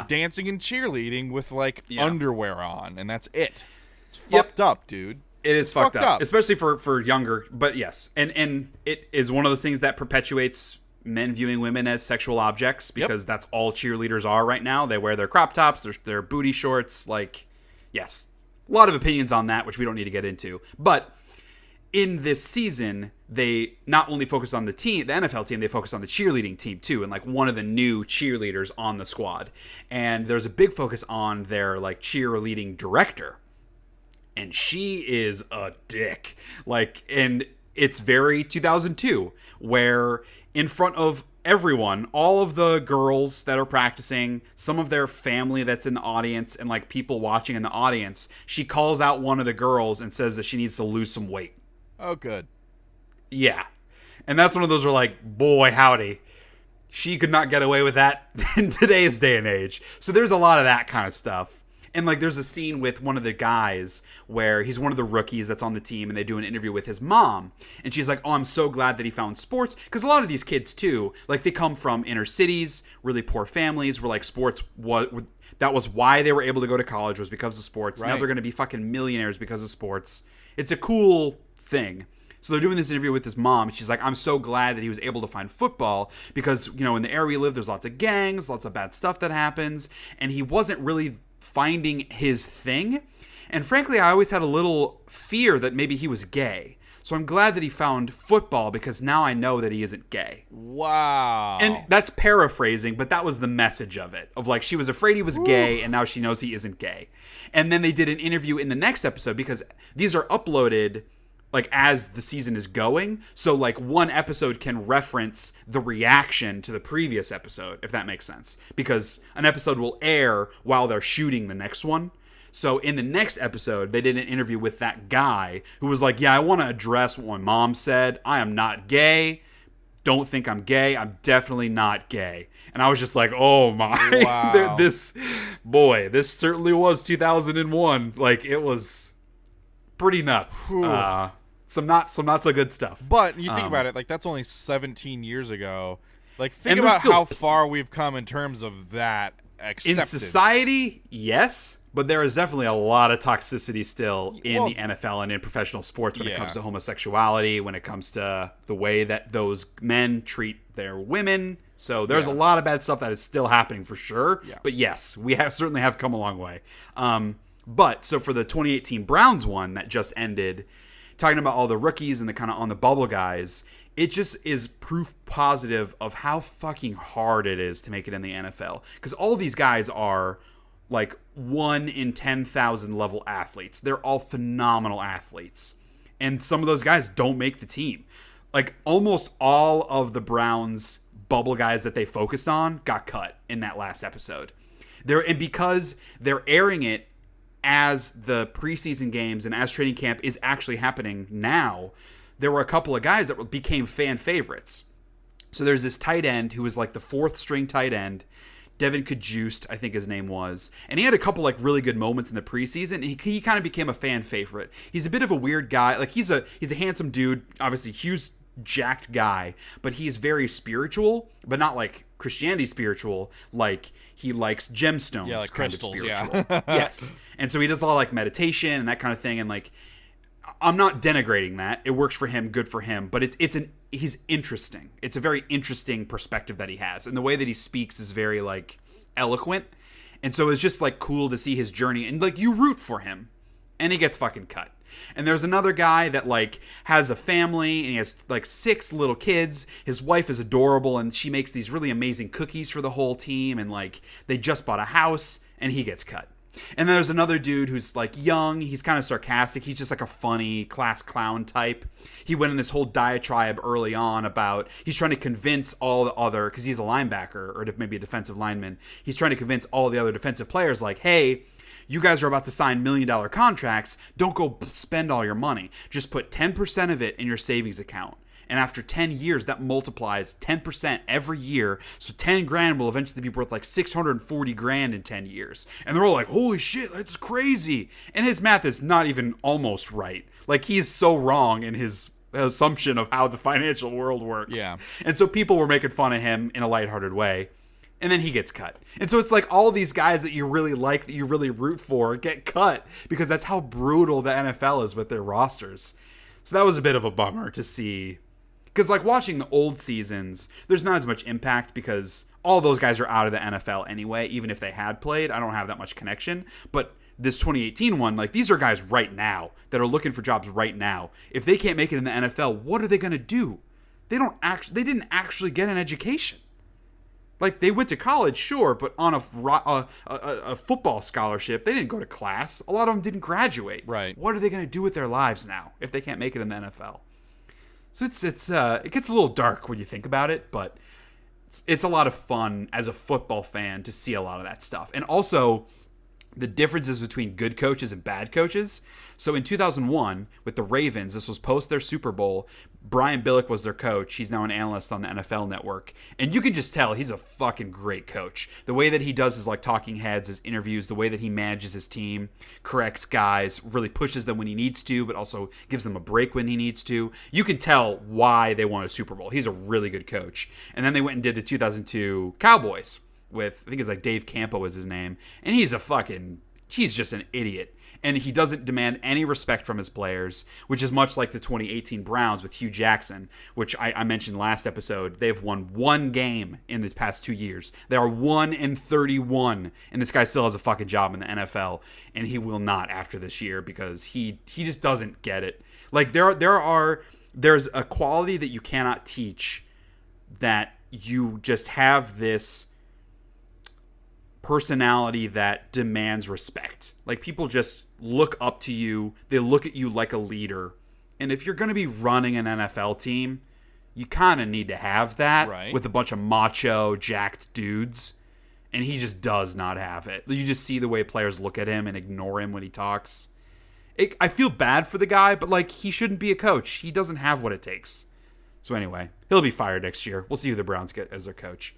dancing and cheerleading with like underwear on, and that's it. It's fucked up, dude. It is fucked up, especially for younger. But yes, and it is one of those things that perpetuates men viewing women as sexual objects because that's all cheerleaders are right now. They wear their crop tops, their booty shorts. Like, yes, a lot of opinions on that, which we don't need to get into, but. In this season, they not only focus on the team, the NFL team, they focus on the cheerleading team too, and like one of the new cheerleaders on the squad. And there's a big focus on their like cheerleading director, and she is a dick. Like, and it's very 2002, where in front of everyone, all of the girls that are practicing, some of their family that's in the audience, and like people watching in the audience, she calls out one of the girls and says that she needs to lose some weight. Oh, good. Yeah. And that's one of those where like, boy, howdy. She could not get away with that in today's day and age. So there's a lot of that kind of stuff. And like there's a scene with one of the guys where he's one of the rookies that's on the team, and they do an interview with his mom. And she's like, oh, I'm so glad that he found sports. Because a lot of these kids too, like they come from inner cities, really poor families, where like sports that was why they were able to go to college, was because of sports. Right. Now they're going to be fucking millionaires because of sports. It's a cool thing. So they're doing this interview with his mom. And she's like, I'm so glad that he was able to find football because, you know, in the area we live, there's lots of gangs, lots of bad stuff that happens. And he wasn't really finding his thing. And frankly, I always had a little fear that maybe he was gay. So I'm glad that he found football because now I know that he isn't gay. Wow. And that's paraphrasing, but that was the message of it. Of like, she was afraid he was gay, and now she knows he isn't gay. And then they did an interview in the next episode because these are uploaded like as the season is going. So like one episode can reference the reaction to the previous episode, if that makes sense. Because an episode will air while they're shooting the next one. So in the next episode, they did an interview with that guy who was like, yeah, I want to address what my mom said. I am not gay. Don't think I'm gay. I'm definitely not gay. And I was just like, oh my. Wow. This certainly was 2001. Like, it was pretty nuts. Some not so good stuff. But you think about it, like that's only 17 years ago. Like think And about still, how far we've come in terms of that acceptance. in society, yes, but there is definitely a lot of toxicity still in the NFL and in professional sports when it comes to homosexuality, when it comes to the way that those men treat their women. So there's a lot of bad stuff that is still happening for sure. Yeah. But yes, we certainly have come a long way. But so for the 2018 Browns one that just ended, talking about all the rookies and the kind of on the bubble guys, it just is proof positive of how fucking hard it is to make it in the NFL. Because all these guys are like 1 in 10,000 level athletes. They're all phenomenal athletes. And some of those guys don't make the team. Like almost all of the Browns bubble guys that they focused on got cut in that last episode. And because they're airing it as the preseason games and as training camp is actually happening now, there were a couple of guys that became fan favorites. So there's this tight end who was like the 4th string tight end, Devin Kajust, I think his name was. And he had a couple like really good moments in the preseason. And he kind of became a fan favorite. He's a bit of a weird guy. Like he's a handsome dude, obviously huge jacked guy, but he's very spiritual, but not like Christianity spiritual, like he likes gemstones, like kind crystals, of spiritual. Yes. And so he does a lot of like meditation and that kind of thing. And like, I'm not denigrating that. It works for him, good for him, but he's interesting. It's a very interesting perspective that he has. And the way that he speaks is very like eloquent. And so it's just like cool to see his journey and like you root for him and he gets fucking cut. And there's another guy that like has a family and he has like 6 little kids. His wife is adorable and she makes these really amazing cookies for the whole team. And like they just bought a house and he gets cut. And then there's another dude who's like young. He's kind of sarcastic. He's just like a funny class clown type. He went in this whole diatribe early on about he's trying to convince all the other, because he's a linebacker or maybe a defensive lineman. He's trying to convince all the other defensive players like, hey, you guys are about to sign $1 million contracts. Don't go spend all your money. Just put 10% of it in your savings account. And after 10 years, that multiplies 10% every year. So 10 grand will eventually be worth like 640 grand in 10 years. And they're all like, holy shit, that's crazy. And his math is not even almost right. Like he's so wrong in his assumption of how the financial world works. Yeah. And so people were making fun of him in a lighthearted way. And then he gets cut. And so it's like all these guys that you really like, that you really root for, get cut because that's how brutal the NFL is with their rosters. So that was a bit of a bummer to see. Because, like, watching the old seasons, there's not as much impact because all those guys are out of the NFL anyway, even if they had played. I don't have that much connection. But this 2018 one, like, these are guys right now that are looking for jobs right now. If they can't make it in the NFL, what are they going to do? They didn't actually get an education. Like, they went to college, sure, but on a football scholarship. They didn't go to class. A lot of them didn't graduate. Right. What are they going to do with their lives now if they can't make it in the NFL? So it gets a little dark when you think about it, but it's a lot of fun as a football fan to see a lot of that stuff. And also the differences between good coaches and bad coaches. So in 2001 with the Ravens, this was post their Super Bowl, Brian Billick was their coach. He's now an analyst on the NFL Network. And you can just tell he's a fucking great coach. The way that he does his like talking heads, his interviews, the way that he manages his team, corrects guys, really pushes them when he needs to, but also gives them a break when he needs to. You can tell why they won a Super Bowl. He's a really good coach. And then they went and did the 2002 Cowboys with, I think it's like Dave Campo was his name. And he's just an idiot. And he doesn't demand any respect from his players, which is much like the 2018 Browns with Hugh Jackson, which I mentioned last episode. They've won one game in the past 2 years. They are 1-31, and this guy still has a fucking job in the NFL, and he will not after this year because he just doesn't get it. Like there's a quality that you cannot teach, that you just have this personality that demands respect. Like people just look up to you. They look at you like a leader. And if you're going to be running an NFL team, you kind of need to have that with a bunch of macho, jacked dudes. And he just does not have it. You just see the way players look at him and ignore him when he talks. I feel bad for the guy, but like he shouldn't be a coach. He doesn't have what it takes. So anyway, he'll be fired next year. We'll see who the Browns get as their coach.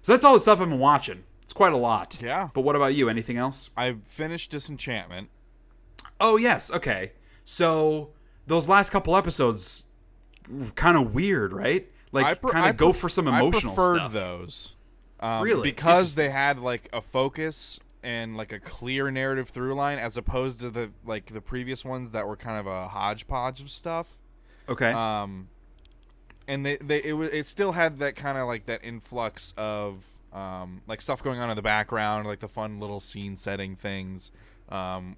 So that's all the stuff I've been watching. It's quite a lot. Yeah. But what about you? Anything else? I finished Disenchantment. Oh, yes. Okay. So those last couple episodes, kind of weird, right? Like, kind of go for some emotional stuff. I preferred those. Really? Because they had, like, a focus and, like, a clear narrative through line as opposed to the previous ones that were kind of a hodgepodge of stuff. Okay. And it still had that kind of, like, that influx of like stuff going on in the background, like the fun little scene setting things,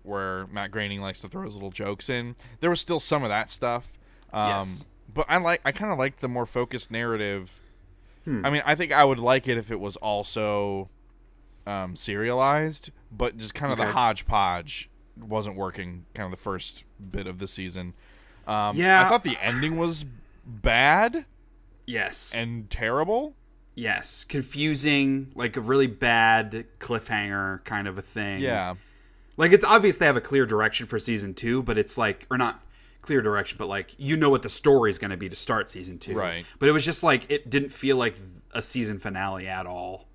where Matt Groening likes to throw his little jokes in. There was still some of that stuff, yes. But I kind of liked the more focused narrative. I mean, I think I would like it if it was also serialized, but just kind of the hodgepodge wasn't working. Kind of the first bit of the season. I thought the ending was bad. Yes, and terrible. Yes, confusing, like a really bad cliffhanger kind of a thing. Yeah. Like, it's obvious they have a clear direction for season 2, but it's like, or not clear direction, but like, you know what the story is going to be to start season 2. Right. But it was just like, it didn't feel like a season finale at all.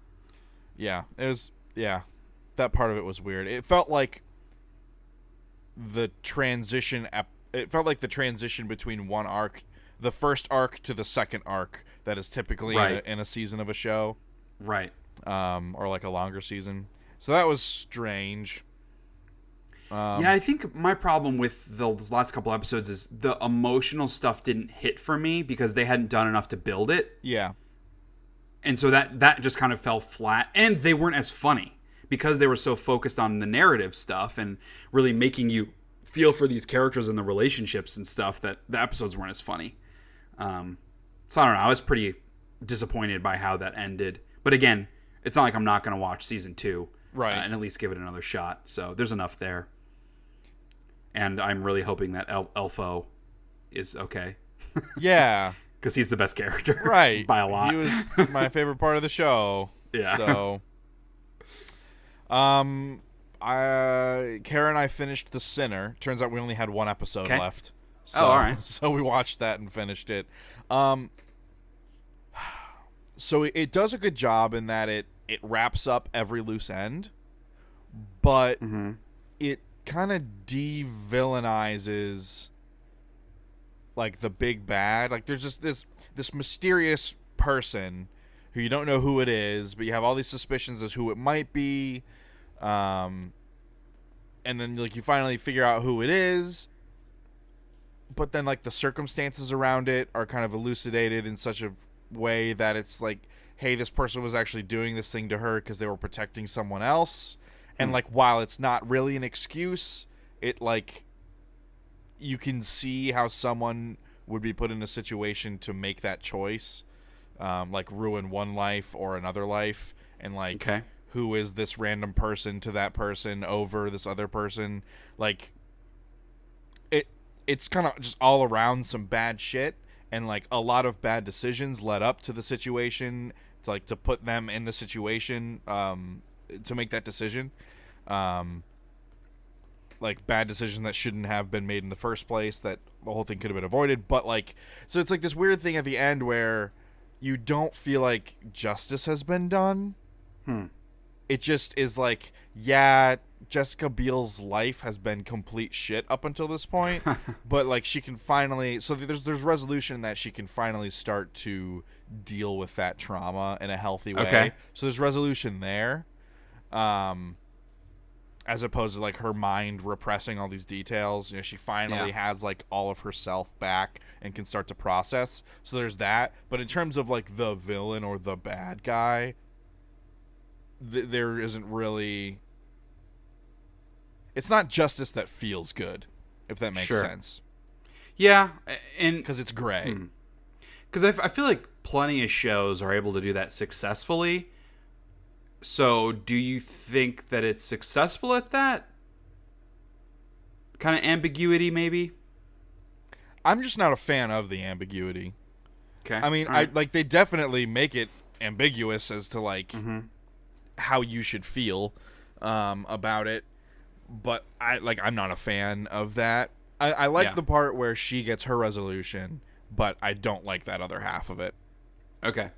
Yeah, it was, that part of it was weird. It felt like the transition, it felt like the transition between one arc, the first arc to the second arc, that is typically in a season of a show. Right. Or like a longer season. So that was strange. Yeah, I think my problem with those last couple episodes is the emotional stuff didn't hit for me because they hadn't done enough to build it. Yeah. And so that just kind of fell flat. And they weren't as funny because they were so focused on the narrative stuff and really making you feel for these characters and the relationships and stuff, that the episodes weren't as funny. So I don't know. I was pretty disappointed by how that ended. But again, it's not like I'm not going to watch season 2. Right. And at least give it another shot. So there's enough there. And I'm really hoping that Elfo is okay. Yeah. Because he's the best character. Right. By a lot. He was my favorite part of the show. Yeah. So, Kara and I finished The Sinner. Turns out we only had one episode left. So, all right. So we watched that and finished it. So it does a good job in that it wraps up every loose end, but it kind of de-villainizes like the big bad. Like there's just this mysterious person who you don't know who it is, but you have all these suspicions as who it might be, and then like you finally figure out who it is. But then, like, the circumstances around it are kind of elucidated in such a way that it's like, hey, this person was actually doing this thing to her because they were protecting someone else. And, like, while it's not really an excuse, it, like, you can see how someone would be put in a situation to make that choice, like, ruin one life or another life. And, like, who is this random person to that person over this other person? Like, it's kind of just all around some bad shit, and like a lot of bad decisions led up to the situation to put them in the situation to make that decision, like bad decisions that shouldn't have been made in the first place, that the whole thing could have been avoided. But like, so it's like this weird thing at the end where you don't feel like justice has been done. It just is like, yeah, Jessica Biel's life has been complete shit up until this point, but like she can finally, so there's resolution that she can finally start to deal with that trauma in a healthy way. So there's resolution there. as opposed to like her mind repressing all these details. You know, she finally has like all of herself back and can start to process. So there's that. But in terms of like the villain or the bad guy, there isn't really. It's not justice that feels good, if that makes sense. Yeah, and because it's gray. Because I feel like plenty of shows are able to do that successfully. So, do you think that it's successful at that kind of ambiguity, maybe? I'm just not a fan of the ambiguity. Okay. I mean, they definitely make it ambiguous as to like how you should feel about it, but I'm not a fan of that. I like the part where she gets her resolution, but I don't like that other half of it. Okay.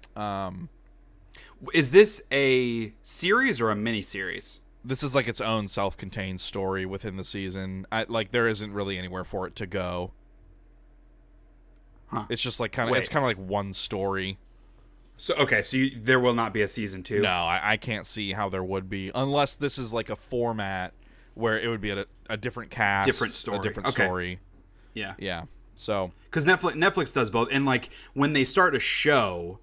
Is this a series or a mini-series? This is like its own self-contained story within the season. There isn't really anywhere for it to go. Huh. It's just like it's kind of like one story. So there will not be a season 2? No, I can't see how there would be, unless this is like a format where it would be a different cast, different story, a different story. Yeah. Yeah. So because Netflix does both, and like when they start a show,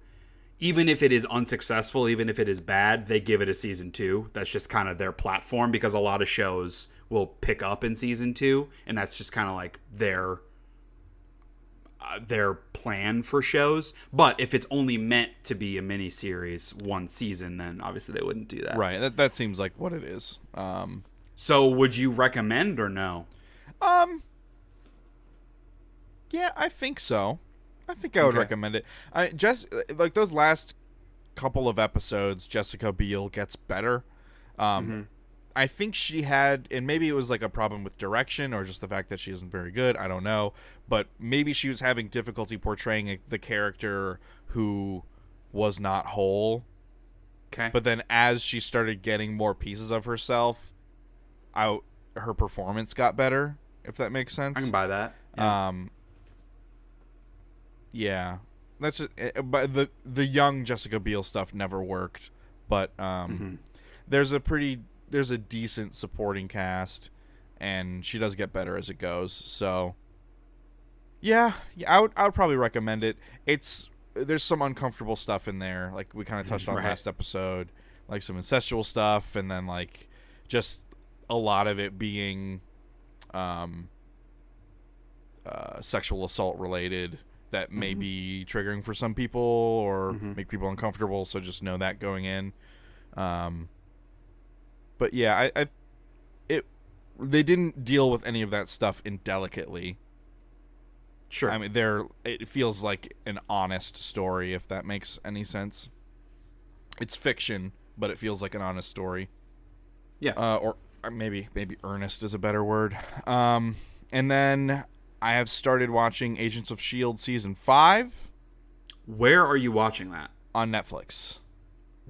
even if it is unsuccessful, even if it is bad, they give it a season 2. That's just kind of their platform, because a lot of shows will pick up in season 2, and that's just kind of like their plan for shows. But if it's only meant to be a mini series, one season, then obviously they wouldn't do that. Right. That seems like what it is. So would you recommend or no? Yeah, I think so. I think I would recommend it. Like those last couple of episodes, Jessica Biel gets better. I think she had, and maybe it was like a problem with direction or just the fact that she isn't very good. I don't know, but maybe she was having difficulty portraying the character who was not whole. Okay. But then as she started getting more pieces of herself out, her performance got better. If that makes sense. I can buy that. Yeah. Yeah, that's just, but the young Jessica Biel stuff never worked. But there's a decent supporting cast, and she does get better as it goes. So yeah, I would probably recommend it. There's some uncomfortable stuff in there, like we kind of touched on last episode, like some incestual stuff, and then like just a lot of it being sexual assault related. That may be triggering for some people or make people uncomfortable, so just know that going in. But yeah, they didn't deal with any of that stuff indelicately. Sure. I mean, it feels like an honest story, if that makes any sense. It's fiction, but it feels like an honest story. Yeah. Or maybe earnest is a better word. And then I have started watching Agents of S.H.I.E.L.D. Season 5. Where are you watching that? On Netflix.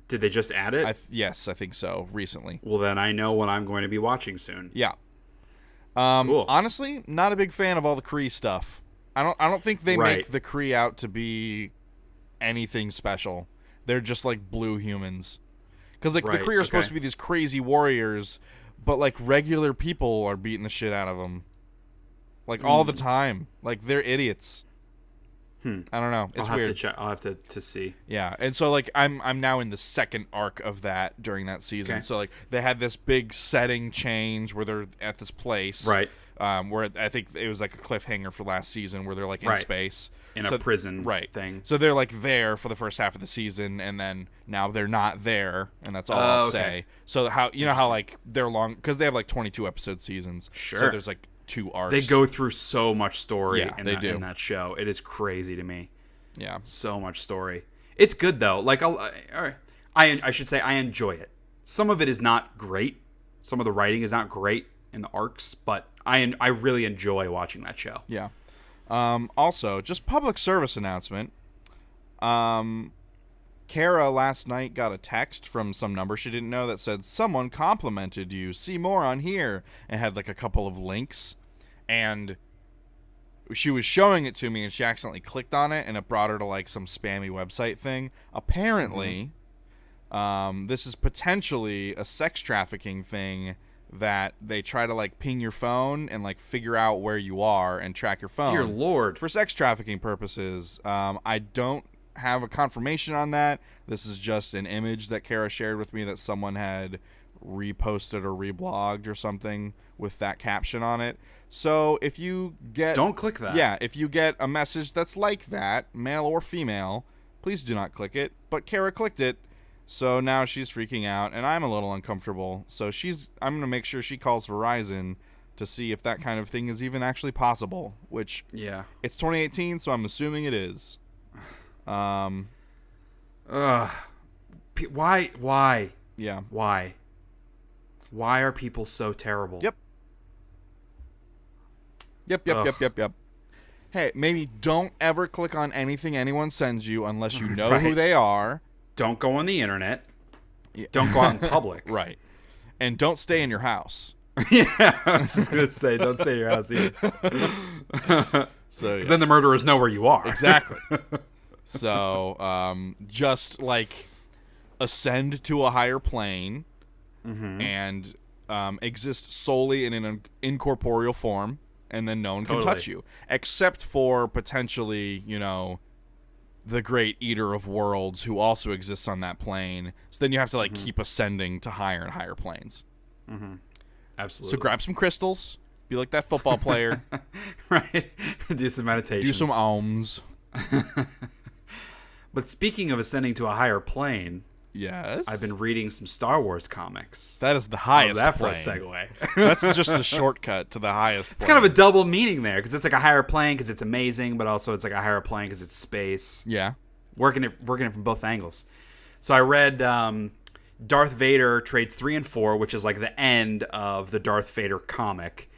Did they just add it? Yes, I think so, recently. Well, then I know what I'm going to be watching soon. Yeah. Cool. Honestly, not a big fan of all the Kree stuff. I don't think they make the Kree out to be anything special. They're just like blue humans. Because the Kree are supposed to be these crazy warriors, but like regular people are beating the shit out of them. Like all the time. Like they're idiots. I don't know. It's weird. I'll have to see. Yeah, and so like I'm now in the second arc of that during that season. Okay. So like they had this big setting change where they're at this place, right? Where I think it was like a cliffhanger for last season where they're like in space in a prison, thing. So they're like there for the first half of the season, and then now they're not there, and that's all I'll say. So how like they're long because they have like 22 episode seasons. Sure. So there's like 2 arcs. They go through so much story in that show. It is crazy to me. Yeah. So much story. It's good though. Like I should say I enjoy it. Some of it is not great. Some of the writing is not great in the arcs, but I really enjoy watching that show. Yeah. Also, just public service announcement. Kara last night got a text from some number she didn't know that said, "Someone complimented you. See more on here." And had like a couple of links. And she was showing it to me and she accidentally clicked on it and it brought her to like some spammy website thing. Apparently, this is potentially a sex trafficking thing that they try to like ping your phone and like figure out where you are and track your phone. Dear Lord. For sex trafficking purposes. I don't have a confirmation on that. This is just an image that Kara shared with me that someone had reposted or reblogged or something with that caption on it. So if you get... Don't click that. Yeah, if you get a message that's like that, male or female, please do not click it. But Kara clicked it, so now she's freaking out, and I'm a little uncomfortable. So I'm going to make sure she calls Verizon to see if that kind of thing is even actually possible, which... Yeah. It's 2018, so I'm assuming it is. Why? Yeah. Why are people so terrible? Yep. Hey, maybe don't ever click on anything anyone sends you unless you know who they are. Don't go on the internet. Don't go out in public. Right. And don't stay in your house. Yeah, I was just going to say, don't stay in your house either. So, then the murderers know where you are. Exactly. So, just like ascend to a higher plane and exist solely in an incorporeal form, and then no one can touch you, except for potentially, the great eater of worlds who also exists on that plane. So then you have to like keep ascending to higher and higher planes. Absolutely. So grab some crystals, be like that football player. Right. Do some meditation. Do some ohms. But speaking of ascending to a higher plane, yes, I've been reading some Star Wars comics. That is the highest that plane. For a segue. That's just the shortcut to the highest plane. It's kind of a double meaning there, because it's like a higher plane because it's amazing, but also it's like a higher plane because it's space. Yeah. Working it from both angles. So I read Darth Vader trades 3 and 4, which is like the end of the Darth Vader comic.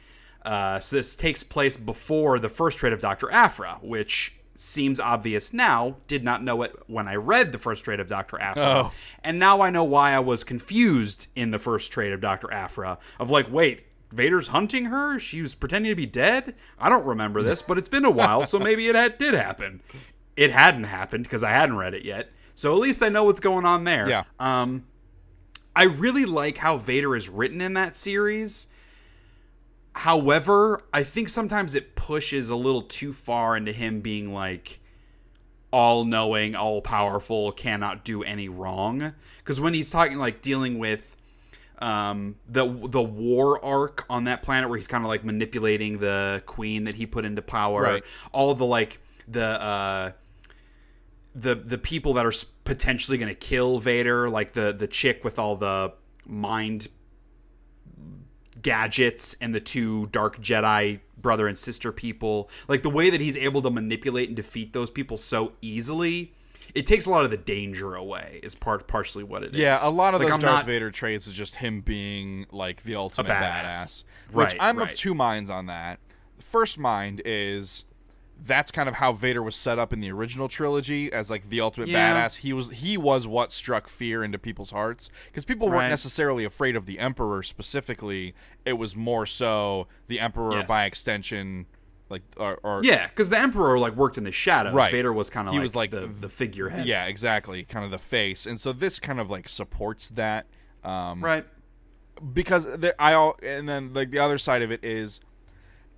So this takes place before the first trade of Dr. Aphra, which seems obvious now. Did not know it when I read the first trade of Dr. Aphra. Oh. And now I know why I was confused in the first trade of Dr. Aphra. Of like, wait, Vader's hunting her? She was pretending to be dead? I don't remember this, but it's been a while, so maybe it did happen. It hadn't happened because I hadn't read it yet. So at least I know what's going on there. Yeah. I really like how Vader is written in that series. However, I think sometimes it pushes a little too far into him being like all-knowing, all-powerful, cannot do any wrong. Because when he's talking, like, dealing with the war arc on that planet where he's kind of like manipulating the queen that he put into power, right. All the like the people that are potentially going to kill Vader, like the chick with all the mind gadgets and the 2 dark Jedi brother and sister people, like the way that he's able to manipulate and defeat those people so easily, it takes a lot of the danger away is partially what it is. Yeah, a lot of those Darth Vader traits is just him being like the ultimate badass. Which I'm of 2 minds on that. The first mind is that's kind of how Vader was set up in the original trilogy as like the ultimate badass. He was what struck fear into people's hearts because people weren't necessarily afraid of the Emperor specifically. It was more so the Emperor by extension, like or because the Emperor like worked in the shadows. Right. Vader was kind of was like the figurehead. Yeah, exactly, kind of the face, and so this kind of like supports that. Right. Because and then like the other side of it is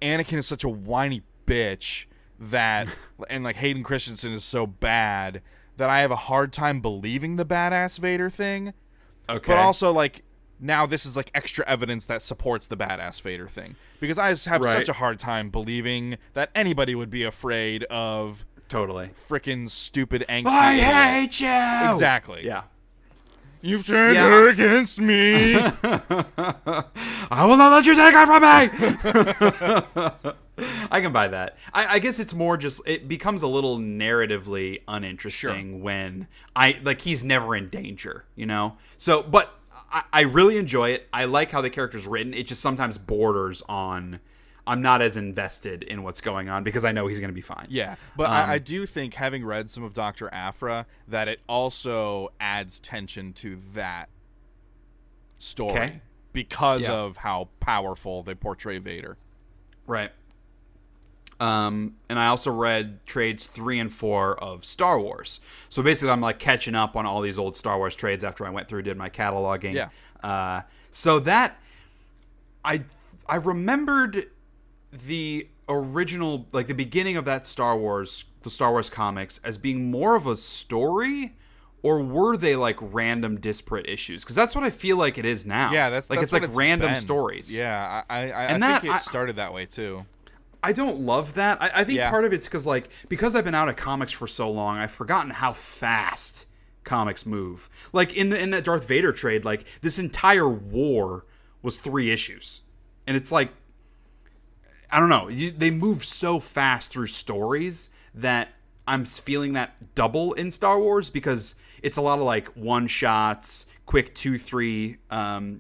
Anakin is such a whiny bitch. That and like Hayden Christensen is so bad that I have a hard time believing the badass Vader thing. Okay. But also like now this is like extra evidence that supports the badass Vader thing because I just have such a hard time believing that anybody would be afraid of freaking stupid angsty. I hate you. Exactly. Yeah. You've turned her against me. I will not let you take her from me. I can buy that. I guess it's more just it becomes a little narratively uninteresting when he's never in danger, So, but I really enjoy it. I like how the character's written. It just sometimes borders on I'm not as invested in what's going on because I know he's going to be fine. Yeah, but I do think having read some of Dr. Aphra that it also adds tension to that story because of how powerful they portray Vader. Right. And I also read trades 3 and 4 of Star Wars. So basically I'm like catching up on all these old Star Wars trades after I went through and did my cataloging. Yeah. So that I remembered the original, like the beginning of that the Star Wars comics, as being more of a story, or were they like random disparate issues? Because that's what I feel like it is now. Yeah, that's it's what like random been. stories. Yeah, I think it started that way too. I don't love that. I think part of it's because I've been out of comics for so long, I've forgotten how fast comics move. Like in that Darth Vader trade, like this entire war was 3 issues, and it's like, I don't know, they move so fast through stories that I'm feeling that double in Star Wars, because it's a lot of like one shots, quick 2-3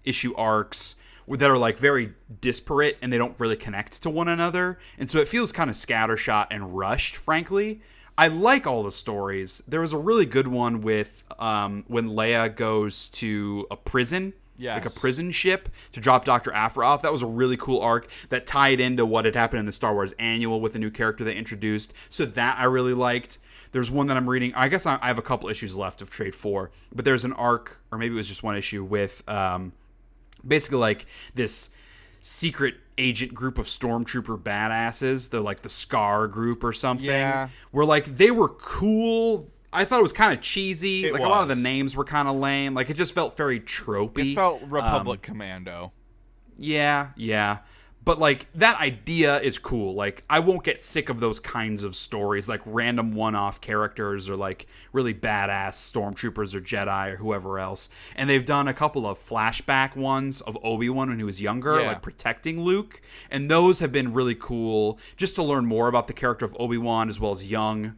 issue arcs that are like very disparate and they don't really connect to one another, and so it feels kind of scattershot and rushed. Frankly, I like all the stories. There was a really good one with when Leia goes to a prison. Yes. Like a prison ship to drop Dr. Aphra off. That was a really cool arc that tied into what had happened in the Star Wars Annual with the new character they introduced. So that I really liked. There's one that I'm reading. I guess I have a couple issues left of Trade 4. But there's an arc, or maybe it was just one issue, with basically like this secret agent group of stormtrooper badasses. They're like the Scar group or something. Yeah. Where like they were cool. I thought it was kind of cheesy. A lot of the names were kind of lame. Like, it just felt very tropey. It felt Republic Commando. Yeah. But, like, that idea is cool. Like, I won't get sick of those kinds of stories. Like, random one-off characters, or, like, really badass stormtroopers or Jedi or whoever else. And they've done a couple of flashback ones of Obi-Wan when he was younger, like, protecting Luke. And those have been really cool, just to learn more about the character of Obi-Wan as well as young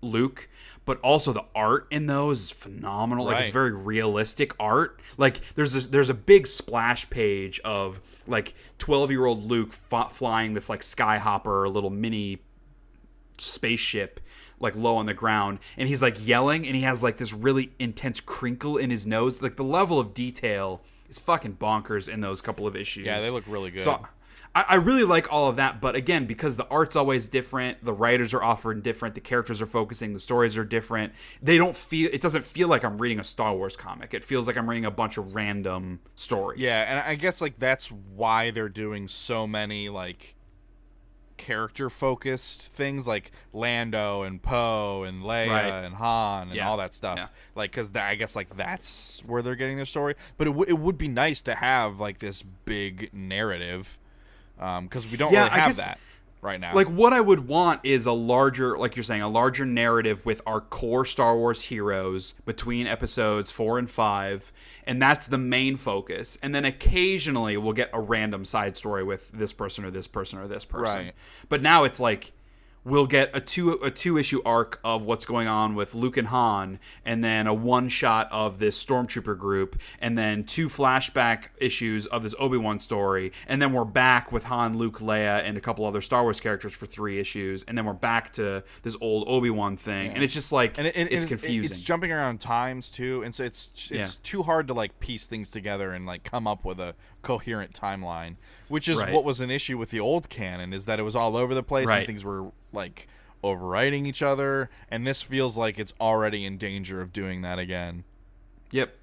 Luke. But also the art in those is phenomenal. Like, it's very realistic art. Like, there's a big splash page of like 12-year-old Luke flying this like skyhopper, little mini spaceship, like low on the ground, and he's like yelling, and he has like this really intense crinkle in his nose. Like, the level of detail is fucking bonkers in those couple of issues. Yeah, they look really good. So I really like all of that, but again, because the art's always different, the writers are often different, the characters are focusing, the stories are different, it doesn't feel like I'm reading a Star Wars comic. It feels like I'm reading a bunch of random stories. Yeah, and I guess like that's why they're doing so many like character-focused things, like Lando and Poe and Leia and Han and all that stuff. Yeah. Like, because I guess like that's where they're getting their story. But it would be nice to have like this big narrative. Because we don't really have that right now. Like, what I would want is a larger, like you're saying, a larger narrative with our core Star Wars heroes between episodes 4 and 5, and that's the main focus. And then occasionally we'll get a random side story with this person or this person or this person. Right. But now it's like, we'll get a two issue arc of what's going on with Luke and Han, and then a one shot of this stormtrooper group, and then 2 flashback issues of this Obi-Wan story, and then we're back with Han, Luke, Leia, and a couple other Star Wars characters for 3 issues, and then we're back to this old Obi-Wan thing, and it's just like, it's confusing. It's jumping around times too, and so it's too hard to like piece things together and like come up with a coherent timeline, which is what was an issue with the old canon, is that it was all over the place and things were like overwriting each other, and this feels like it's already in danger of doing that again. Yep.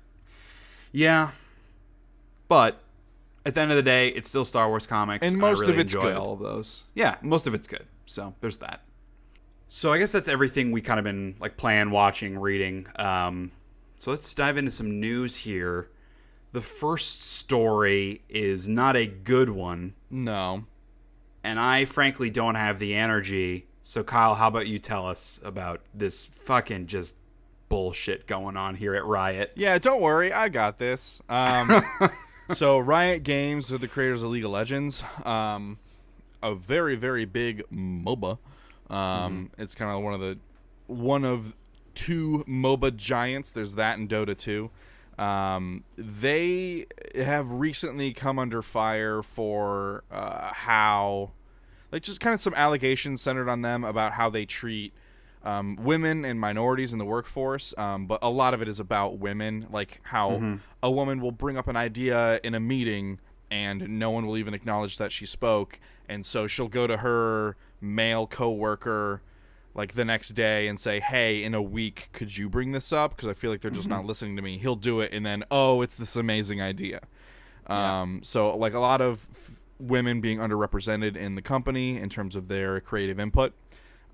Yeah. But at the end of the day, it's still Star Wars comics, and most I really of it's enjoy good. All of those. Yeah, most of it's good. So there's that. So I guess that's everything we kind of been like playing, watching, reading. So let's dive into some news here. The first story is not a good one. No. And I frankly don't have the energy. So Kyle, how about you tell us about this fucking just bullshit going on here at Riot? Yeah, don't worry, I got this. So Riot Games are the creators of League of Legends, a very, very big MOBA. It's kind of one of 2 MOBA giants. There's that and Dota 2. They have recently come under fire for how, like, just kind of some allegations centered on them about how they treat women and minorities in the workforce, but a lot of it is about women, like how a woman will bring up an idea in a meeting and no one will even acknowledge that she spoke, and so she'll go to her male coworker like the next day and say, hey, in a week, could you bring this up? Because I feel like they're just not listening to me. He'll do it, and then, oh, it's this amazing idea. So like a lot of women being underrepresented in the company in terms of their creative input.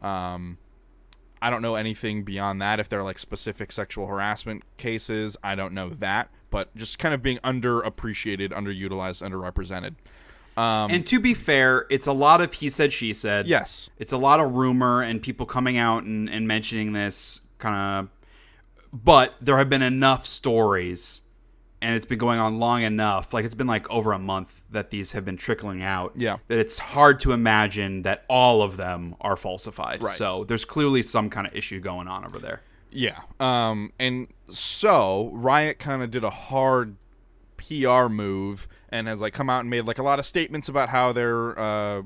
I don't know anything beyond that. If there are like specific sexual harassment cases, I don't know that, but just kind of being underappreciated, underutilized, underrepresented. And to be fair, it's a lot of he said, she said. Yes. It's a lot of rumor and people coming out and mentioning this kind of, but there have been enough stories and it's been going on long enough. Like, it's been like over a month that these have been trickling out. Yeah. That it's hard to imagine that all of them are falsified. Right. So there's clearly some kind of issue going on over there. Yeah. And so Riot kind of did a hard PR move and has like come out and made like a lot of statements about how they're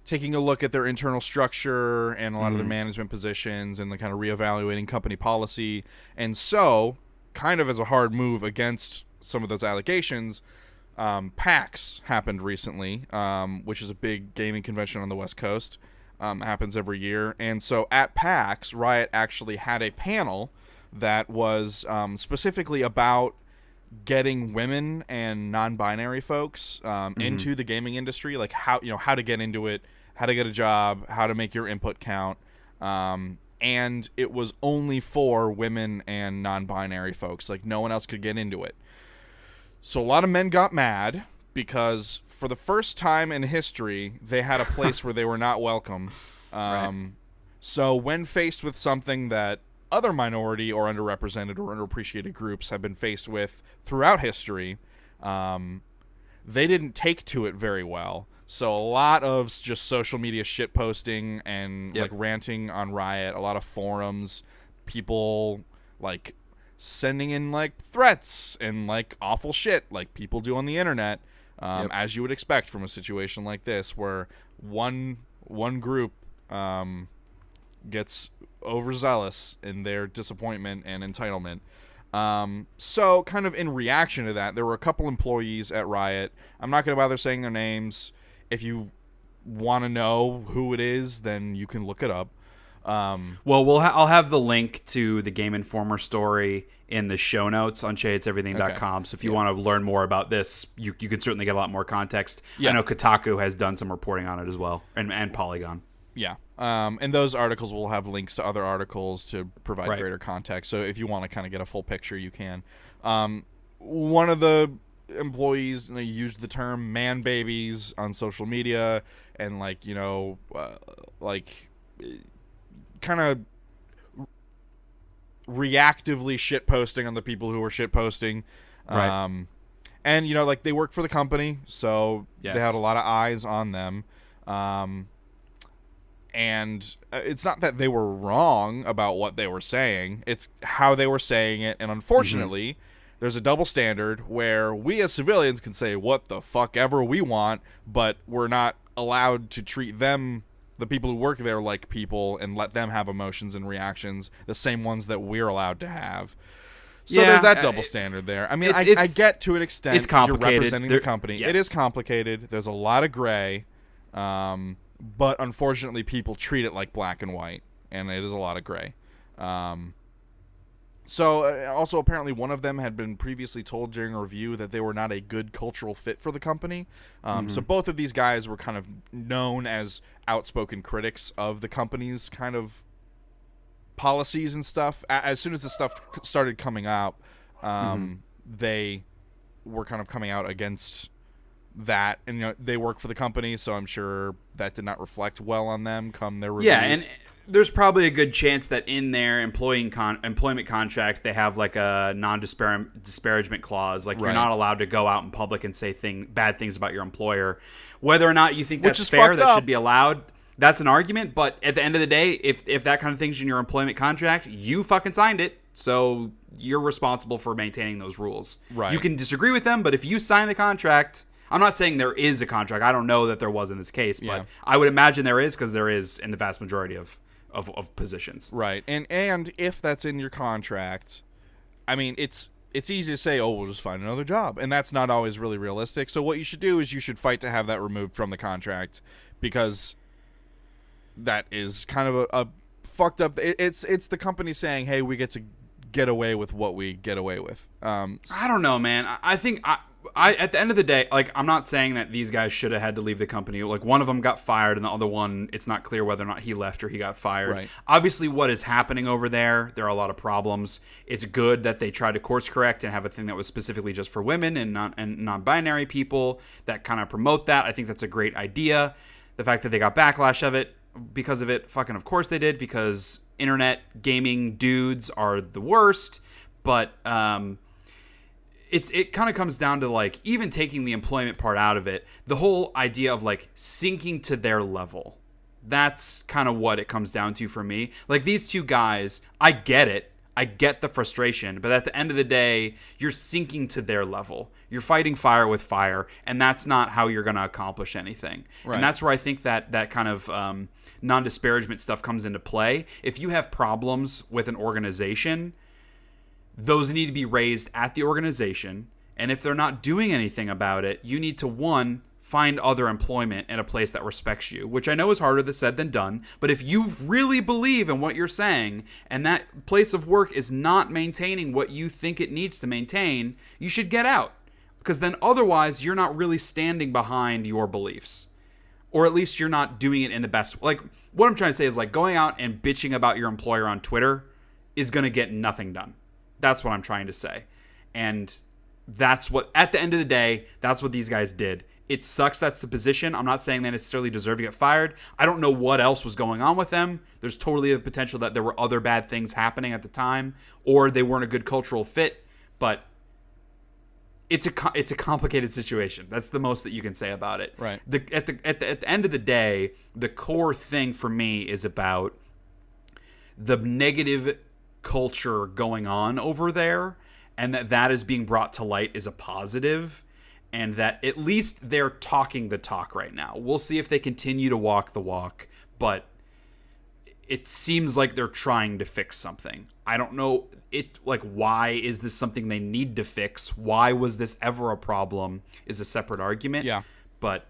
taking a look at their internal structure and a lot of their management positions and the kind of reevaluating company policy. And so, kind of as a hard move against some of those allegations, PAX happened recently, which is a big gaming convention on the West Coast. Happens every year. And so at PAX, Riot actually had a panel that was specifically about getting women and non-binary folks into the gaming industry, like how to get into it, how to get a job, how to make your input count. And it was only for women and non-binary folks. Like, no one else could get into it. So a lot of men got mad because for the first time in history, they had a place where they were not welcome. Right. So when faced with something that other minority or underrepresented or underappreciated groups have been faced with throughout history, they didn't take to it very well. So a lot of just social media shit posting and like ranting on Riot, a lot of forums, people like sending in like threats and like awful shit like people do on the internet, as you would expect from a situation like this where one group gets overzealous in their disappointment and entitlement. So kind of in reaction to that, there were a couple employees at Riot. I'm not going to bother saying their names. If you want to know who it is, then you can look it up. Well, I'll have the link to the Game Informer story in the show notes on SheaHatesEverything.com. So if you want to learn more about this, you can certainly get a lot more context. I know Kotaku has done some reporting on it as well, and Polygon. Yeah. And those articles will have links to other articles to provide greater context. So if you want to kind of get a full picture, you can. One of the employees used the term man babies on social media and kind of reactively shit posting on the people who were shit posting. And they work for the company, so they had a lot of eyes on them. And it's not that they were wrong about what they were saying, it's how they were saying it. And unfortunately, there's a double standard where we as civilians can say what the fuck ever we want, but we're not allowed to treat them, the people who work there, like people and let them have emotions and reactions, the same ones that we're allowed to have. So there's that double standard there. I mean, I get to an extent it's complicated. You're representing the company. It is complicated. There's a lot of gray. But unfortunately, people treat it like black and white, and it is a lot of gray. Also, apparently, one of them had been previously told during a review that they were not a good cultural fit for the company. So both of these guys were kind of known as outspoken critics of the company's kind of policies and stuff. As soon as the stuff started coming out, they were kind of coming out against that, and they work for the company, so I'm sure that did not reflect well on them come their reviews. And there's probably a good chance that in their employment contract they have like a non-disparagement clause, like you're not allowed to go out in public and say bad things about your employer. Whether or not you think that's fair, that should be allowed, that's an argument. But at the end of the day, if that kind of thing's in your employment contract, you fucking signed it, so you're responsible for maintaining those rules. Right. You can disagree with them, but if you sign the contract, I'm not saying there is a contract. I don't know that there was in this case, but I would imagine there is, because there is in the vast majority of positions. Right. And if that's in your contract, I mean, it's easy to say, oh, we'll just find another job. And that's not always really realistic. So what you should do is you should fight to have that removed from the contract, because that is kind of a fucked up. It's the company saying, hey, we get to get away with what we get away with. I don't know, man. I think At the end of the day, like, I'm not saying that these guys should have had to leave the company. Like, one of them got fired, and the other one, it's not clear whether or not he left or he got fired. Right. Obviously, what is happening over there are a lot of problems. It's good that they tried to course correct and have a thing that was specifically just for women and non-binary people that kind of promote that. I think that's a great idea. The fact that they got backlash because of it, fucking of course they did, because internet gaming dudes are the worst. But it kind of comes down to, like, even taking the employment part out of it, the whole idea of, like, sinking to their level. That's kind of what it comes down to for me. Like, these two guys, I get it. I get the frustration. But at the end of the day, you're sinking to their level. You're fighting fire with fire. And that's not how you're going to accomplish anything. Right. And that's where I think that kind of non-disparagement stuff comes into play. If you have problems with an organization, those need to be raised at the organization, and if they're not doing anything about it, you need to, one, find other employment in a place that respects you, which I know is harder said than done, but if you really believe in what you're saying, and that place of work is not maintaining what you think it needs to maintain, you should get out, because then otherwise you're not really standing behind your beliefs, or at least you're not doing it in the best. Like, what I'm trying to say is, like, going out and bitching about your employer on Twitter is going to get nothing done. That's what I'm trying to say. And that's what, at the end of the day, that's what these guys did. It sucks that's the position. I'm not saying they necessarily deserve to get fired. I don't know what else was going on with them. There's totally a potential that there were other bad things happening at the time, or they weren't a good cultural fit. But it's a complicated situation. That's the most that you can say about it. Right. At the end of the day, the core thing for me is about the negative culture going on over there, and that is being brought to light is a positive, and that at least they're talking the talk right now. We'll see if they continue to walk the walk, but it seems like they're trying to fix something. I don't know, why is this something they need to fix? Why was this ever a problem is a separate argument. Yeah. But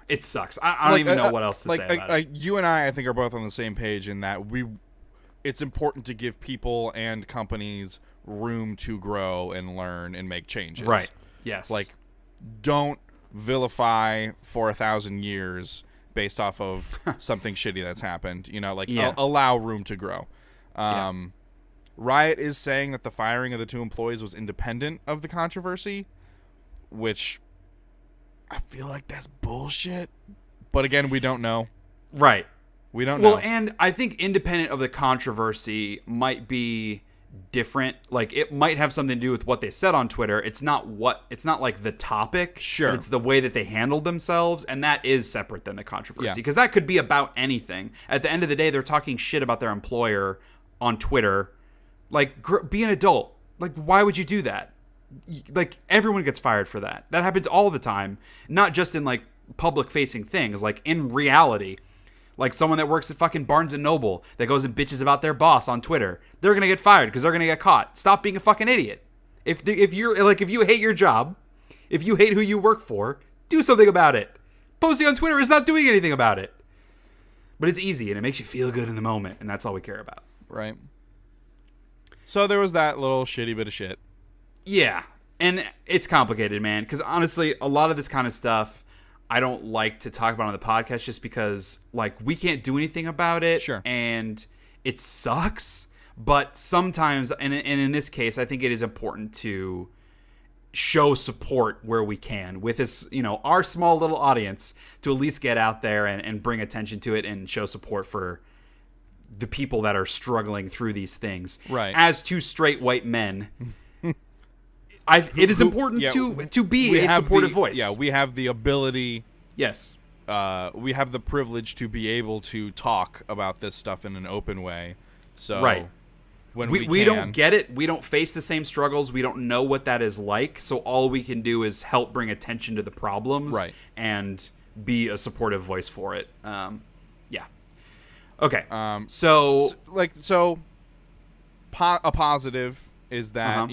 it sucks. I don't even know what else to say about it. You and I think, are both on the same page in that it's important to give people and companies room to grow and learn and make changes. Right. Yes. Like, don't vilify for 1,000 years based off of something shitty that's happened. You know, like, allow room to grow. Riot is saying that the firing of the two employees was independent of the controversy, which I feel like that's bullshit. But again, we don't know. Right. We don't know. Well, and I think independent of the controversy might be different. Like, it might have something to do with what they said on Twitter. It's not like the topic. Sure. But it's the way that they handled themselves, and that is separate than the controversy. Because that could be about anything. At the end of the day, they're talking shit about their employer on Twitter. Like, be an adult. Like, why would you do that? Like, everyone gets fired for that. That happens all the time. Not just in, like, public-facing things. Like, in reality. Like, someone that works at fucking Barnes & Noble that goes and bitches about their boss on Twitter. They're going to get fired because they're going to get caught. Stop being a fucking idiot. If you hate your job, if you hate who you work for, do something about it. Posting on Twitter is not doing anything about it. But it's easy, and it makes you feel good in the moment, and that's all we care about. Right. So there was that little shitty bit of shit. Yeah. And it's complicated, man, because honestly, a lot of this kind of stuff I don't like to talk about on the podcast just because, like, we can't do anything about it. Sure. And it sucks. But sometimes, and in this case, I think it is important to show support where we can with this, our small little audience, to at least get out there and bring attention to it and show support for the people that are struggling through these things. Right. As two straight white men, it is important to be a supportive voice. Yeah, we have the ability. Yes. We have the privilege to be able to talk about this stuff in an open way. So right. When we don't get it. We don't face the same struggles. We don't know what that is like. So all we can do is help bring attention to the problems, right, and be a supportive voice for it. Yeah. Okay. A positive is that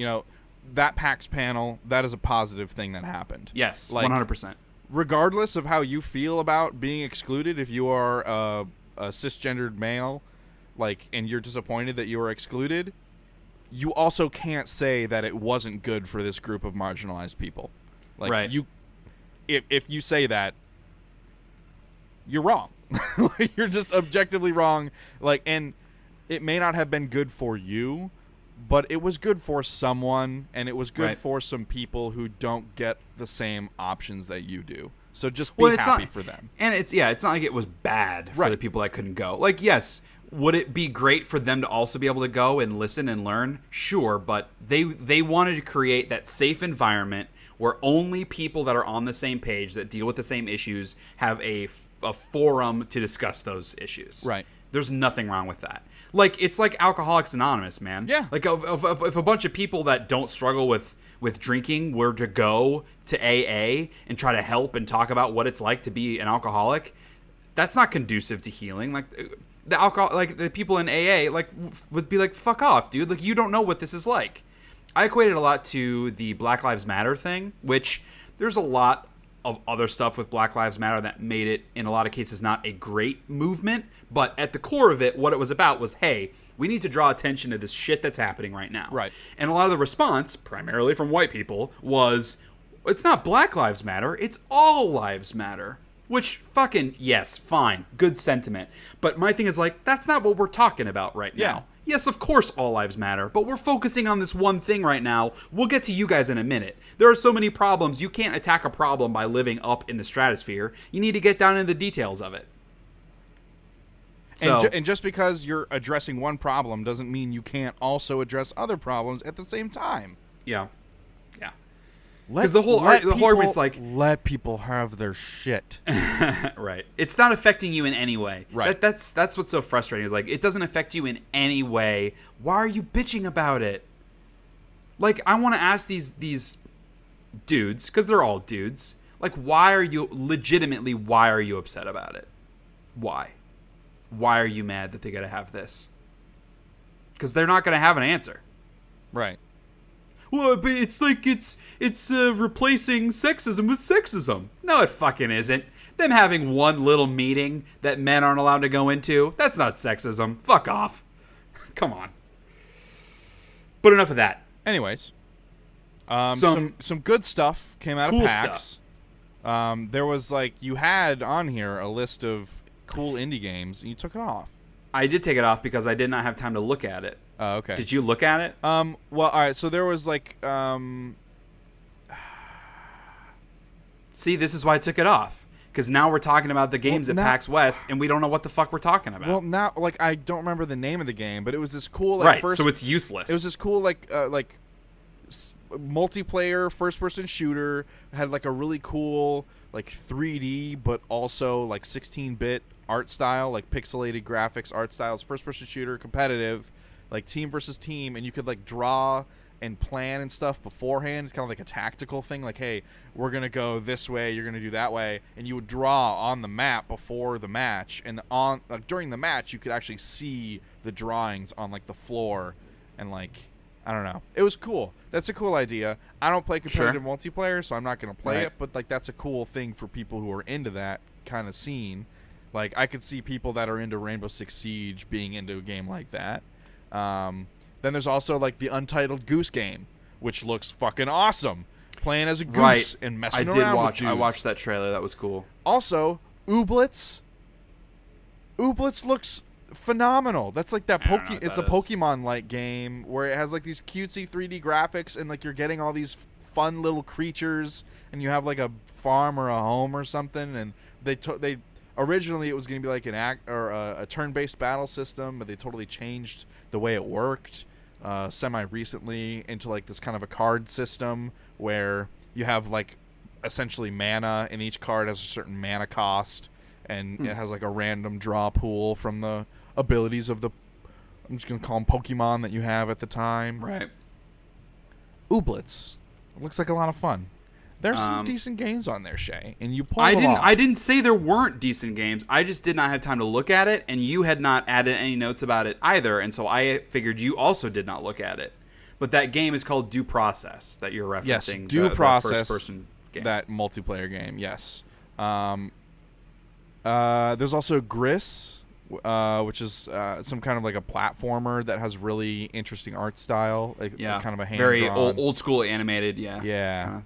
that PAX panel, that is a positive thing that happened. Yes, 100%. Regardless of how you feel about being excluded, if you are a cisgendered male, and you're disappointed that you were excluded, you also can't say that it wasn't good for this group of marginalized people. Like, right. If you say that, you're wrong. You're just objectively wrong. Like, and it may not have been good for you, but it was good for someone, and it was good for some people who don't get the same options that you do. So just be happy for them. And it's not like it was bad for the people that couldn't go. Like, yes, would it be great for them to also be able to go and listen and learn? Sure, but they wanted to create that safe environment where only people that are on the same page, that deal with the same issues, have a forum to discuss those issues. Right. There's nothing wrong with that. Like, it's like Alcoholics Anonymous, man. Yeah. Like, if a bunch of people that don't struggle with drinking were to go to AA and try to help and talk about what it's like to be an alcoholic, that's not conducive to healing. Like, the people in AA, like, would be like, fuck off, dude. Like, you don't know what this is like. I equated a lot to the Black Lives Matter thing, which there's a lot of other stuff with Black Lives Matter that made it, in a lot of cases, not a great movement. But at the core of it, what it was about was, hey, we need to draw attention to this shit that's happening right now. Right. And a lot of the response, primarily from white people, was, it's not Black Lives Matter, it's all lives matter. Which, fucking, yes, fine, good sentiment. But my thing is, like, that's not what we're talking about right now. Yeah. Yes, of course all lives matter, but we're focusing on this one thing right now. We'll get to you guys in a minute. There are so many problems. You can't attack a problem by living up in the stratosphere. You need to get down into the details of it. So, and just because you're addressing one problem doesn't mean you can't also address other problems at the same time. Yeah. Yeah. Because the whole argument's like, let people have their shit. Right. It's not affecting you in any way. Right. That's what's so frustrating. Is like, it doesn't affect you in any way. Why are you bitching about it? Like, I want to ask these dudes, because they're all dudes. Like, why are you upset about it? Why? Why are you mad that they got to have this? Because they're not going to have an answer. Right. Well, but it's like it's replacing sexism with sexism. No, it fucking isn't. Them having one little meeting that men aren't allowed to go into, that's not sexism. Fuck off. Come on. But enough of that. Anyways, some good stuff came out of PAX. There was, like, you had on here a list of cool indie games, and you took it off. I did take it off because I did not have time to look at it. Oh, okay. Did you look at it? Well, all right. So there was, like, See, this is why I took it off. Because now we're talking about the games at PAX West, and we don't know what the fuck we're talking about. Well, now, like, I don't remember the name of the game, but it was this cool, right, like, so it's useless. It was this cool, like multiplayer first-person shooter. It had, like, a really cool, like, 3D, but also, like, 16-bit art style, like, pixelated graphics, art styles, first-person shooter, competitive, like, team versus team, and you could, like, draw and plan and stuff beforehand. It's kind of like a tactical thing, like, hey, we're gonna go this way, you're gonna do that way, and you would draw on the map before the match, and during the match you could actually see the drawings on, like, the floor, and, like, I don't know, it was cool. That's a cool idea. I don't play competitive multiplayer, so I'm not gonna play it, but, like, that's a cool thing for people who are into that kind of scene. Like, I could see people that are into Rainbow Six Siege being into a game like that. Then there's also, like, the Untitled Goose Game, which looks fucking awesome. Playing as a goose and messing around with dudes. I watched that trailer. That was cool. Also, Ooblets. Ooblets looks phenomenal. That's like that it's a Pokemon-like game where it has, like, these cutesy 3D graphics, and, like, you're getting all these fun little creatures, and you have, like, a farm or a home or something, and they originally it was going to be like a turn-based battle system, but they totally changed the way it worked semi-recently into, like, this kind of a card system where you have, like, essentially mana, and each card has a certain mana cost, and it has, like, a random draw pool from the abilities of I'm just going to call them Pokemon that you have at the time. Right. Ooblets. It looks like a lot of fun. There's some decent games on there, Shea, and you pulled them off. I didn't say there weren't decent games. I just did not have time to look at it, and you had not added any notes about it either, and so I figured you also did not look at it. But that game is called Due Process that you're referencing. Yes, Due Process, the first-person game. That multiplayer game, yes. There's also Gris, which is some kind of like a platformer that has really interesting art style, like kind of a hand very drawn. old school animated. Yeah.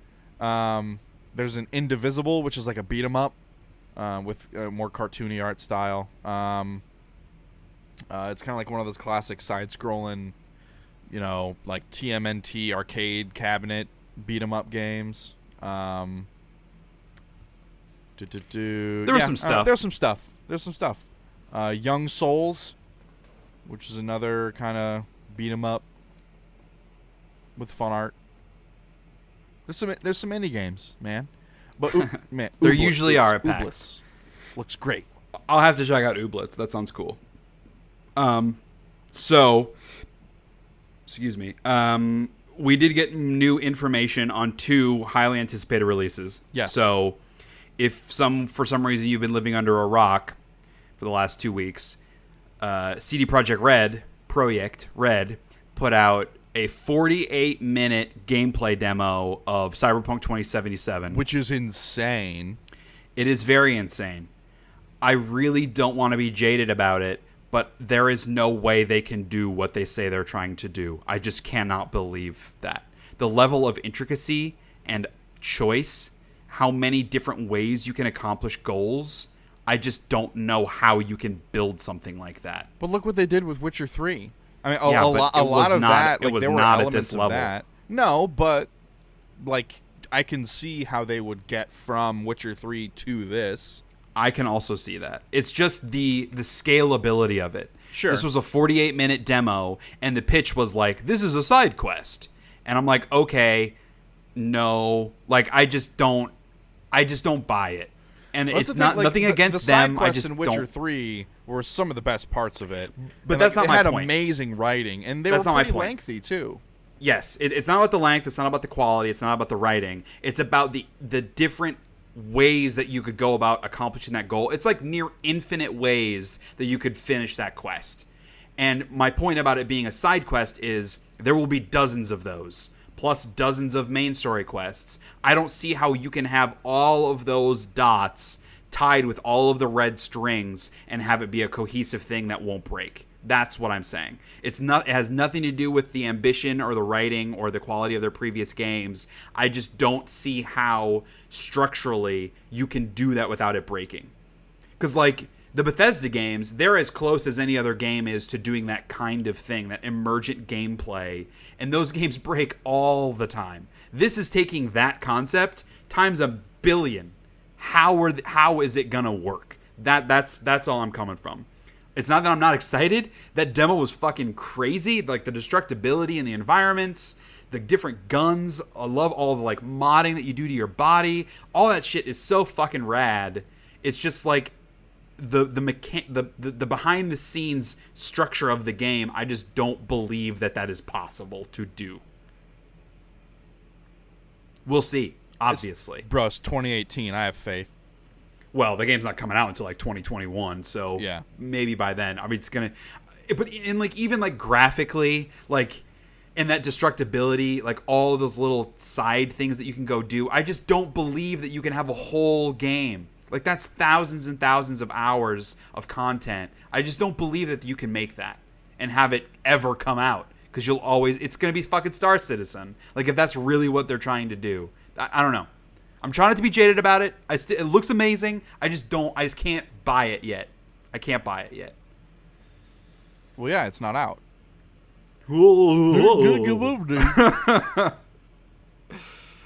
There's an Indivisible, which is like a beat 'em up with more cartoony art style. It's kind of like one of those classic side-scrolling, like TMNT arcade cabinet beat 'em up games. There was some stuff. There's some stuff. Young Souls, which is another kind of beat 'em up with fun art. There's some indie games, man. But man, there usually are at PAX. Looks great. I'll have to check out Ooblets. That sounds cool. So, excuse me. We did get new information on 2 highly anticipated releases. Yes. So, if for some reason you've been living under a rock for the last 2 weeks, CD Projekt Red put out a 48-minute gameplay demo of Cyberpunk 2077. Which is insane. It is very insane. I really don't want to be jaded about it, but there is no way they can do what they say they're trying to do. I just cannot believe that. The level of intricacy and choice, how many different ways you can accomplish goals, I just don't know how you can build something like that. But look what they did with Witcher 3. I mean, a lot of that, like, there were elements of that. No, but, like, I can see how they would get from Witcher 3 to this. I can also see that. It's just the scalability of it. Sure. This was a 48-minute demo, and the pitch was like, this is a side quest. And I'm like, okay, no. Like, I just don't buy it. And it's not nothing against them. I just don't. The side quests in Witcher 3 were some of the best parts of it. But that's not my point. It had amazing writing, and they were pretty lengthy, too. Yes, it's not about the length. It's not about the quality. It's not about the writing. It's about the different ways that you could go about accomplishing that goal. It's like near infinite ways that you could finish that quest. And my point about it being a side quest is there will be dozens of those, plus dozens of main story quests. I don't see how you can have all of those dots tied with all of the red strings and have it be a cohesive thing that won't break. That's what I'm saying. It has nothing to do with the ambition or the writing or the quality of their previous games. I just don't see how structurally you can do that without it breaking. Because, like, the Bethesda games, they're as close as any other game is to doing that kind of thing, that emergent gameplay. And those games break all the time. This is taking that concept times a billion. How is it going to work? That's all I'm coming from. It's not that I'm not excited. That demo was fucking crazy. Like, the destructibility in the environments, the different guns. I love all the, like, modding that you do to your body. All that shit is so fucking rad. It's just like the behind the scenes structure of the game. I just don't believe that is possible to do. We'll see. Obviously, bro, it's 2018. I have faith. Well, the game's not coming out until like 2021, so yeah, maybe by then. I mean, it's gonna. But in like even like graphically, like in that destructibility, like all of those little side things that you can go do, I just don't believe that you can have a whole game. Like, that's thousands and thousands of hours of content. I just don't believe that you can make that and have it ever come out, because it's gonna be fucking Star Citizen. Like, if that's really what they're trying to do, I don't know. I'm trying not to be jaded about it. It looks amazing. I just can't buy it yet. I can't buy it yet. Well, yeah, it's not out.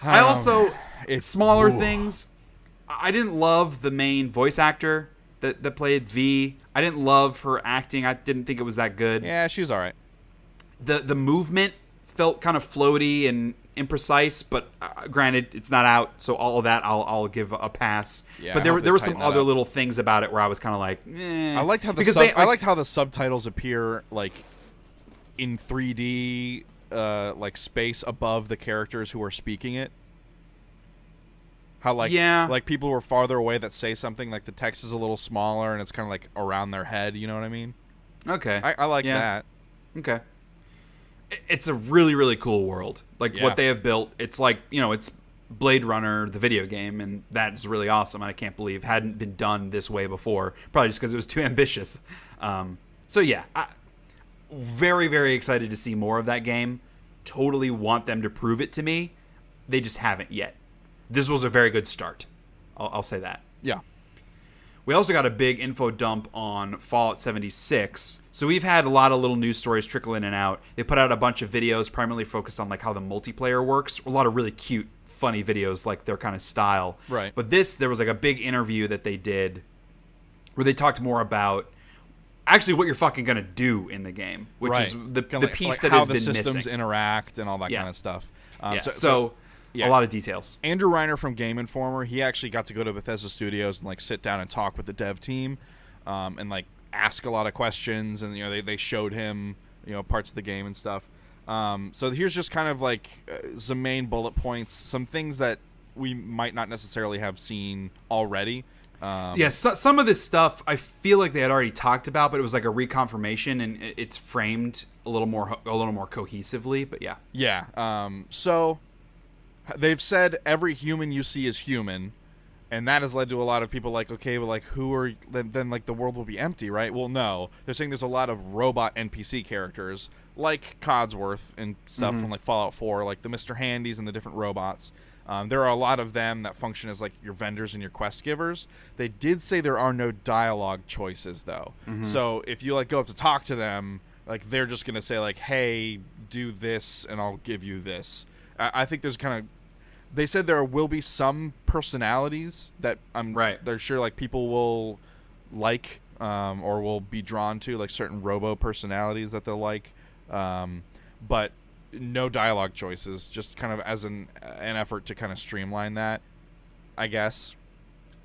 I also, smaller things. I didn't love the main voice actor that played V. I didn't love her acting. I didn't think it was that good. Yeah, she was all right. The movement felt kind of floaty and imprecise, but granted, it's not out, so all of that I'll give a pass. Yeah, but there were some other little things about it where I was kind of like, eh. I liked how the subtitles appear like in 3D, like space above the characters who are speaking it. How like people who are farther away that say something, like the text is a little smaller and it's kind of like around their head. You know what I mean? Okay, I like that. Okay. It's a really, really cool world. Like, what they have built, it's like, it's Blade Runner, the video game, and that's really awesome. And I can't believe it hadn't been done this way before. Probably just because it was too ambitious. So yeah, very, very excited to see more of that game. Totally want them to prove it to me. They just haven't yet. This was a very good start. I'll say that. Yeah. We also got a big info dump on Fallout 76. So we've had a lot of little news stories trickle in and out. They put out a bunch of videos primarily focused on like how the multiplayer works. A lot of really cute, funny videos like their kind of style. Right. But there was like a big interview that they did where they talked more about actually what you're fucking going to do in the game, which is the piece that has been missing. How the systems interact and all that kind of stuff. So a lot of details. Andrew Reiner from Game Informer, he actually got to go to Bethesda Studios and like sit down and talk with the dev team, and like ask a lot of questions, and they showed him parts of the game and stuff. So here's just kind of like some main bullet points, some things that we might not necessarily have seen already. Some of this stuff I feel like they had already talked about, but it was like a reconfirmation, and it's framed a little more cohesively. But so they've said every human you see is human, and that has led to a lot of people like, okay, but like who are then like the world will be empty, right? Well, no, they're saying there's a lot of robot NPC characters like Codsworth and stuff from like Fallout 4, like the Mr. Handys and the different robots. There are a lot of them that function as like your vendors and your quest givers. They did say there are no dialogue choices though. So if you like go up to talk to them, like they're just gonna say like, hey, do this and I'll give you this. I think there's kind of, they said there will be some personalities that they're sure like people will like or will be drawn to, like certain robo personalities that they'll like, but no dialogue choices, just kind of as an effort to kind of streamline that, I guess.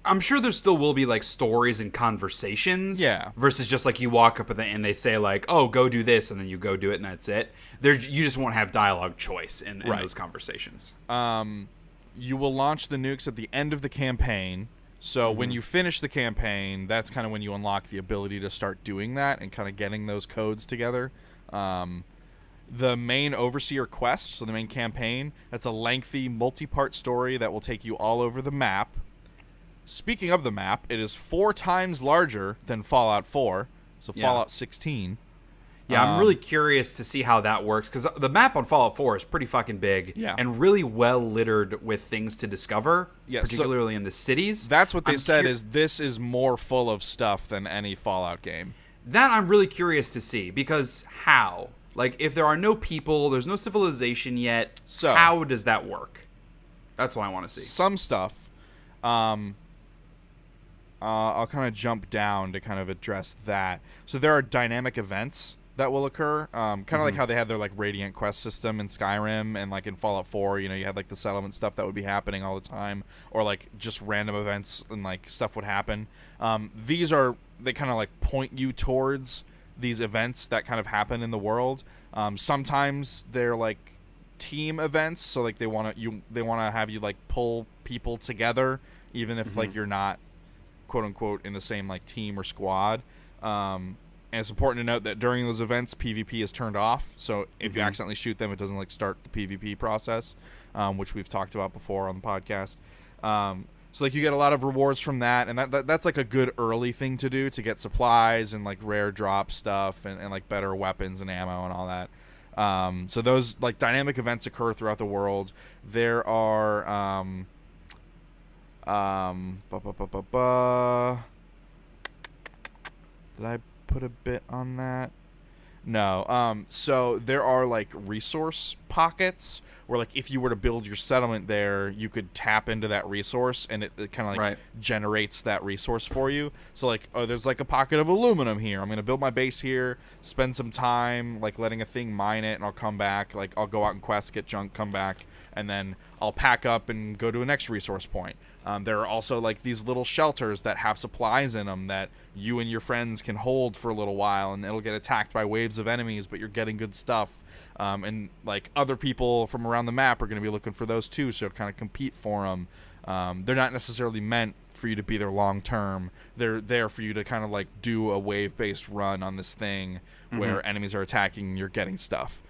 I'm sure there still will be like stories and conversations, versus just like you walk up and they say like, oh, go do this, and then you go do it and that's it. You just won't have dialogue choice in those conversations. You will launch the nukes at the end of the campaign. So when you finish the campaign, that's kind of when you unlock the ability to start doing that and kind of getting those codes together. The main Overseer quest, so the main campaign, that's a lengthy multi-part story that will take you all over the map. Speaking of the map, it is 4 times larger than Fallout 4, so Fallout 16. Yeah, I'm really curious to see how that works, because the map on Fallout 4 is pretty fucking big and really well littered with things to discover, particularly in the cities. That's what they said is this is more full of stuff than any Fallout game. That I'm really curious to see, because how? Like, if there are no people, there's no civilization yet, so how does that work? That's what I want to see. Some stuff. I'll kind of jump down to kind of address that. So there are dynamic events that will occur, kind of like how they had their like Radiant quest system in Skyrim, and like in Fallout 4, you had like the settlement stuff that would be happening all the time, or like just random events and like stuff would happen. They kind of like point you towards these events that kind of happen in the world. Sometimes they're like team events, so like they want to have you like pull people together, even if like you're not quote unquote in the same like team or squad. And it's important to note that during those events, PvP is turned off. So if you accidentally shoot them, it doesn't like start the PvP process, which we've talked about before on the podcast. So like you get a lot of rewards from that, and that's like a good early thing to do to get supplies and like rare drop stuff and like better weapons and ammo and all that. So those like dynamic events occur throughout the world. There are did I put a bit on that? No. So there are like resource pockets where like if you were to build your settlement there, you could tap into that resource and it kind of like generates that resource for you. So like, oh, there's like a pocket of aluminum here. I'm going to build my base here, spend some time like letting a thing mine it, and I'll come back. Like I'll go out and quest, get junk, come back, and then I'll pack up and go to a next resource point. There are also like these little shelters that have supplies in them that you and your friends can hold for a little while, and it'll get attacked by waves of enemies, but you're getting good stuff. And like other people from around the map are going to be looking for those too, so kind of compete for them. They're not necessarily meant for you to be there long term. They're there for you to kind of like do a wave based run on this thing where enemies are attacking and you're getting stuff.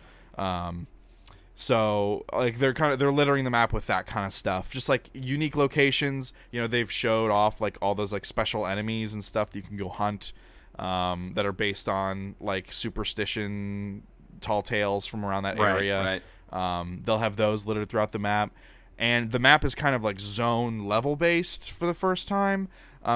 So like they're littering the map with that kind of stuff, just like unique locations. They've showed off like all those like special enemies and stuff that you can go hunt. that are based on like superstition, tall tales from around that area. Right. They'll have those littered throughout the map. And the map is kind of like zone level based for the first time.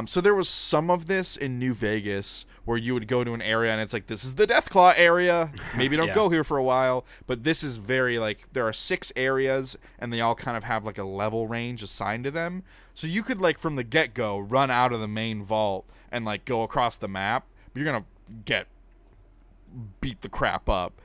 So there was some of this in New Vegas where you would go to an area and it's like, this is the Deathclaw area. Maybe don't go here for a while. But this is very like, there are 6 areas and they all kind of have like a level range assigned to them. So you could like from the get-go run out of the main vault and like go across the map. But you're going to beat the crap up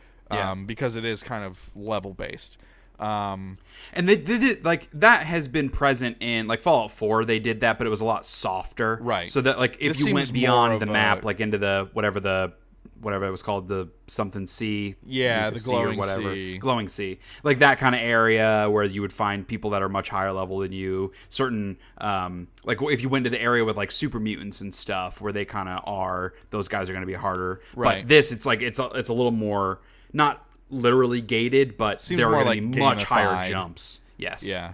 because it is kind of level based. And they did it like that has been present in like Fallout 4. They did that, but it was a lot softer. Right. So that like if This you went seems beyond more the of map, a- like into the whatever it was called, the something sea. Yeah, like the sea or glowing whatever. sea. Glowing sea. Like that kind of area where you would find people that are much higher level than you. Certain like if you went to the area with like super mutants and stuff where they kind of are, those guys are going to be harder. Right. But this, it's like it's a little more not literally gated, but Seems there are more going to like be much higher gamified. jumps. Yes. Yeah.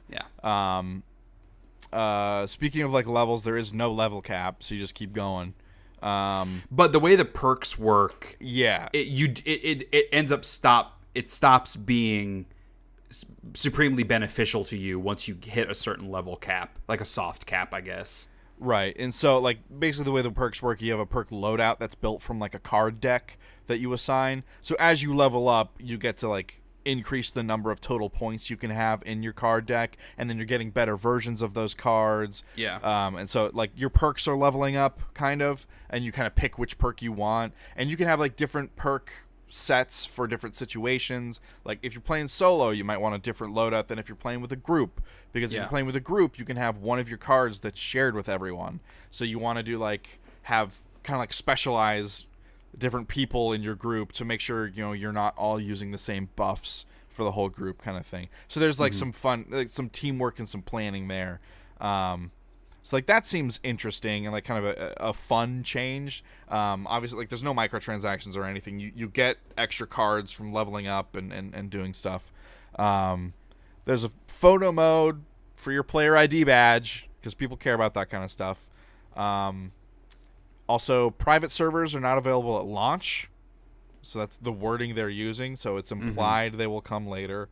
Yeah. Speaking of like levels, there is no level cap, so you just keep going. But the way the perks work, Yeah. it ends up it stops being supremely beneficial to you once you hit a certain level cap, like a soft cap, I guess. Right. And so like basically the way the perks work, you have a perk loadout that's built from like a card deck that you assign. So as you level up, you get to like increase the number of total points you can have in your card deck, and then you're getting better versions of those cards. Yeah. And so like your perks are leveling up kind of, and you kind of pick which perk you want, and you can have like different perk sets for different situations. Like if you're playing solo, you might want a different loadout than if you're playing with a group, because if you're playing with a group, you can have one of your cards that's shared with everyone. So you want to do like have kind of like specialize different people in your group to make sure you're not all using the same buffs for the whole group kind of thing. So there's like some fun, like some teamwork and some planning there. So like that seems interesting and like kind of a fun change. Obviously, like there's no microtransactions or anything. You get extra cards from leveling up and doing stuff. There's a photo mode for your player ID badge because people care about that kind of stuff. Also, private servers are not available at launch. So that's the wording they're using. So it's implied they will come later.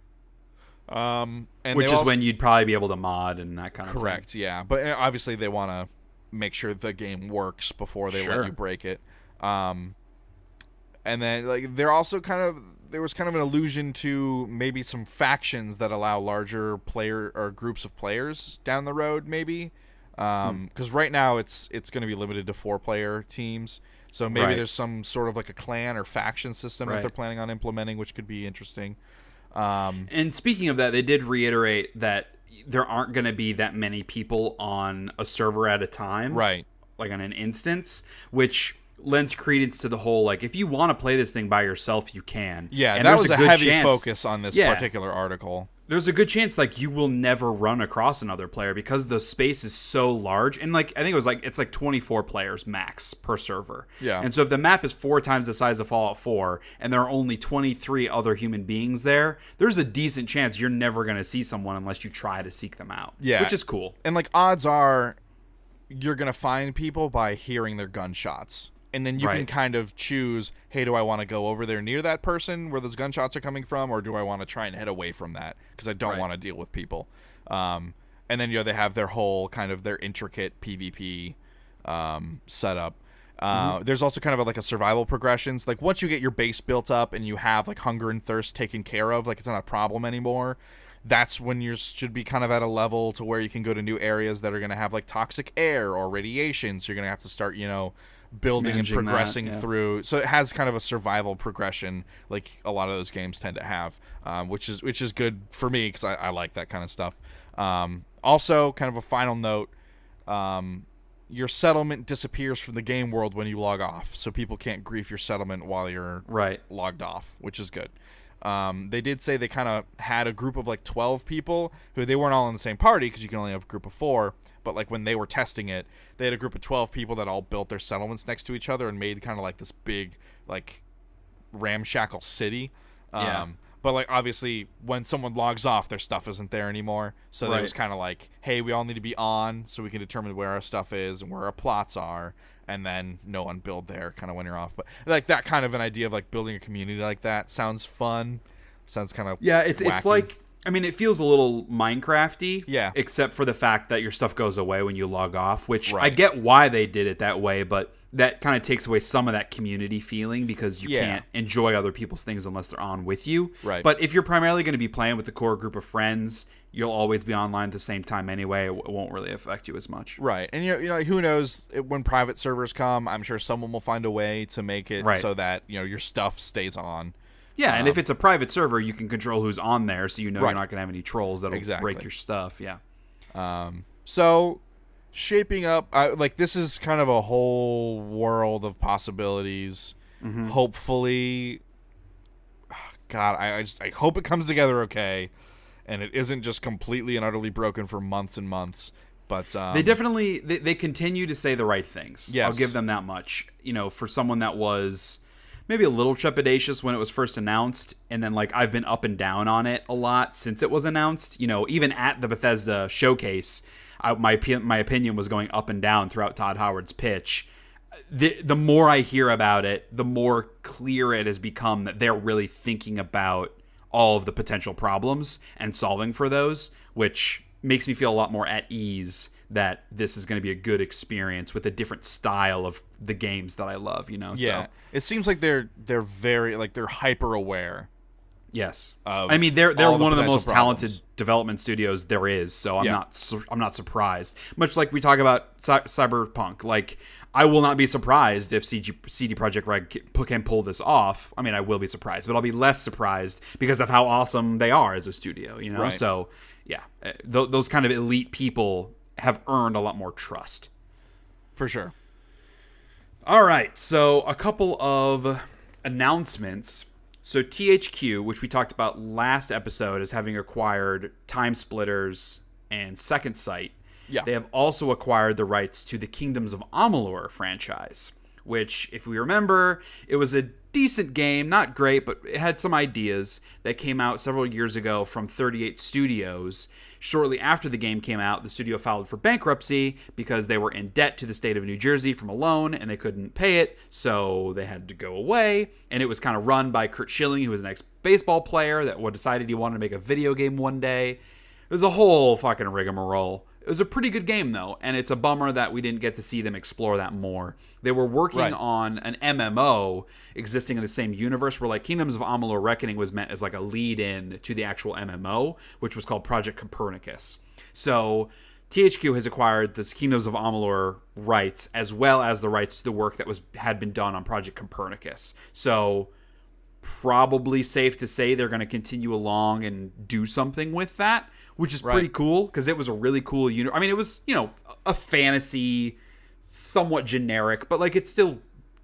And which is when you'd probably be able to mod and that kind of thing. Correct, yeah. But obviously they want to make sure the game works before they let you break it. And then like there was kind of an allusion to maybe some factions that allow larger player or groups of players down the road maybe. Because right now it's going to be limited to 4-player teams. So maybe there's some sort of like a clan or faction system that they're planning on implementing, which could be interesting. And speaking of that, they did reiterate that there aren't going to be that many people on a server at a time. Right. Like on an instance, which lends credence to the whole, like, if you want to play this thing by yourself, you can. Yeah, and that was a good heavy chance, focus on this particular article. There's a good chance, like, you will never run across another player because the space is so large. And, like, I think it's like 24 players max per server. Yeah. And so if the map is 4 times the size of Fallout 4 and there are only 23 other human beings there, there's a decent chance you're never going to see someone unless you try to seek them out. Yeah. Which is cool. And, like, odds are you're going to find people by hearing their gunshots. And then you can kind of choose, hey, do I want to go over there near that person where those gunshots are coming from, or do I want to try and head away from that because I don't want to deal with people? And then they have their whole kind of their intricate PvP setup. There's also kind of like a survival progressions. Like once you get your base built up and you have like hunger and thirst taken care of, like it's not a problem anymore. That's when you should be kind of at a level to where you can go to new areas that are going to have like toxic air or radiation. So you're going to have to start, building Managing and progressing that, through. So it has kind of a survival progression like a lot of those games tend to have, which is good for me because I like that kind of stuff. Also, kind of a final note, your settlement disappears from the game world when you log off, so people can't grief your settlement while you're logged off, which is good. They did say they kind of had a group of like 12 people who they weren't all in the same party because you can only have a group of 4. But like when they were testing it, they had a group of 12 people that all built their settlements next to each other and made kind of like this big like ramshackle city. But But like obviously when someone logs off, their stuff isn't there anymore. So Right. it was kind of like, hey, we all need to be on so we can determine where our stuff is and where our plots are, and then no one build there kind of when you're off. But like that kind of an idea of like building a community like that sounds fun. Sounds kind of it's like, I mean, it feels a little Minecrafty. Yeah. Except for the fact that your stuff goes away when you log off, which I Right. get why they did it that way, but that kind of takes away some of that community feeling because you Yeah. can't enjoy other people's things unless they're on with you. Right. But if you're primarily going to be playing with the core group of friends, you'll always be online at the same time anyway. It won't really affect you as much. Right. And you know who knows, when private servers come, I'm sure someone will find a way to make it Right. so that, your stuff stays on. Yeah, and if it's a private server, you can control who's on there, so you know Right. you're not going to have any trolls that'll Exactly. break your stuff. Yeah. So shaping up, this is kind of a whole world of possibilities. Hopefully, God, I hope it comes together okay, and it isn't just completely and utterly broken for months and months. But They definitely they continue to say the right things. Yes. I'll give them that much. For someone that was maybe a little trepidatious when it was first announced, and then like I've been up and down on it a lot since it was announced. Even at the Bethesda showcase, my opinion was going up and down throughout Todd Howard's pitch. The more I hear about it, the more clear it has become that they're really thinking about all of the potential problems and solving for those, which makes me feel a lot more at ease that this is going to be a good experience with a different style of the games that I love, yeah, So, it seems like they're very they're hyper aware. yes. Of I mean, they're all the one of the potential most problems. talented development studios there is, so I'm Yeah. not surprised. Much like we talk about Cyberpunk, like I will not be surprised if CD Projekt Red can pull this off. I mean, I will be surprised, but I'll be less surprised because of how awesome they are as a studio, Right. So, yeah, those kind of elite people have earned a lot more trust. For sure. All right, so a couple of announcements. So THQ, which we talked about last episode as having acquired Time Splitters and Second Sight, Yeah. they have also acquired the rights to the Kingdoms of Amalur franchise, which, if we remember, it was a decent game, not great, but it had some ideas that came out several years ago from 38 Studios. Shortly after the game came out, the studio filed for bankruptcy because they were in debt to the state of New Jersey from a loan and they couldn't pay it, so they had to go away. And it was kind of run by Kurt Schilling, who was an ex-baseball player that decided he wanted to make a video game one day. It was a whole fucking rigmarole. It was a pretty good game, though, and it's a bummer that we didn't get to see them explore that more. They were working Right. on an MMO existing in the same universe where, like, Kingdoms of Amalur Reckoning was meant as, like, a lead-in to the actual MMO, which was called Project Copernicus. So THQ has acquired this Kingdoms of Amalur rights as well as the rights to the work that had been done on Project Copernicus. So probably safe to say they're going to continue along and do something with that, which is pretty Right. cool because it was a really cool I mean, it was, a fantasy, somewhat generic, but like it's still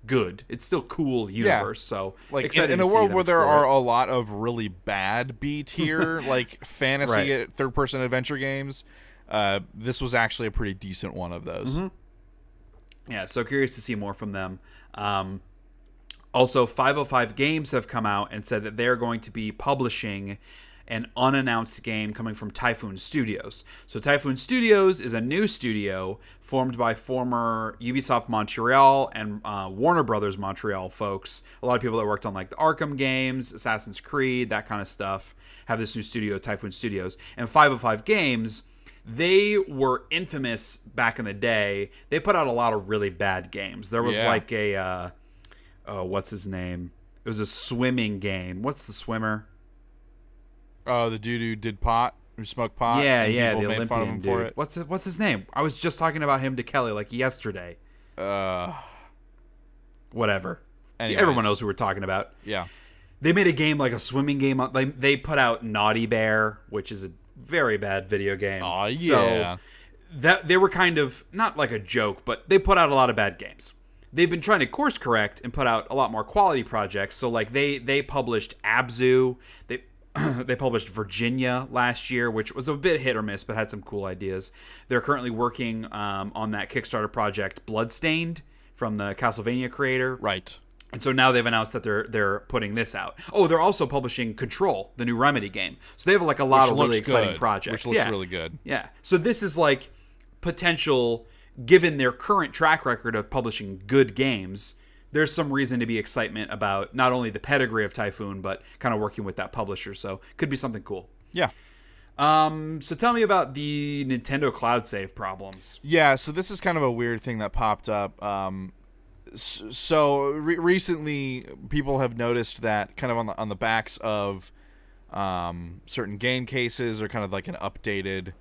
good. It's still cool universe. So Like excited in to a see world them where there explore are it. a lot of really bad B tier like fantasy Right. third-person adventure games, this was actually a pretty decent one of those. Yeah, so curious to see more from them. Also, 505 Games have come out and said that they're going to be publishing an unannounced game coming from Typhoon Studios. So Typhoon Studios is a new studio formed by former Ubisoft Montreal and Warner Brothers Montreal folks. A lot of people that worked on like the Arkham games, Assassin's Creed, that kind of stuff, have this new studio, Typhoon Studios. And 505 Games, they were infamous back in the day. They put out a lot of really bad games. There was like a, what's his name? It was a swimming game. What's the swimmer? Oh, the dude who did pot, who smoked pot. Yeah, and yeah, people the made fun of Olympian him dude. for it. What's his name? I was just talking about him to Kelly like yesterday. Whatever. Anyways. Everyone knows who we're talking about. Yeah. They made a game like a swimming game. They put out Naughty Bear, which is a very bad video game. Oh yeah. So that they were kind of not like a joke, but they put out a lot of bad games. They've been trying to course correct and put out a lot more quality projects. So like they published Abzu. They published Virginia last year, which was a bit hit or miss, but had some cool ideas. They're currently working on that Kickstarter project Bloodstained from the Castlevania creator. Right. And so now they've announced that they're putting this out. Oh, they're also publishing Control, the new Remedy game. So they have like a lot of really exciting projects. Which looks really good. Yeah. So this is like potential, given their current track record of publishing good games, there's some reason to be excitement about not only the pedigree of Typhoon, but kind of working with that publisher. So could be something cool. Yeah. So tell me about the Nintendo Cloud Save problems. Yeah, so this is kind of a weird thing that popped up. Recently, people have noticed that kind of on the backs of certain game cases, or kind of like an updated,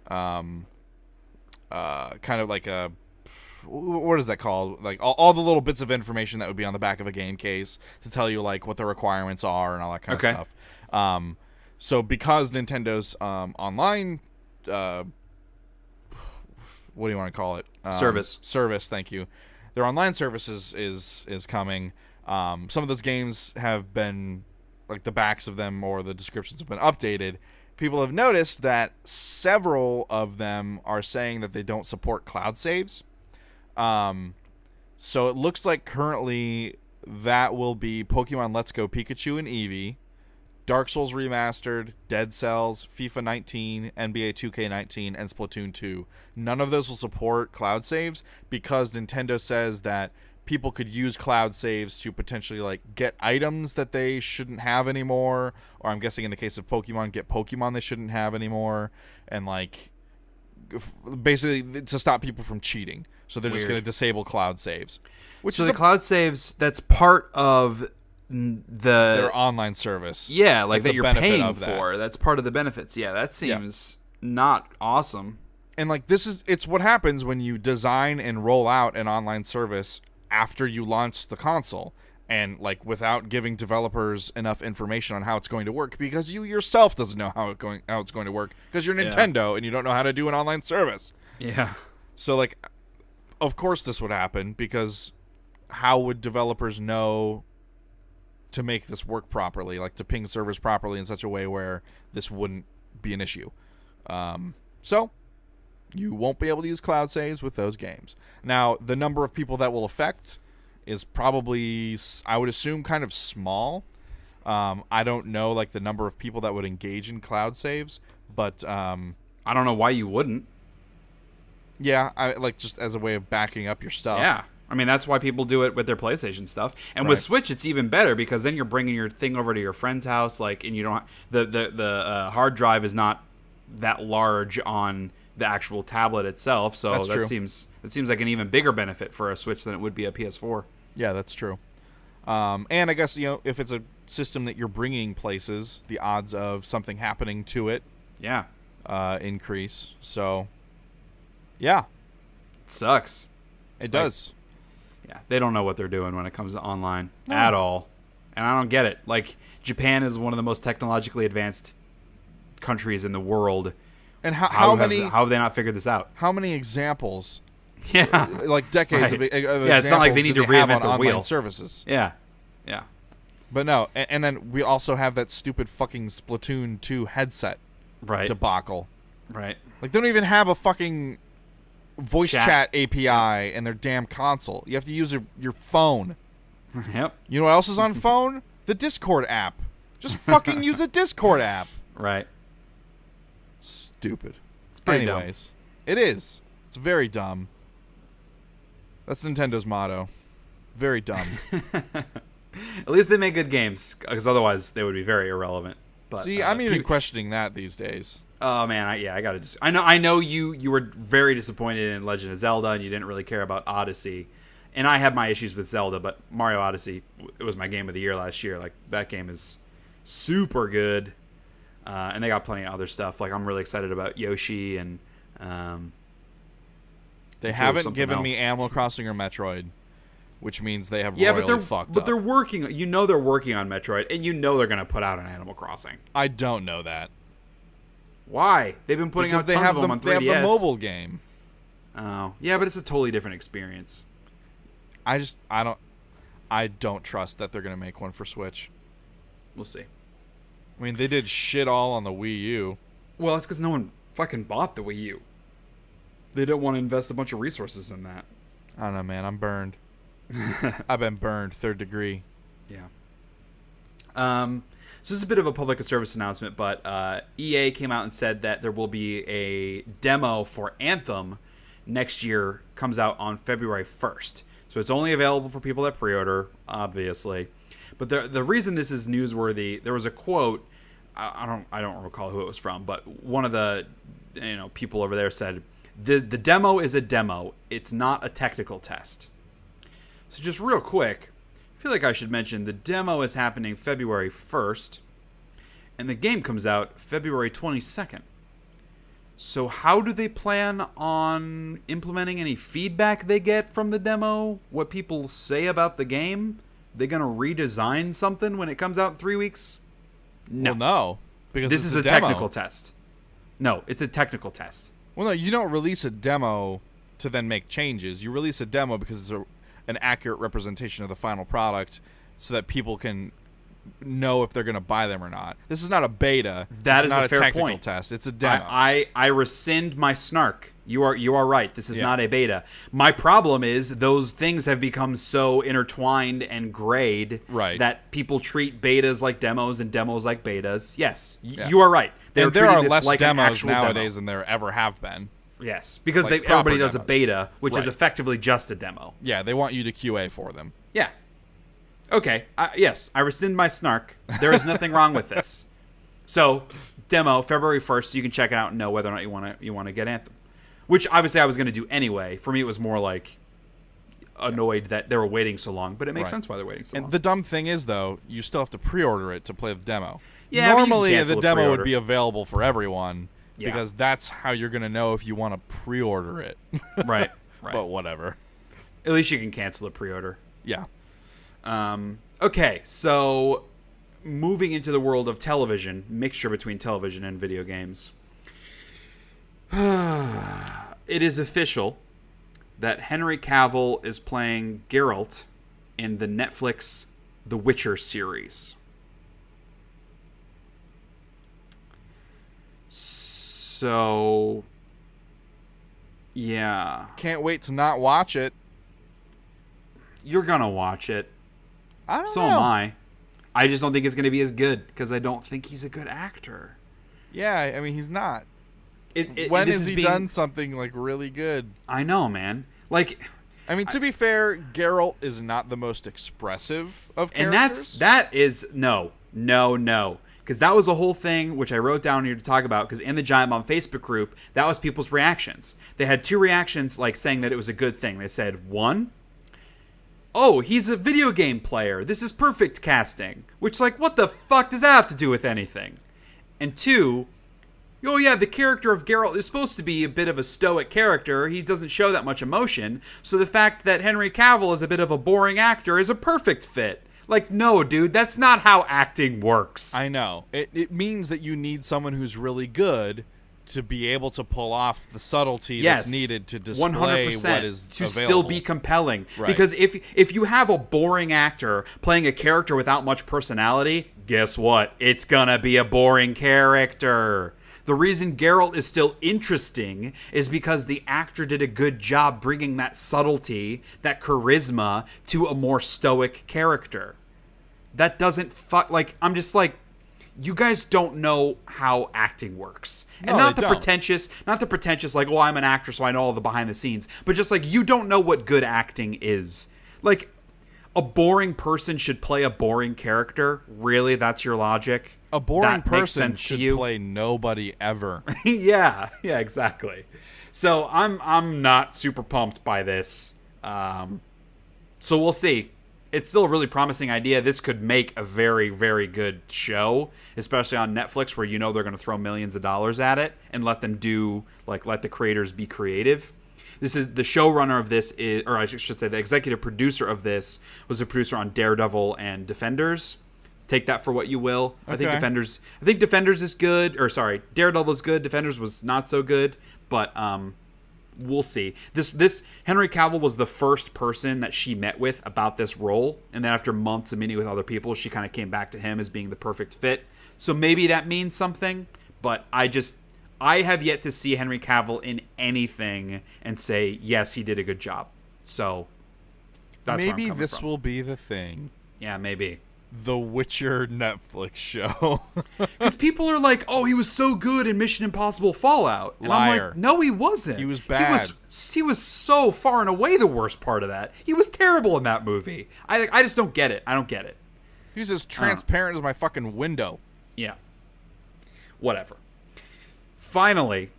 kind of like a, what is that called? Like all the little bits of information that would be on the back of a game case to tell you like what the requirements are and all that kind of stuff. So because Nintendo's online, what do you want to call it? Service, thank you. Their online services is coming. Some of those games have been, like, the backs of them or the descriptions have been updated. People have noticed that several of them are saying that they don't support cloud saves. So it looks like currently that will be Pokemon Let's Go Pikachu and Eevee, Dark Souls Remastered, Dead Cells, FIFA 19, NBA 2K19, and Splatoon 2. None of those will support cloud saves because Nintendo says that people could use cloud saves to potentially like get items that they shouldn't have anymore, or I'm guessing in the case of Pokemon, get Pokemon they shouldn't have anymore, and like basically to stop people from cheating. So they're just going to disable cloud saves. So the cloud saves, that's part of their online service. Yeah, like that you're paying for. That's part of the benefits. Yeah, that seems not awesome. And like it's what happens when you design and roll out an online service after you launch the console, and like without giving developers enough information on how it's going to work, because you yourself doesn't know how it's going to work because you're Nintendo and you don't know how to do an online service. Yeah. So like, of course this would happen, because how would developers know to make this work properly, like to ping servers properly in such a way where this wouldn't be an issue? So you won't be able to use cloud saves with those games. Now, the number of people that will affect is probably, I would assume, kind of small. I don't know like the number of people that would engage in cloud saves, but I don't know why you wouldn't. Yeah, I like just as a way of backing up your stuff. Yeah. I mean, that's why people do it with their PlayStation stuff. And with Switch, it's even better, because then you're bringing your thing over to your friend's house, like, and you don't the hard drive is not that large on the actual tablet itself. So that seems like an even bigger benefit for a Switch than it would be a PS4. Yeah, that's true. And I guess, you know, if it's a system that you're bringing places, the odds of something happening to it, increase. So, yeah, it sucks. It does. Yeah, they don't know what they're doing when it comes to online at all. And I don't get it. Like, Japan is one of the most technologically advanced countries in the world. And how have they not figured this out? How many examples? Yeah. Like decades of examples. Yeah, it's not like they need to reinvent the wheel. Services. Yeah. Yeah. But no, and then we also have that stupid fucking Splatoon 2 headset debacle. Right. Like, they don't even have a fucking voice chat API in their damn console. You have to use your phone. Yep. You know what else is on phone? The Discord app. Just fucking use the Discord app. Right. Stupid. It's pretty dumb. It is. It's very dumb. That's Nintendo's motto. Very dumb. At least they make good games, because otherwise they would be very irrelevant. But, see, I'm even questioning that these days. Oh man, I gotta just. I know you were very disappointed in Legend of Zelda, and you didn't really care about Odyssey, and I have my issues with Zelda, but Mario Odyssey, it was my game of the year last year. Like, that game is super good, and they got plenty of other stuff. Like, I'm really excited about Yoshi, and they haven't given me Animal Crossing or Metroid, which means they have royally fucked up. But they're working. You know they're working on Metroid, and you know they're gonna put out an Animal Crossing. I don't know that. Why? They've been putting out tons of them on 3DS. They have the mobile game. Oh, yeah, but it's a totally different experience. I don't trust that they're gonna make one for Switch. We'll see. I mean, they did shit all on the Wii U. Well, that's because no one fucking bought the Wii U. They don't want to invest a bunch of resources in that. I don't know, man. I'm burned. I've been burned 3rd degree. Yeah. So this is a bit of a public service announcement, but EA came out and said that there will be a demo for Anthem next year. Comes out on February 1st. So it's only available for people that pre-order, obviously. But the reason this is newsworthy, there was a quote. I don't recall who it was from, but one of the people over there said, the demo is a demo. It's not a technical test. So just real quick, I feel like I should mention the demo is happening February 1st, and the game comes out February 22nd. So how do they plan on implementing any feedback they get from the demo? What people say about the game? They going to redesign something when it comes out in 3 weeks? No. Well, no. Because this is a demo. technical test. No, it's a technical test. Well, no, you don't release a demo to then make changes. You release a demo because it's an accurate representation of the final product so that people can know if they're going to buy them or not. This is not a beta. That is not a fair technical point. test. It's a demo. I rescind my snark. You are right. This is not a beta. My problem is those things have become so intertwined and grayed that people treat betas like demos and demos like betas. Yes, you are right. There are less like demos nowadays than there ever have been. Yes, because like everybody does demos. a beta, which is effectively just a demo. Yeah, they want you to QA for them. Yeah. Okay. Yes, I rescind my snark. There is nothing wrong with this. So, demo February 1st. You can check it out and know whether or not you want to get Anthem. Which obviously I was going to do anyway. For me, it was more like annoyed that they were waiting so long, but it makes sense why they're waiting so long. And the dumb thing is, though, you still have to pre-order it to play the demo. Yeah, normally the demo would be available for everyone because that's how you're going to know if you want to pre-order it. Right. But whatever. At least you can cancel a pre-order. Yeah. Okay, so moving into the world of television, mixture between television and video games. It is official that Henry Cavill is playing Geralt in the Netflix The Witcher series. So, yeah. Can't wait to not watch it. You're gonna watch it. I don't know. So am I. I just don't think it's gonna be as good because I don't think he's a good actor. Yeah, I mean, he's not. When has he done something like really good? I know, man. Like, I mean, to be fair, Geralt is not the most expressive of characters. And that is no. Because that was a whole thing which I wrote down here to talk about. Because in the Giant Bomb Facebook group, that was people's reactions. They had two reactions, like saying that it was a good thing. They said, one, oh, he's a video game player. This is perfect casting. Which, like, what the fuck does that have to do with anything? And two, oh yeah, the character of Geralt is supposed to be a bit of a stoic character. He doesn't show that much emotion. So the fact that Henry Cavill is a bit of a boring actor is a perfect fit. Like, no, dude, that's not how acting works. I know. It means that you need someone who's really good to be able to pull off the subtlety that's needed to display 100%, what is to available. Still be compelling. Right. Because if you have a boring actor playing a character without much personality, guess what? It's gonna be a boring character. The reason Geralt is still interesting is because the actor did a good job bringing that subtlety, that charisma, to a more stoic character. That doesn't I'm just like, you guys don't know how acting works. No, and not they the don't. pretentious, like, oh, I'm an actor, so I know all the behind the scenes. But just like, you don't know what good acting is. Like, a boring person should play a boring character. Really? That's your logic? A boring That makes person sense to should you? play nobody ever. yeah, exactly. So I'm not super pumped by this. So we'll see. It's still a really promising idea. This could make a very, very good show, especially on Netflix, where you know they're going to throw millions of dollars at it and let them let the creators be creative. This is the showrunner of this or I should say the executive producer of this was a producer on Daredevil and Defenders. Take that for what you will. Okay. I think Defenders is good, or sorry, Daredevil is good. Defenders was not so good, but we'll see. This Henry Cavill was the first person that she met with about this role, and then after months of meeting with other people, she kind of came back to him as being the perfect fit. So maybe that means something, but I have yet to see Henry Cavill in anything and say, yes, he did a good job. So That's where I'm maybe coming this from. will be the thing. Yeah, maybe. The Witcher Netflix show. Because people are like, oh, he was so good in Mission Impossible Fallout. And I'm Liar. like, no, he wasn't. He was bad. He was so far and away the worst part of that. He was terrible in that movie. I just don't get it. I don't get it. He was as transparent as my fucking window. Yeah. Whatever. Finally,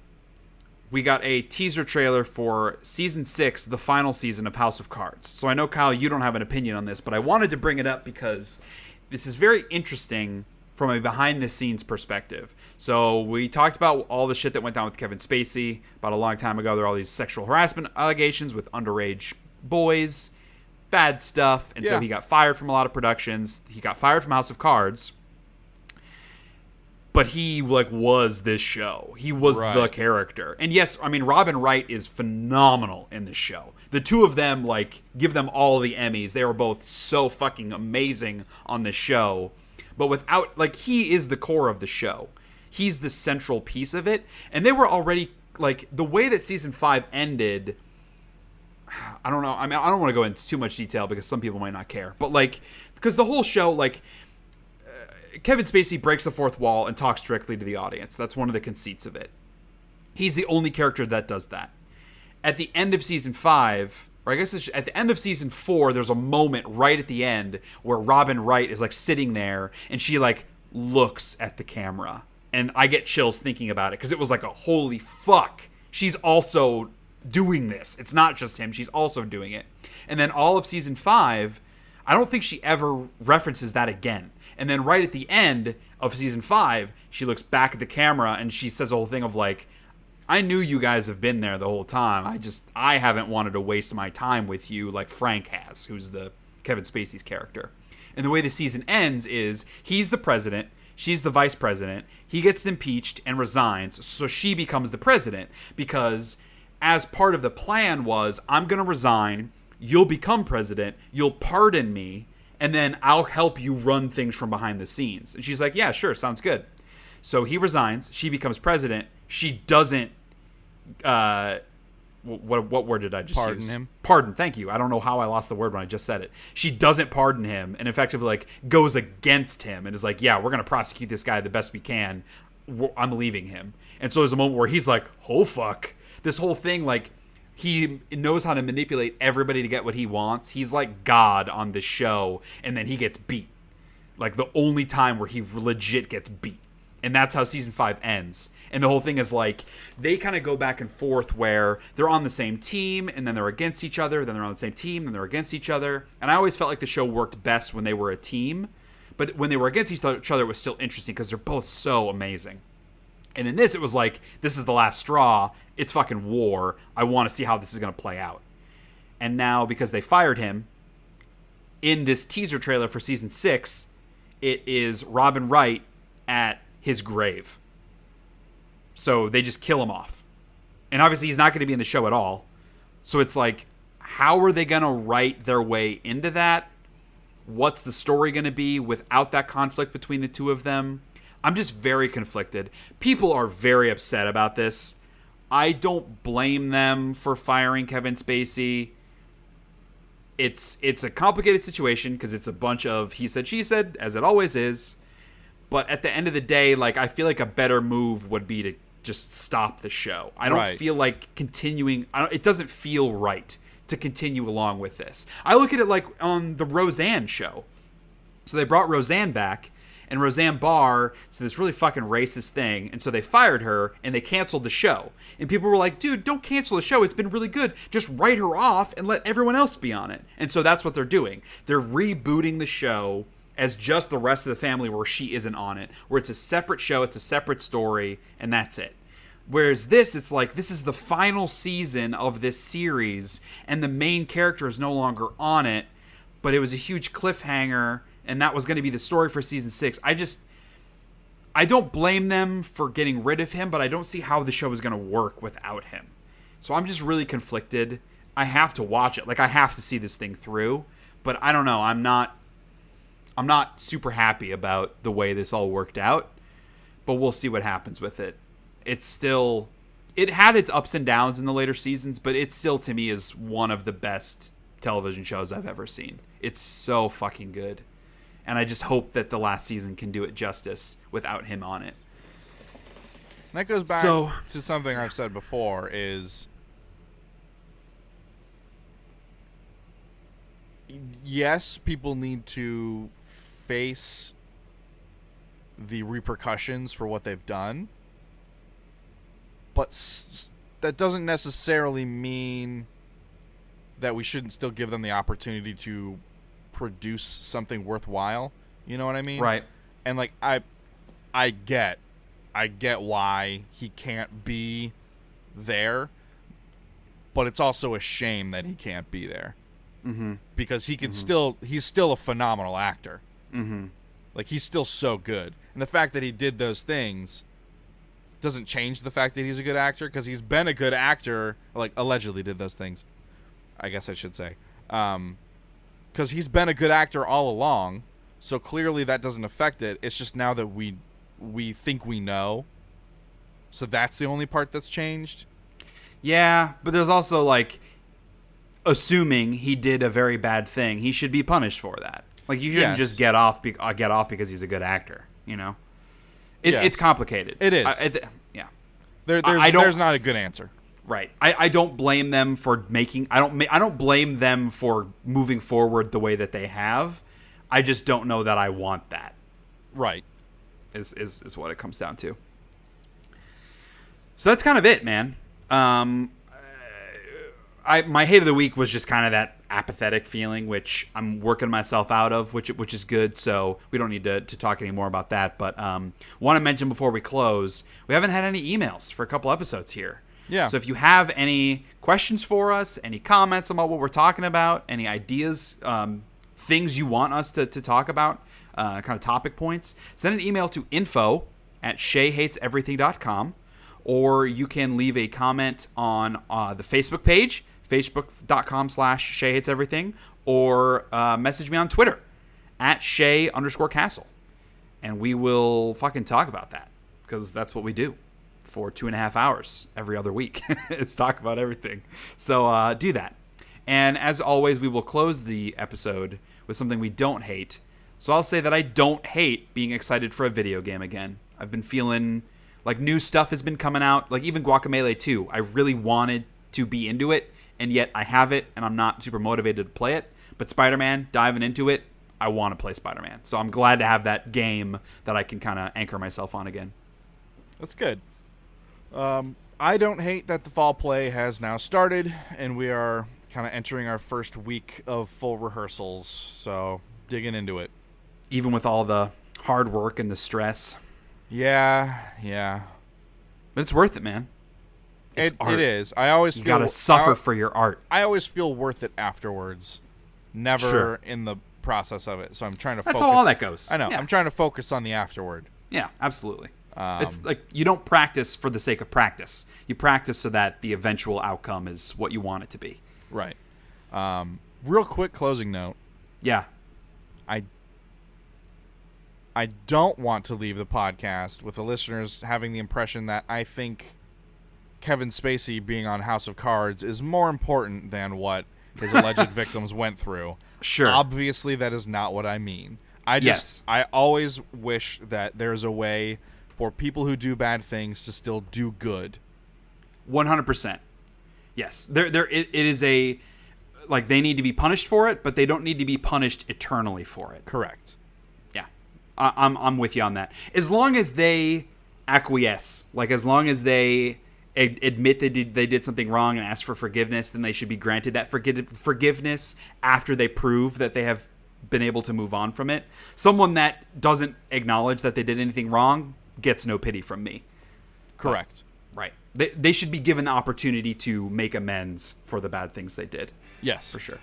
we got a teaser trailer for Season 6, the final season of House of Cards. So I know, Kyle, you don't have an opinion on this, but I wanted to bring it up because this is very interesting from a behind-the-scenes perspective. So we talked about all the shit that went down with Kevin Spacey about a long time ago. There are all these sexual harassment allegations with underage boys, bad stuff. And so he got fired from a lot of productions. He got fired from House of Cards. But he was this show. He was the character. And yes, I mean, Robin Wright is phenomenal in this show. The two of them, give them all the Emmys. They are both so fucking amazing on this show. But without, he is the core of the show. He's the central piece of it. And they were already, the way that season 5 ended, I don't know. I mean, I don't want to go into too much detail because some people might not care. But, because the whole show, Kevin Spacey breaks the fourth wall and talks directly to the audience. That's one of the conceits of it. He's the only character that does that. At the end of season 5, or I guess it's at the end of season 4, there's a moment right at the end where Robin Wright is sitting there and she looks at the camera. And I get chills thinking about it because it was a holy fuck. She's also doing this. It's not just him. She's also doing it. And then all of season 5, I don't think she ever references that again. And then right at the end of season 5, she looks back at the camera and she says the whole thing of I knew you guys have been there the whole time. I haven't wanted to waste my time with you like Frank has, who's the Kevin Spacey's character. And the way the season ends is he's the president, she's the vice president, he gets impeached and resigns, so she becomes the president because as part of the plan was, I'm going to resign, you'll become president, you'll pardon me, and then I'll help you run things from behind the scenes. And she's like, yeah, sure, sounds good. So he resigns. She becomes president. She doesn't, what word did I just pardon use? Him. Pardon, thank you. I don't know how I lost the word when I just said it. She doesn't pardon him and effectively goes against him and is like, yeah, we're going to prosecute this guy the best we can. I'm leaving him. And so there's a moment where he's like, oh, fuck. This whole thing, he knows how to manipulate everybody to get what he wants. He's like God on the show, and then he gets beat. The only time where he legit gets beat. And that's how season 5 ends. And the whole thing is they kind of go back and forth where they're on the same team, and then they're against each other, then they're on the same team, then they're against each other. And I always felt like the show worked best when they were a team. But when they were against each other, it was still interesting because they're both so amazing. And in this, it was this is the last straw. It's fucking war. I want to see how this is going to play out. And now, because they fired him, in this teaser trailer for season 6, it is Robin Wright at his grave. So they just kill him off. And obviously, he's not going to be in the show at all. So it's how are they going to write their way into that? What's the story going to be without that conflict between the two of them? I'm just very conflicted. People are very upset about this. I don't blame them for firing Kevin Spacey. It's a complicated situation because it's a bunch of he said, she said, as it always is. But at the end of the day, I feel like a better move would be to just stop the show. I don't feel like continuing. It doesn't feel right to continue along with this. I look at it on the Roseanne show. So they brought Roseanne back. And Roseanne Barr said this really fucking racist thing. And so they fired her and they canceled the show. And people were like, dude, don't cancel the show. It's been really good. Just write her off and let everyone else be on it. And so that's what they're doing. They're rebooting the show as just the rest of the family where she isn't on it. Where it's a separate show, it's a separate story, and that's it. Whereas this, it's this is the final season of this series. And the main character is no longer on it. But it was a huge cliffhanger. And that was going to be the story for season 6. I don't blame them for getting rid of him, but I don't see how the show is going to work without him. So I'm just really conflicted. I have to watch it. I have to see this thing through. But I don't know. I'm not super happy about the way this all worked out. But we'll see what happens with it. It had its ups and downs in the later seasons, but it still, to me, is one of the best television shows I've ever seen. It's so fucking good. And I just hope that the last season can do it justice without him on it. That goes back to something I've said before is, yes, people need to face the repercussions for what they've done, but that doesn't necessarily mean that we shouldn't still give them the opportunity to produce something worthwhile. You know what I mean? Right. And like I get why he can't be there, but it's also a shame that he can't be there. Mm-hmm. Because he can he's still a phenomenal actor. Mm-hmm. Like, he's still so good. And the fact that he did those things doesn't change the fact that he's a good actor, because he's been a good actor, like, allegedly did those things, I guess I should say. Because he's been a good actor all along, so clearly that doesn't affect it. It's just now that we think we know. So that's the only part that's changed. Yeah, but there's also, like, assuming he did a very bad thing, he should be punished for that. Like, you shouldn't just get off because he's a good actor, you know? It's complicated. It is. Yeah. There's not a good answer. Right. I don't blame them for I don't blame them for moving forward the way that they have. I just don't know that I want that. Right. Is what it comes down to. So that's kind of it, man. My hate of the week was just kind of that apathetic feeling, which I'm working myself out of, which is good. So we don't need to talk anymore about that. But want to mention before we close, we haven't had any emails for a couple episodes here. Yeah. So if you have any questions for us, any comments about what we're talking about, any ideas, things you want us to talk about, kind of topic points, send an email to info@SheaHatesEverything.com, or you can leave a comment on the Facebook page, facebook.com/SheaHatesEverything, or message me on Twitter @Shea_Castle. And we will fucking talk about that, because that's what we do for 2.5 hours every other week. It's talk about everything. So do that. And as always, we will close the episode with something we don't hate. So I'll say that I don't hate being excited for a video game again. I've been feeling like new stuff has been coming out, like even Guacamelee 2. I really wanted to be into it, and yet I have it, and I'm not super motivated to play it. But Spider-Man, diving into it, I want to play Spider-Man. So I'm glad to have that game that I can kind of anchor myself on again. That's good. I don't hate that the fall play has now started, and we are kind of entering our first week of full rehearsals, so digging into it. Even with all the hard work and the stress. Yeah. But it's worth it, man. It is. I always you feel... gotta suffer for your art. I always feel worth it afterwards. Never in the process of it. So I'm trying to focus... That's all that goes. I know. Yeah. I'm trying to focus on the afterward. Yeah, absolutely. It's like you don't practice for the sake of practice. You practice so that the eventual outcome is what you want it to be. Right. Real quick closing note. Yeah. I don't want to leave the podcast with the listeners having the impression that I think Kevin Spacey being on House of Cards is more important than what his alleged victims went through. Sure. Obviously, that is not what I mean. I always wish that there's a way for people who do bad things to still do good. 100%. Yes. It is a... Like, they need to be punished for it, but they don't need to be punished eternally for it. Correct. Yeah. I'm with you on that. As long as they acquiesce, like as long as they admit they did something wrong and ask for forgiveness, then they should be granted that forgiveness after they prove that they have been able to move on from it. Someone that doesn't acknowledge that they did anything wrong gets no pity from me. Correct. Right. They should be given the opportunity to make amends for the bad things they did. Yes. For sure.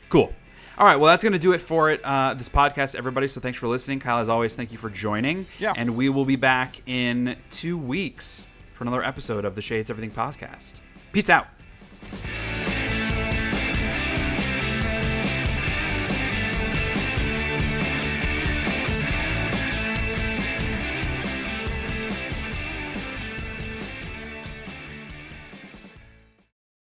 Cool. All right, well, that's going to do it for this podcast, everybody. So thanks for listening. Kyle, as always, thank you for joining. Yeah. And we will be back in 2 weeks for another episode of the Shea Hates Everything podcast. Peace out.